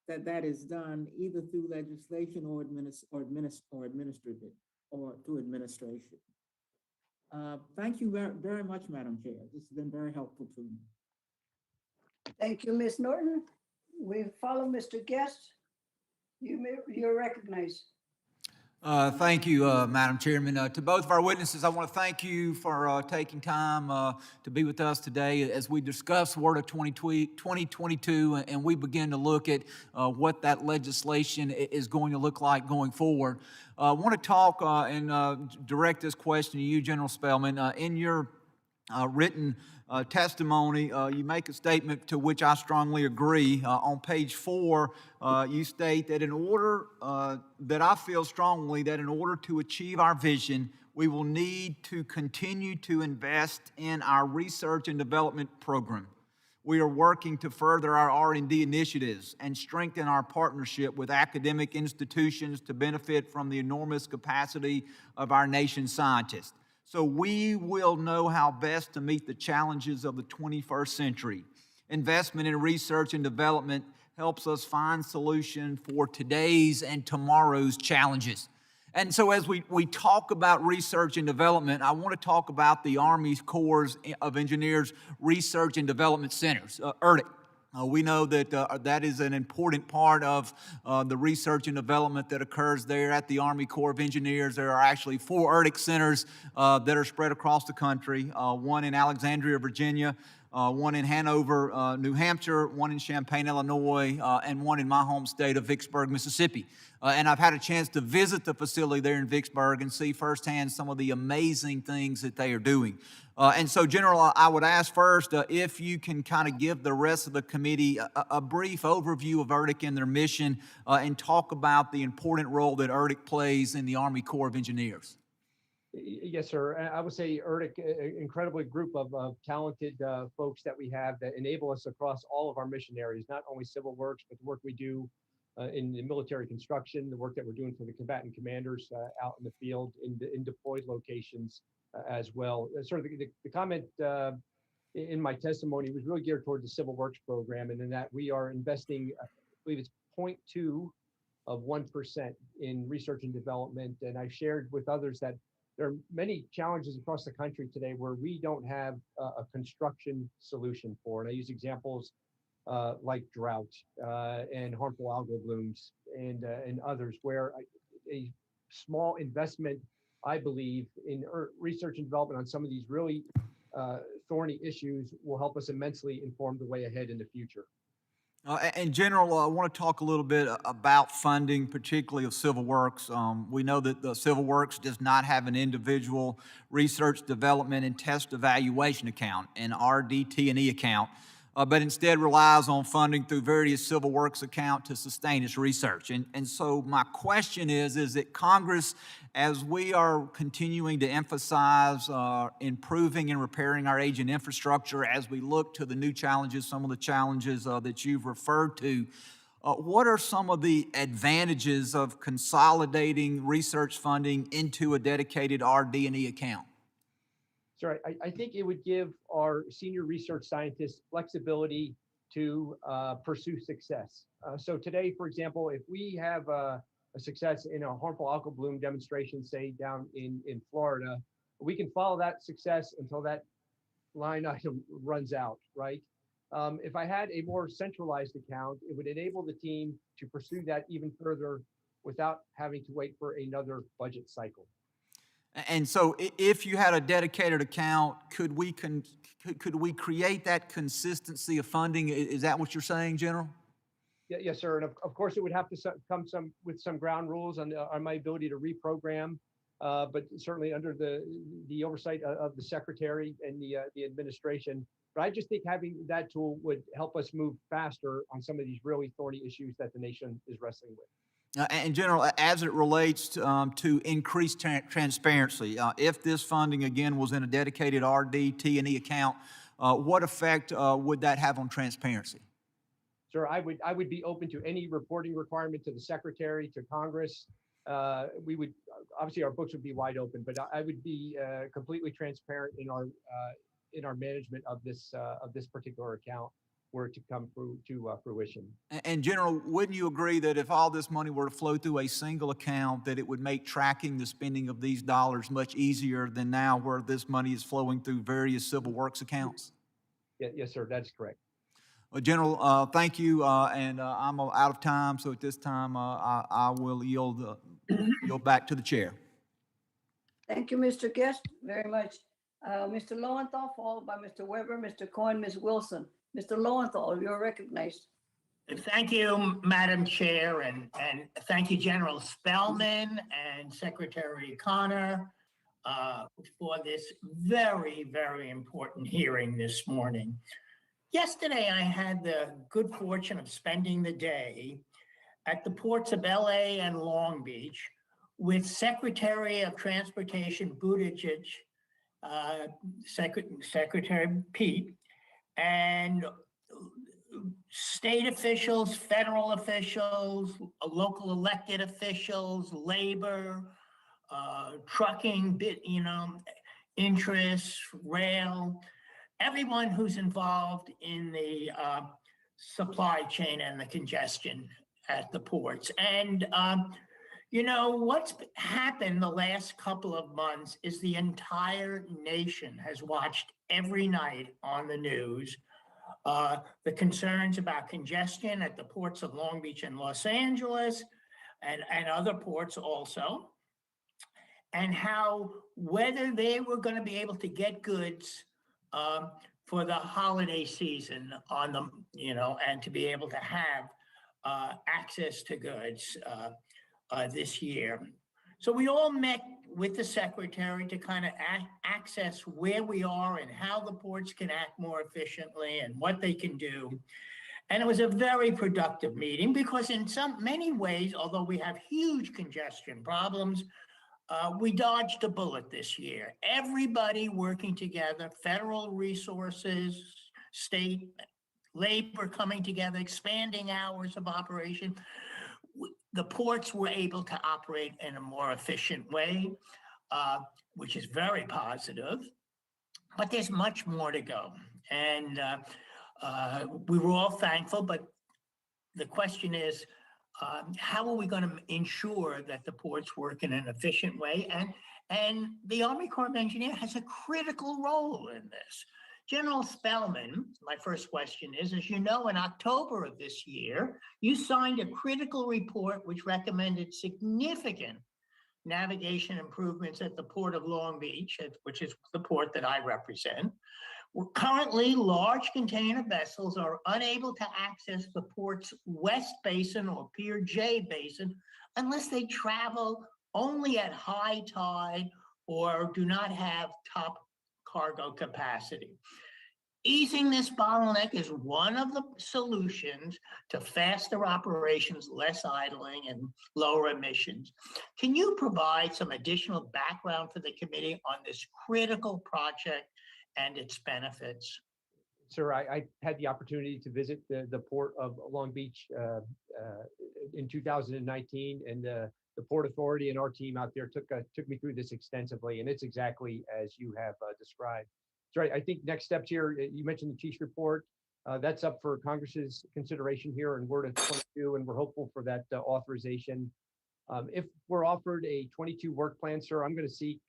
that that is done either through legislation or administrative or through administration. Thank you very much, Madam Chair. This has been very helpful to me. Thank you, Ms. Norton. We follow Mr. Guest. You're recognized. Thank you, Madam Chairman. To both of our witnesses, I want to thank you for taking time to be with us today as we discuss WRDA 2022 and we begin to look at what that legislation is going to look like going forward. I want to talk and direct this question to you, General Spellman. In your written testimony, you make a statement to which I strongly agree. On page 4, you state that in order, that I feel strongly that in order to achieve our vision, we will need to continue to invest in our research and development program. We are working to further our R&D initiatives and strengthen our partnership with academic institutions to benefit from the enormous capacity of our nation's scientists. So we will know how best to meet the challenges of the 21st century. Investment in research and development helps us find solutions for today's and tomorrow's challenges. And so as we talk about research and development, I want to talk about the Army Corps of Engineers Research and Development Centers, ERDIC. We know that that is an important part of the research and development that occurs there at the Army Corps of Engineers. There are actually 4 ERDIC centers that are spread across the country, one in Alexandria, Virginia, one in Hanover, New Hampshire, one in Champaign, Illinois, and one in my home state of Vicksburg, Mississippi. And I've had a chance to visit the facility there in Vicksburg and see firsthand some of the amazing things that they are doing. And so, General, I would ask first if you can kind of give the rest of the committee a brief overview of ERDIC and their mission and talk about the important role that ERDIC plays in the Army Corps of Engineers. Yes, sir. I would say ERDIC, incredibly group of talented folks that we have that enable us across all of our mission areas, not only civil works, but the work we do in the military construction, the work that we're doing for the combatant commanders out in the field, in deployed locations as well. Sort of the comment in my testimony was really geared toward the civil works program, and in that we are investing, I believe it's 0.2 of 1% in research and development. And I've shared with others that there are many challenges across the country today where we don't have a construction solution for. And I use examples like drought and harmful algal blooms and others where a small investment, I believe, in research and development on some of these really thorny issues will help us immensely inform the way ahead in the future. In general, I want to talk a little bit about funding, particularly of civil works. We know that the civil works does not have an individual research, development, and test evaluation account, an RDT&E account, but instead relies on funding through various civil works account to sustain its research. And so my question is that Congress, as we are continuing to emphasize improving and repairing our aging infrastructure, as we look to the new challenges, some of the challenges that you've referred to, what are some of the advantages of consolidating research funding into a dedicated RD&E account? Sure, I think it would give our senior research scientists flexibility to pursue success. So today, for example, if we have a success in a harmful algal bloom demonstration, say down in Florida, we can follow that success until that line item runs out, right? If I had a more centralized account, it would enable the team to pursue that even further without having to wait for another budget cycle. And so if you had a dedicated account, could we create that consistency of funding? Is that what you're saying, General? Yeah, yes, sir. And of course, it would have to come with some ground rules on my ability to reprogram, but certainly under the oversight of the secretary and the administration. But I just think having that tool would help us move faster on some of these really thorny issues that the nation is wrestling with. And General, as it relates to increased transparency, if this funding again was in a dedicated RD&E account, what effect would that have on transparency? Sir, I would be open to any reporting requirement to the secretary, to Congress. We would obviously our books would be wide open, but I would be completely transparent in our management of this particular account were to come through to fruition. And General, wouldn't you agree that if all this money were to flow through a single account, that it would make tracking the spending of these dollars much easier than now, where this money is flowing through various civil works accounts? Yes, sir, that's correct. Well, General, thank you, and I'm out of time, so at this time I will yield back to the chair. Thank you, Mr. Guest, very much. Mr. Lowenthal, followed by Mr. Weber, Mr. Cohen, Ms. Wilson. Mr. Lowenthal, you're recognized. Thank you, Madam Chair, and thank you, General Spellman and Secretary Connor. for this very, very important hearing this morning. Yesterday, I had the good fortune of spending the day at the ports of LA and Long Beach with Secretary of Transportation Buttigieg, Secretary Pete, and state officials, federal officials, local elected officials, labor, trucking, interests, rail, everyone who's involved in the supply chain and the congestion at the ports. And what's happened the last couple of months is the entire nation has watched every night on the news the concerns about congestion at the ports of Long Beach and Los Angeles and other ports also, and how whether they were going to be able to get goods for the holiday season on them, and to be able to have access to goods this year. So we all met with the secretary to kind of access where we are and how the ports can act more efficiently and what they can do. And it was a very productive meeting because in many ways, although we have huge congestion problems, we dodged a bullet this year. Everybody working together, federal resources, state, labor coming together, expanding hours of operation. The ports were able to operate in a more efficient way, which is very positive, but there's much more to go. And we were all thankful, but the question is, how are we going to ensure that the ports work in an efficient way? And the Army Corps of Engineers has a critical role in this. General Spellman, my first question is, as you know, in October of this year, you signed a critical report which recommended significant navigation improvements at the Port of Long Beach, which is the port that I represent. Currently, large container vessels are unable to access the port's West Basin or Pier J Basin unless they travel only at high tide or do not have top cargo capacity. Easing this bottleneck is one of the solutions to faster operations, less idling, and lower emissions. Can you provide some additional background for the committee on this critical project and its benefits? Sir, I had the opportunity to visit the port of Long Beach in 2019, and the Port Authority and our team out there took me through this extensively, and it's exactly as you have described. So I think next steps here, you mentioned the Chief's report. That's up for Congress's consideration here in WRDA 22, and we're hopeful for that authorization. If we're offered a 22 work plan, sir, I'm going to seek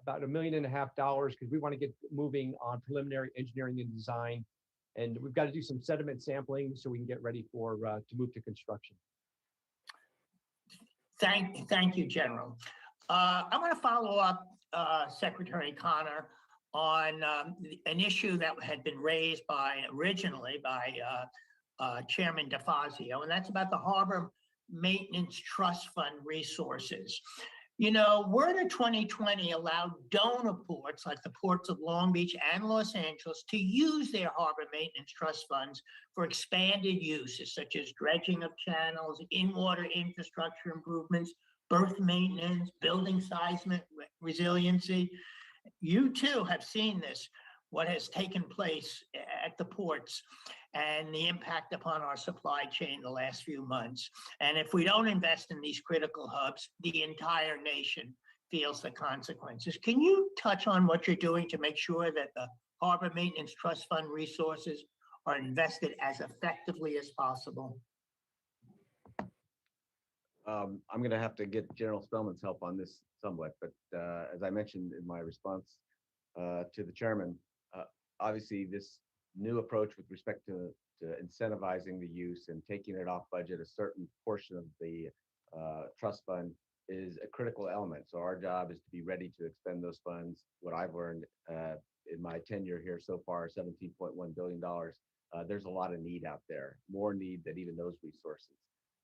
about $1.5 million because we want to get moving on preliminary engineering and design. And we've got to do some sediment sampling so we can get ready for to move to construction. Thank you, General. I want to follow up, Secretary Connor, on an issue that had been raised originally by Chairman DeFazio, and that's about the Harbor Maintenance Trust Fund resources. WRDA 2020 allowed donor ports like the ports of Long Beach and Los Angeles to use their harbor maintenance trust funds for expanded uses such as dredging of channels, in-water infrastructure improvements, berth maintenance, building seismic resiliency. You too have seen this, what has taken place at the ports and the impact upon our supply chain the last few months. And if we don't invest in these critical hubs, the entire nation feels the consequences. Can you touch on what you're doing to make sure that the Harbor Maintenance Trust Fund resources are invested as effectively as possible? I'm going to have to get General Spellman's help on this somewhat, but as I mentioned in my response to the chairman, obviously this new approach with respect to incentivizing the use and taking it off budget, a certain portion of the trust fund is a critical element. So our job is to be ready to expend those funds. What I've learned in my tenure here so far, $17.1 billion, there's a lot of need out there, more need than even those resources.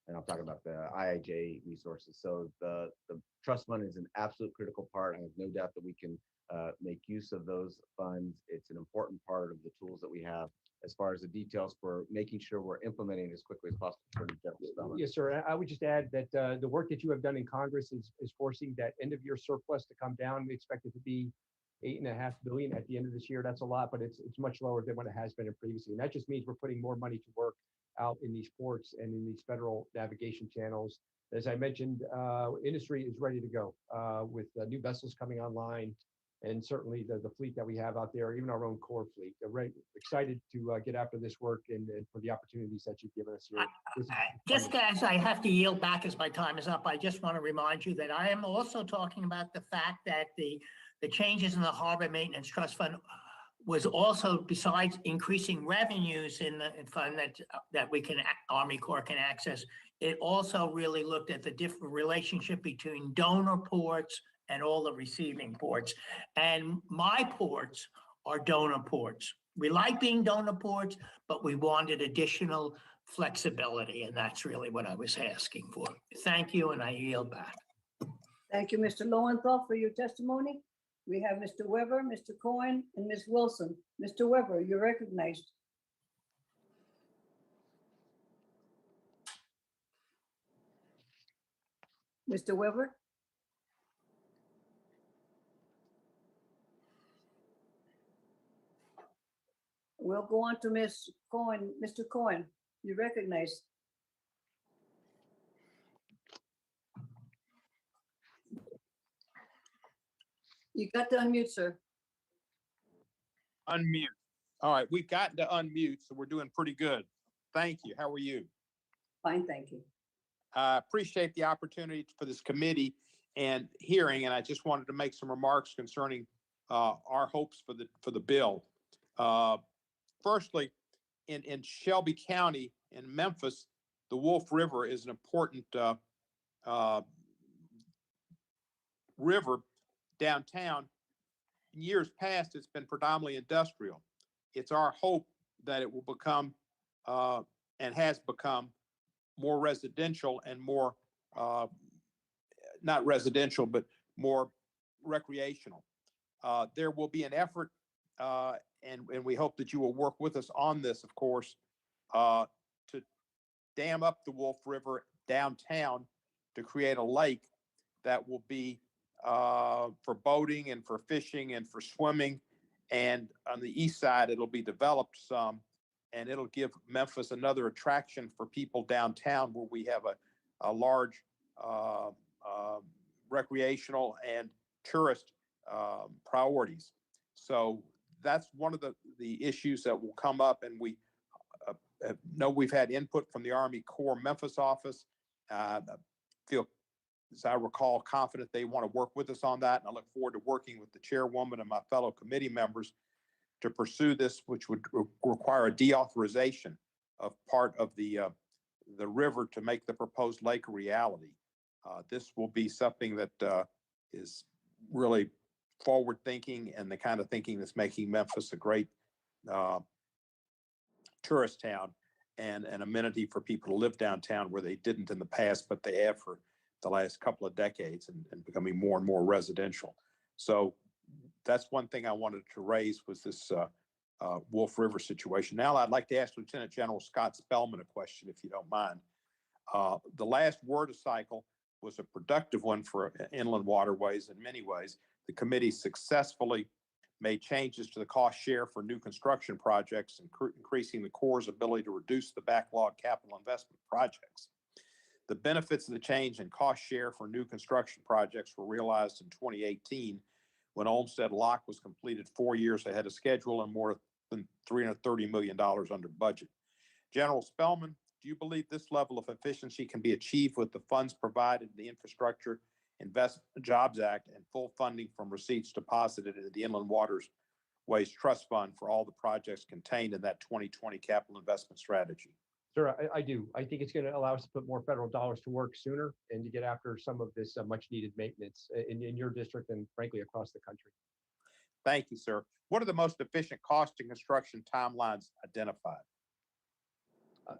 and I'm talking about the IIJ resources. So the trust fund is an absolute critical part. I have no doubt that we can make use of those funds. It's an important part of the tools that we have as far as the details for making sure we're implementing as quickly as possible. Yes, sir. I would just add that the work that you have done in Congress is forcing that end of year surplus to come down. We expect it to be $8.5 billion at the end of this year. That's a lot, but it's much lower than what it has been in previously. And that just means we're putting more money to work out in these ports and in these federal navigation channels. As I mentioned, industry is ready to go with new vessels coming online, and certainly the fleet that we have out there, even our own core fleet. They're excited to get after this work and for the opportunities that you've given us here. Just as I have to yield back as my time is up, I just want to remind you that I am also talking about the fact that the changes in the Harbor Maintenance Trust Fund was also, besides increasing revenues in the fund that Army Corps can access, it also really looked at the different relationship between donor ports and all the receiving ports. And my ports are donor ports. We like being donor ports, but we wanted additional flexibility, and that's really what I was asking for. Thank you, and I yield back. Thank you, Mr. Lowenthal, for your testimony. We have Mr. Weber, Mr. Cohen, and Ms. Wilson. Mr. Weber, you're recognized. Mr. Weber? We'll go on to Ms. Cohen. Mr. Cohen, you're recognized. You got to unmute, sir. Unmute. All right, we've gotten to unmute, so we're doing pretty good. Thank you. How are you? Fine, thank you. I appreciate the opportunity for this committee and hearing, and I just wanted to make some remarks concerning our hopes for the bill. Firstly, in Shelby County in Memphis, the Wolf River is an important river downtown. In years past, it's been predominantly industrial. It's our hope that it will become and has become more residential and more, not residential, but more recreational. There will be an effort, and we hope that you will work with us on this, of course, to dam up the Wolf River downtown to create a lake that will be for boating and for fishing and for swimming. And on the east side, it'll be developed some, and it'll give Memphis another attraction for people downtown where we have a large recreational and tourist priorities. So that's one of the issues that will come up, and we know we've had input from the Army Corps Memphis office. Feel, as I recall, confident they want to work with us on that, and I look forward to working with the chairwoman and my fellow committee members to pursue this, which would require a deauthorization of part of the river to make the proposed lake a reality. This will be something that is really forward thinking and the kind of thinking that's making Memphis a great tourist town and an amenity for people to live downtown where they didn't in the past, but they have for the last couple of decades and becoming more and more residential. So that's one thing I wanted to raise was this Wolf River situation. Now I'd like to ask Lieutenant General Scott Spellman a question, if you don't mind. The last WRDA cycle was a productive one for inland waterways in many ways. The committee successfully made changes to the cost share for new construction projects, increasing the Corps' ability to reduce the backlog capital investment projects. The benefits of the change in cost share for new construction projects were realized in 2018 when Olmsted Lock was completed 4 years ahead of schedule and more than $330 million under budget. General Spellman, do you believe this level of efficiency can be achieved with the funds provided in the Infrastructure Investment Jobs Act and full funding from receipts deposited into the Inland Waterways Trust Fund for all the projects contained in that 2020 capital investment strategy? Sir, I do. I think it's going to allow us to put more federal dollars to work sooner and to get after some of this much needed maintenance in your district and frankly across the country. Thank you, sir. What are the most efficient cost and construction timelines identified?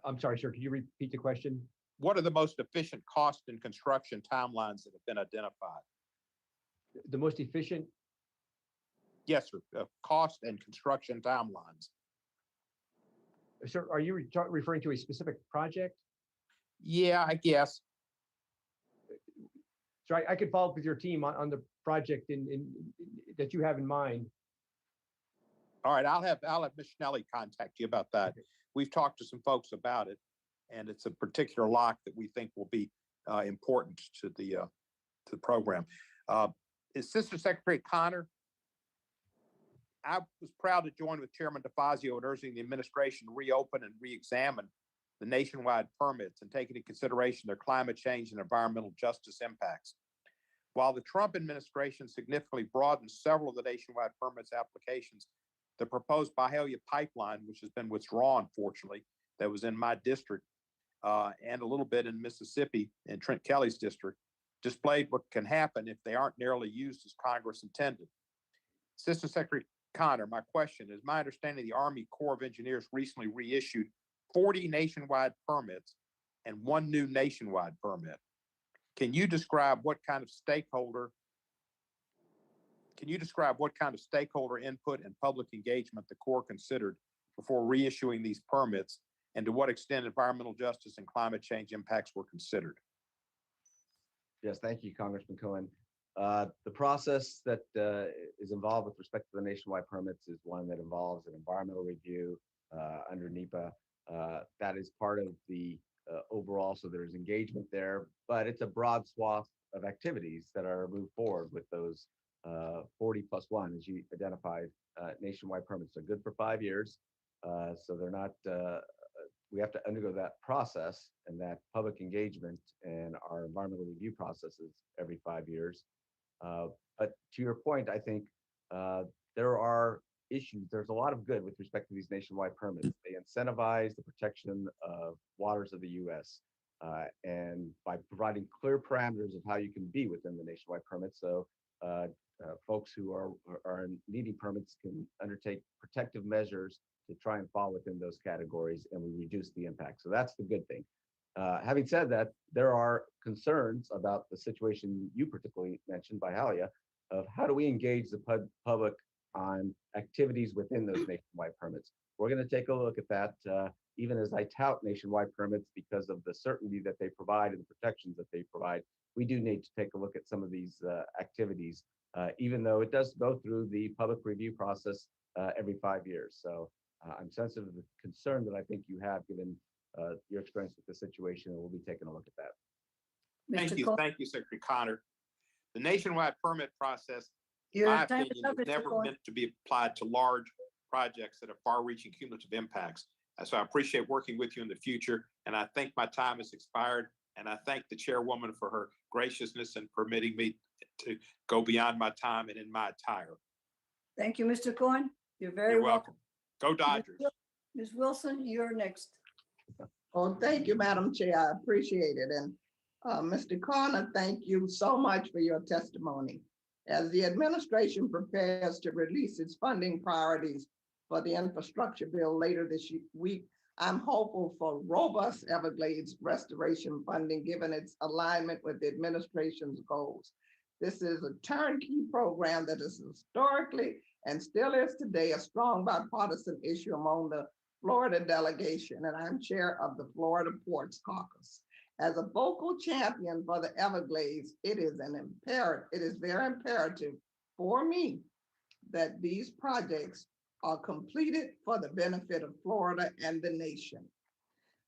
I'm sorry, sir. Could you repeat the question? what are the most efficient cost and construction timelines that have been identified? The most efficient, Yes, sir. Cost and construction timelines. sir, are you referring to a specific project? Yeah, I guess. So I could follow up with your team on the project that you have in mind. All right, I'll have Ms. Schnelly contact you about that. We've talked to some folks about it, and it's a particular lock that we think will be important to the program. Assistant Secretary Connor, I was proud to join with Chairman DeFazio in urging the administration to reopen and re-examine the nationwide permits and take into consideration their climate change and environmental justice impacts. While the Trump administration significantly broadened several of the nationwide permits applications, the proposed Byhalia pipeline, which has been withdrawn, fortunately, that was in my district and a little bit in Mississippi in Trent Kelly's district, displayed what can happen if they aren't nearly used as Congress intended. Assistant Secretary Connor, my question is, my understanding the Army Corps of Engineers recently reissued 40 nationwide permits and 1 new nationwide permit. Can you describe what kind of stakeholder input and public engagement the Corps considered before reissuing these permits, and to what extent environmental justice and climate change impacts were considered? Yes, thank you, Congressman Cohen. The process that is involved with respect to the nationwide permits is one that involves an environmental review under NEPA. That is part of the overall, so there's engagement there, but it's a broad swath of activities that are moved forward with those 40 plus 1, as you identified. Nationwide permits are good for 5 years, so they're not, we have to undergo that process and that public engagement and our environmental review processes every 5 years. But to your point, I think there are issues. There's a lot of good with respect to these nationwide permits. They incentivize the protection of waters of the U.S. And by providing clear parameters of how you can be within the nationwide permits, so folks who are needing permits can undertake protective measures to try and fall within those categories, and we reduce the impact. So that's the good thing. Having said that, there are concerns about the situation you particularly mentioned, Byhalia, of how do we engage the public on activities within those nationwide permits. We're going to take a look at that, even as I tout nationwide permits because of the certainty that they provide and the protections that they provide. We do need to take a look at some of these activities, even though it does go through the public review process every 5 years. So I'm sensitive to the concern that I think you have given your experience with the situation, and we'll be taking a look at that. Thank you. Thank you, Secretary Connor. The nationwide permit process, in Your my time is opinion, up, was Mr. never Cohen. meant to be applied to large projects that have far-reaching cumulative impacts. So I appreciate working with you in the future, and I think my time has expired, and I thank the chairwoman for her graciousness in permitting me to go beyond my time and in my attire. Thank you, Mr. Cohen. You're very You're welcome. Go Dodgers. Ms. Wilson, you're next. Oh, thank you, Madam Chair. I appreciate it. And Mr. Connor, thank you so much for your testimony. As the administration prepares to release its funding priorities for the infrastructure bill later this week, I'm hopeful for robust Everglades restoration funding, given its alignment with the administration's goals. This is a turnkey program that is historically and still is today a strong bipartisan issue among the Florida delegation, and I'm chair of the Florida Ports Caucus. As a vocal champion for the Everglades, it is very imperative for me that these projects are completed for the benefit of Florida and the nation.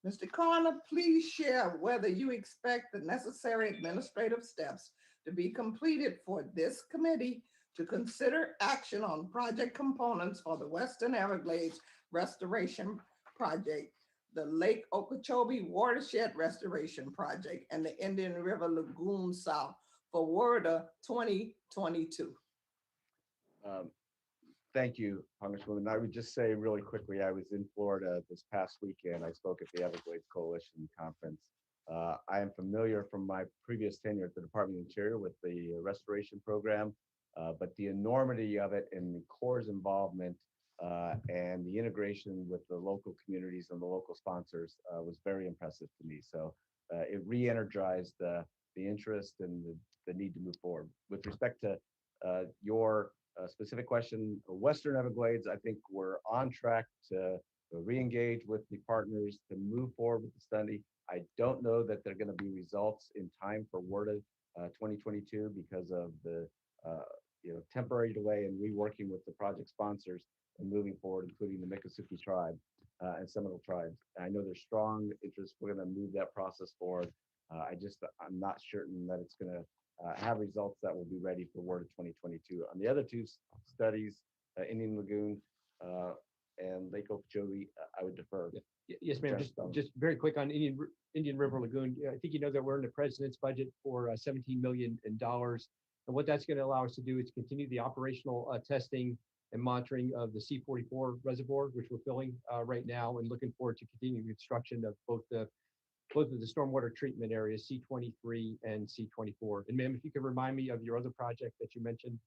Mr. Connor, please share whether you expect the necessary administrative steps to be completed for this committee to consider action on project components for the Western Everglades Restoration Project, the Lake Okeechobee Watershed Restoration Project, and the Indian River Lagoon South for WRDA 2022. Thank you, Congresswoman. I would just say really quickly, I was in Florida this past weekend. I spoke at the Everglades Coalition Conference. I am familiar from my previous tenure at the Department of the Interior with the restoration program, but the enormity of it and the Corps' involvement and the integration with the local communities and the local sponsors was very impressive to me. So it re-energized the interest and the need to move forward. With respect to your specific question, Western Everglades, I think we're on track to re-engage with the partners to move forward with the study. I don't know that there are going to be results in time for WRDA 2022 because of the temporary delay in reworking with the project sponsors and moving forward, including the Miccosukee tribe and Seminole tribes. And I know there's strong interest. We're going to move that process forward. I'm not certain that it's going to have results that will be ready for WRDA 2022. On the other two studies, Indian Lagoon and Lake Okeechobee, I would defer. Yes, ma'am. Just very quick on Indian River Lagoon. I think you know that we're in the president's budget for $17 million. And what that's going to allow us to do is continue the operational testing and monitoring of the C44 reservoir, which we're filling right now, and looking forward to continuing construction of both of the stormwater treatment areas, C23 and C24. And ma'am, if you could remind me of your other project that you mentioned.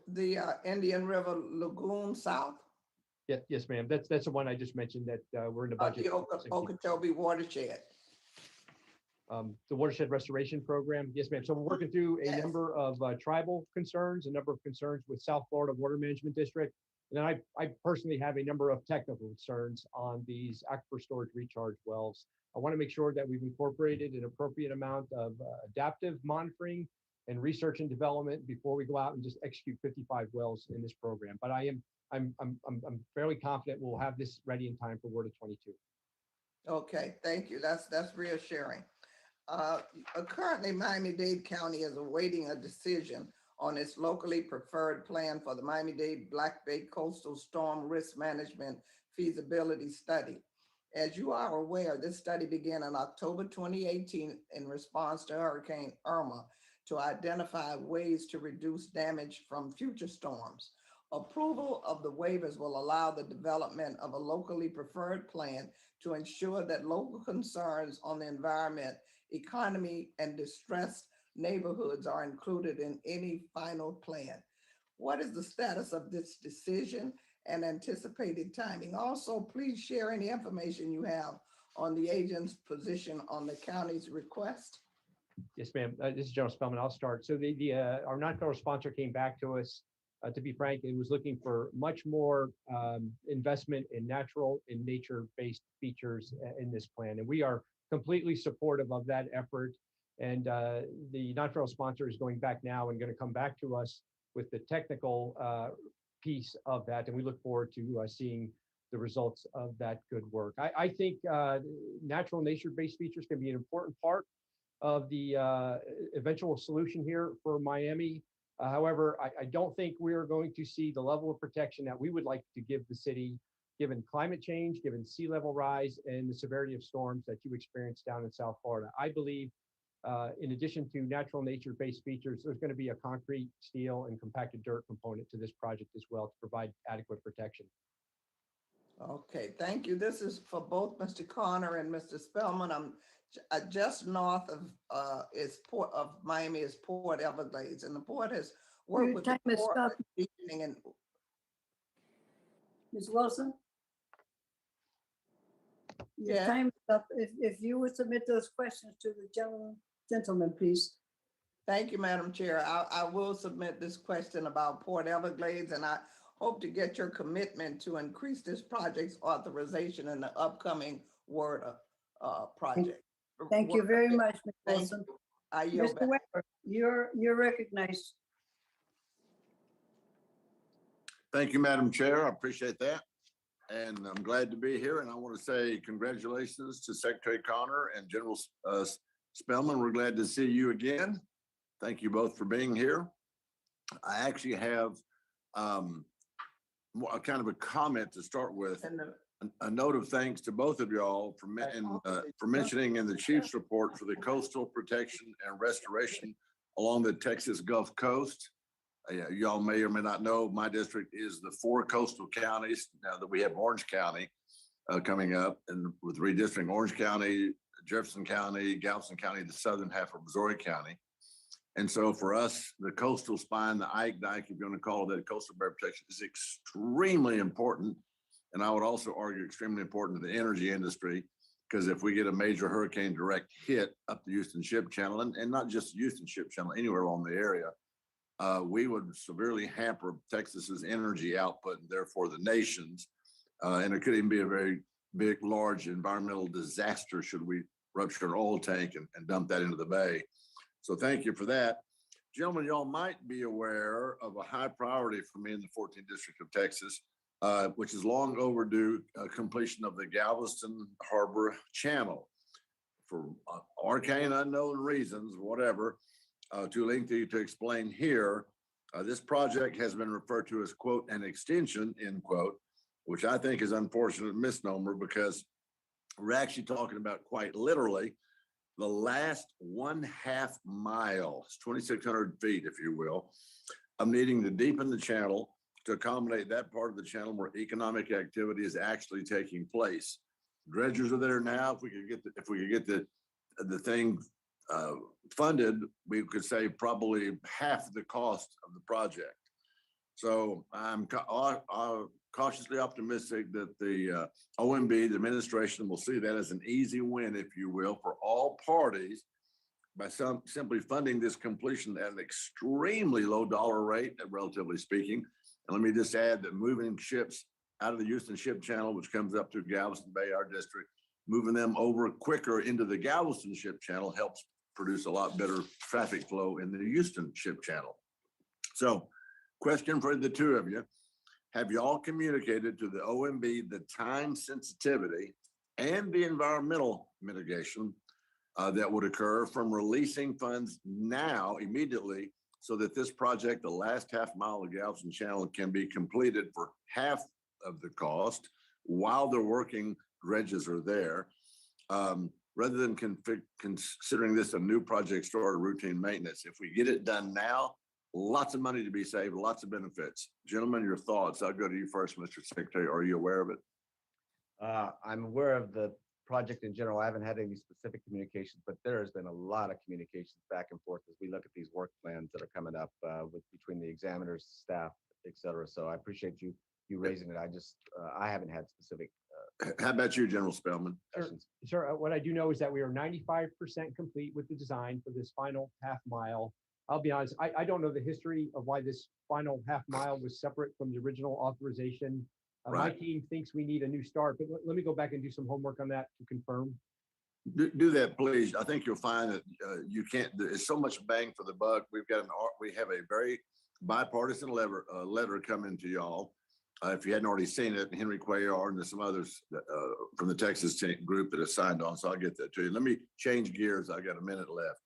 The Indian River Lagoon South? Yes, ma'am. That's the one I just mentioned that we're in the budget. The Okeechobee watershed. The watershed restoration program. Yes, ma'am. So we're working through a number of tribal concerns, a number of concerns with South Florida Water Management District. And then I personally have a number of technical concerns on these aquifer storage recharge wells. I want to make sure that we've incorporated an appropriate amount of adaptive monitoring and research and development before we go out and just execute 55 wells in this program. But I'm fairly confident we'll have this ready in time for WRDA 22. Okay, thank you. That's reassuring. Currently, Miami-Dade County is awaiting a decision on its locally preferred plan for the Miami-Dade Black Bay Coastal Storm Risk Management Feasibility Study. As you are aware, this study began in October 2018 in response to Hurricane Irma to identify ways to reduce damage from future storms. Approval of the waivers will allow the development of a locally preferred plan to ensure that local concerns on the environment, economy, and distressed neighborhoods are included in any final plan. What is the status of this decision and anticipated timing? Also, please share any information you have on the agent's position on the county's request. Yes, ma'am. This is General Spellman. I'll start. So our non-federal sponsor came back to us. To be frank, it was looking for much more investment in natural and nature-based features in this plan. And we are completely supportive of that effort. And the non-federal sponsor is going back now and going to come back to us with the technical piece of that. And we look forward to seeing the results of that good work. I think natural nature-based features can be an important part of the eventual solution here for Miami. However, I don't think we are going to see the level of protection that we would like to give the city, given climate change, given sea level rise, and the severity of storms that you experience down in South Florida. I believe, in addition to natural nature-based features, there's going to be a concrete, steel, and compacted dirt component to this project as well to provide adequate protection. Okay, thank you. This is for both Mr. Connor and Mr. Spellman. I'm just north of Miami is Port Everglades, and the port has worked with the Port and Ms. Wilson? Your Yeah. time is up. If you would submit those questions to the gentleman, please. Thank you, Madam Chair. I will submit this question about Port Everglades, and I hope to get your commitment to increase this project's authorization in the upcoming WRDA project. Thank you very much, Ms. Thank Wilson. you. I yield Mr. back. Weber, you're recognized. Thank you, Madam Chair. I appreciate that. And I'm glad to be here. And I want to say congratulations to Secretary Connor and General Spellman. We're glad to see you again. Thank you both for being here. I actually have a kind of a comment to start with. A note of thanks to both of y'all for mentioning in the chief's report for the coastal protection and restoration along the Texas Gulf Coast. Y'all may or may not know, my district is the 4 coastal counties now that we have Orange County coming up, and with redistricting Orange County, Jefferson County, Galveston County, the southern half of Missouri County. And so for us, the coastal spine, the Ike Dike, if you want to call it that, coastal bear protection is extremely important And I would also argue extremely important to the energy industry, because if we get a major hurricane direct hit up the Houston Ship Channel, and not just the Houston Ship Channel, anywhere along the area, we would severely hamper Texas's energy output and therefore the nation's. And it could even be a very big, large environmental disaster should we rupture an oil tank and dump that into the bay. So thank you for that. Gentlemen, y'all might be aware of a high priority for me in the 14th District of Texas, which is long overdue completion of the Galveston Harbor Channel. For arcane unknown reasons, whatever, too lengthy to explain here, this project has been referred to as, quote, an extension, end quote, which I think is unfortunate misnomer, because we're actually talking about quite literally the last 1/2 mile, 2,600 feet, if you will, of needing to deepen the channel to accommodate that part of the channel where economic activity is actually taking place. Dredgers are there now. If we could get the thing funded, we could save probably half the cost of the project. So I'm cautiously optimistic that the OMB, the administration, will see that as an easy win, if you will, for all parties by simply funding this completion at an extremely low dollar rate, relatively speaking. And let me just add that moving ships out of the Houston Ship Channel, which comes up through Galveston Bay, our district, moving them over quicker into the Galveston Ship Channel helps produce a lot better traffic flow in the Houston Ship Channel. So, question for the two of you. Have you all communicated to the OMB the time sensitivity and the environmental mitigation that would occur from releasing funds now immediately, so that this project, the last 1/2 mile of Galveston Channel, can be completed for half of the cost while they're working, dredges are there, rather than considering this a new project start of routine maintenance? If we get it done now, lots of money to be saved, lots of benefits. Gentlemen, your thoughts. I'll go to you first, Mr. Secretary. Are you aware of it? I'm aware of the project in general. I haven't had any specific communications, but there has been a lot of communications back and forth as we look at these work plans that are coming up between the examiners, staff, et cetera. So I appreciate you raising it. I haven't had specific. How about you, General Spellman? Sir, what I do know is that we are 95% complete with the design for this final 1/2 mile. I'll be honest, I don't know the history of why this final 1/2 mile was separate from the original authorization. My team thinks we need a new start, but let me go back and do some homework on that to confirm. Do that, please. I think you'll find that you can't. There's so much bang for the buck. We have a very bipartisan letter coming to y'all. If you hadn't already seen it, Henry Cuellar and there's some others from the Texas group that have signed on, so I'll get that to you. Let me change gears. I got a minute left.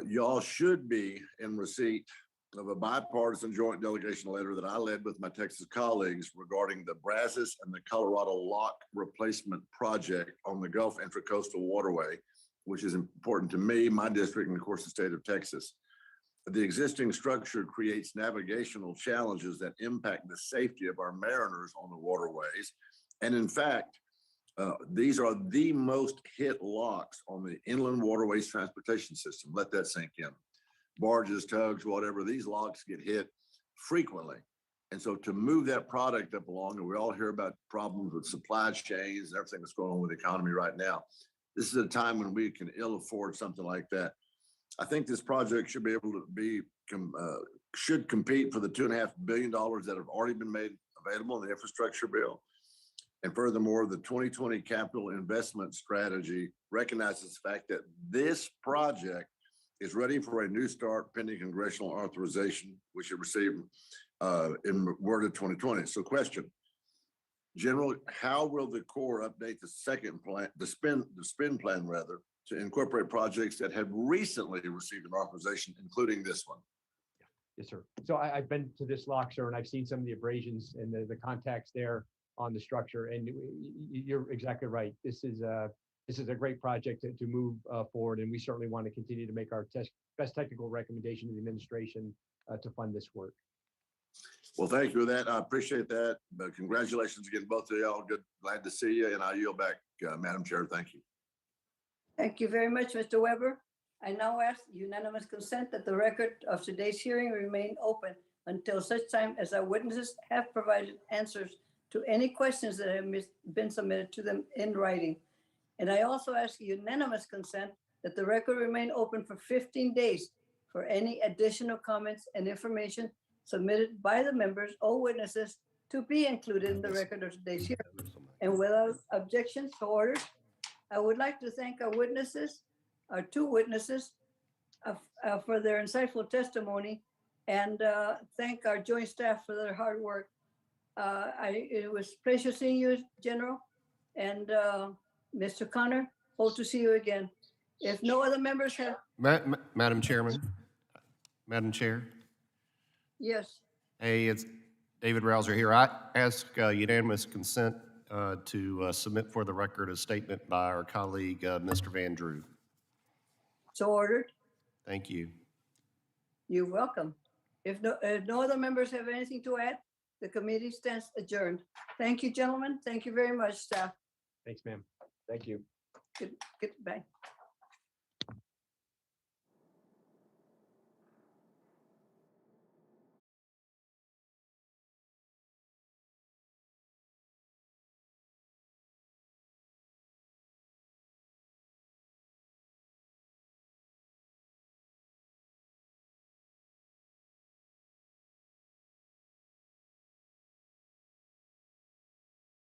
Y'all should be in receipt of a bipartisan joint delegation letter that I led with my Texas colleagues regarding the Brazos and the Colorado Lock replacement project on the Gulf Intracoastal Waterway, which is important to me, my district, and of course the state of Texas. The existing structure creates navigational challenges that impact the safety of our mariners on the waterways. And in fact, these are the most hit locks on the inland waterways transportation system. Let that sink in. Barges, tugs, whatever, these locks get hit frequently. And so to move that product up along, and we all hear about problems with supply chains and everything that's going on with the economy right now, this is a time when we can ill afford something like that. I think this project should be able to should compete for the $2.5 billion that have already been made available in the infrastructure bill. And furthermore, the 2020 capital investment strategy recognizes the fact that this project is ready for a new start pending congressional authorization, which it received in Word of 2020. So question, General, how will the Corps update the second plan, the spin plan rather, to incorporate projects that have recently received an authorization, including this one? Yes, sir. So I've been to this lock, sir, and I've seen some of the abrasions and the contacts there on the structure. And you're exactly right. This is a great project to move forward, and we certainly want to continue to make our best technical recommendation to the administration to fund this work. Well, thank you for that. I appreciate that. But congratulations again, both of y'all. Good, glad to see you. And I yield back, Madam Chair. Thank you. Thank you very much, Mr. Weber. I now ask unanimous consent that the record of today's hearing remain open until such time as our witnesses have provided answers to any questions that have been submitted to them in writing. And I also ask unanimous consent that the record remain open for 15 days for any additional comments and information submitted by the members or witnesses to be included in the record of today's hearing. And without objections to orders, I would like to thank our witnesses, our two witnesses, for their insightful testimony, and thank our joint staff for their hard work. It was a pleasure seeing you, General, and Mr. Connor. Hope to see you again. If no other members have, Madam Chairman, Madam Chair, yes, hey, it's David Rouser here. I ask unanimous consent to submit for the record a statement by our colleague, Mr. Van Drew. so ordered. Thank you. You're welcome. If no other members have anything to add, the committee stands adjourned. Thank you, gentlemen. Thank you very much, staff. Thanks, ma'am. Thank you. Goodbye.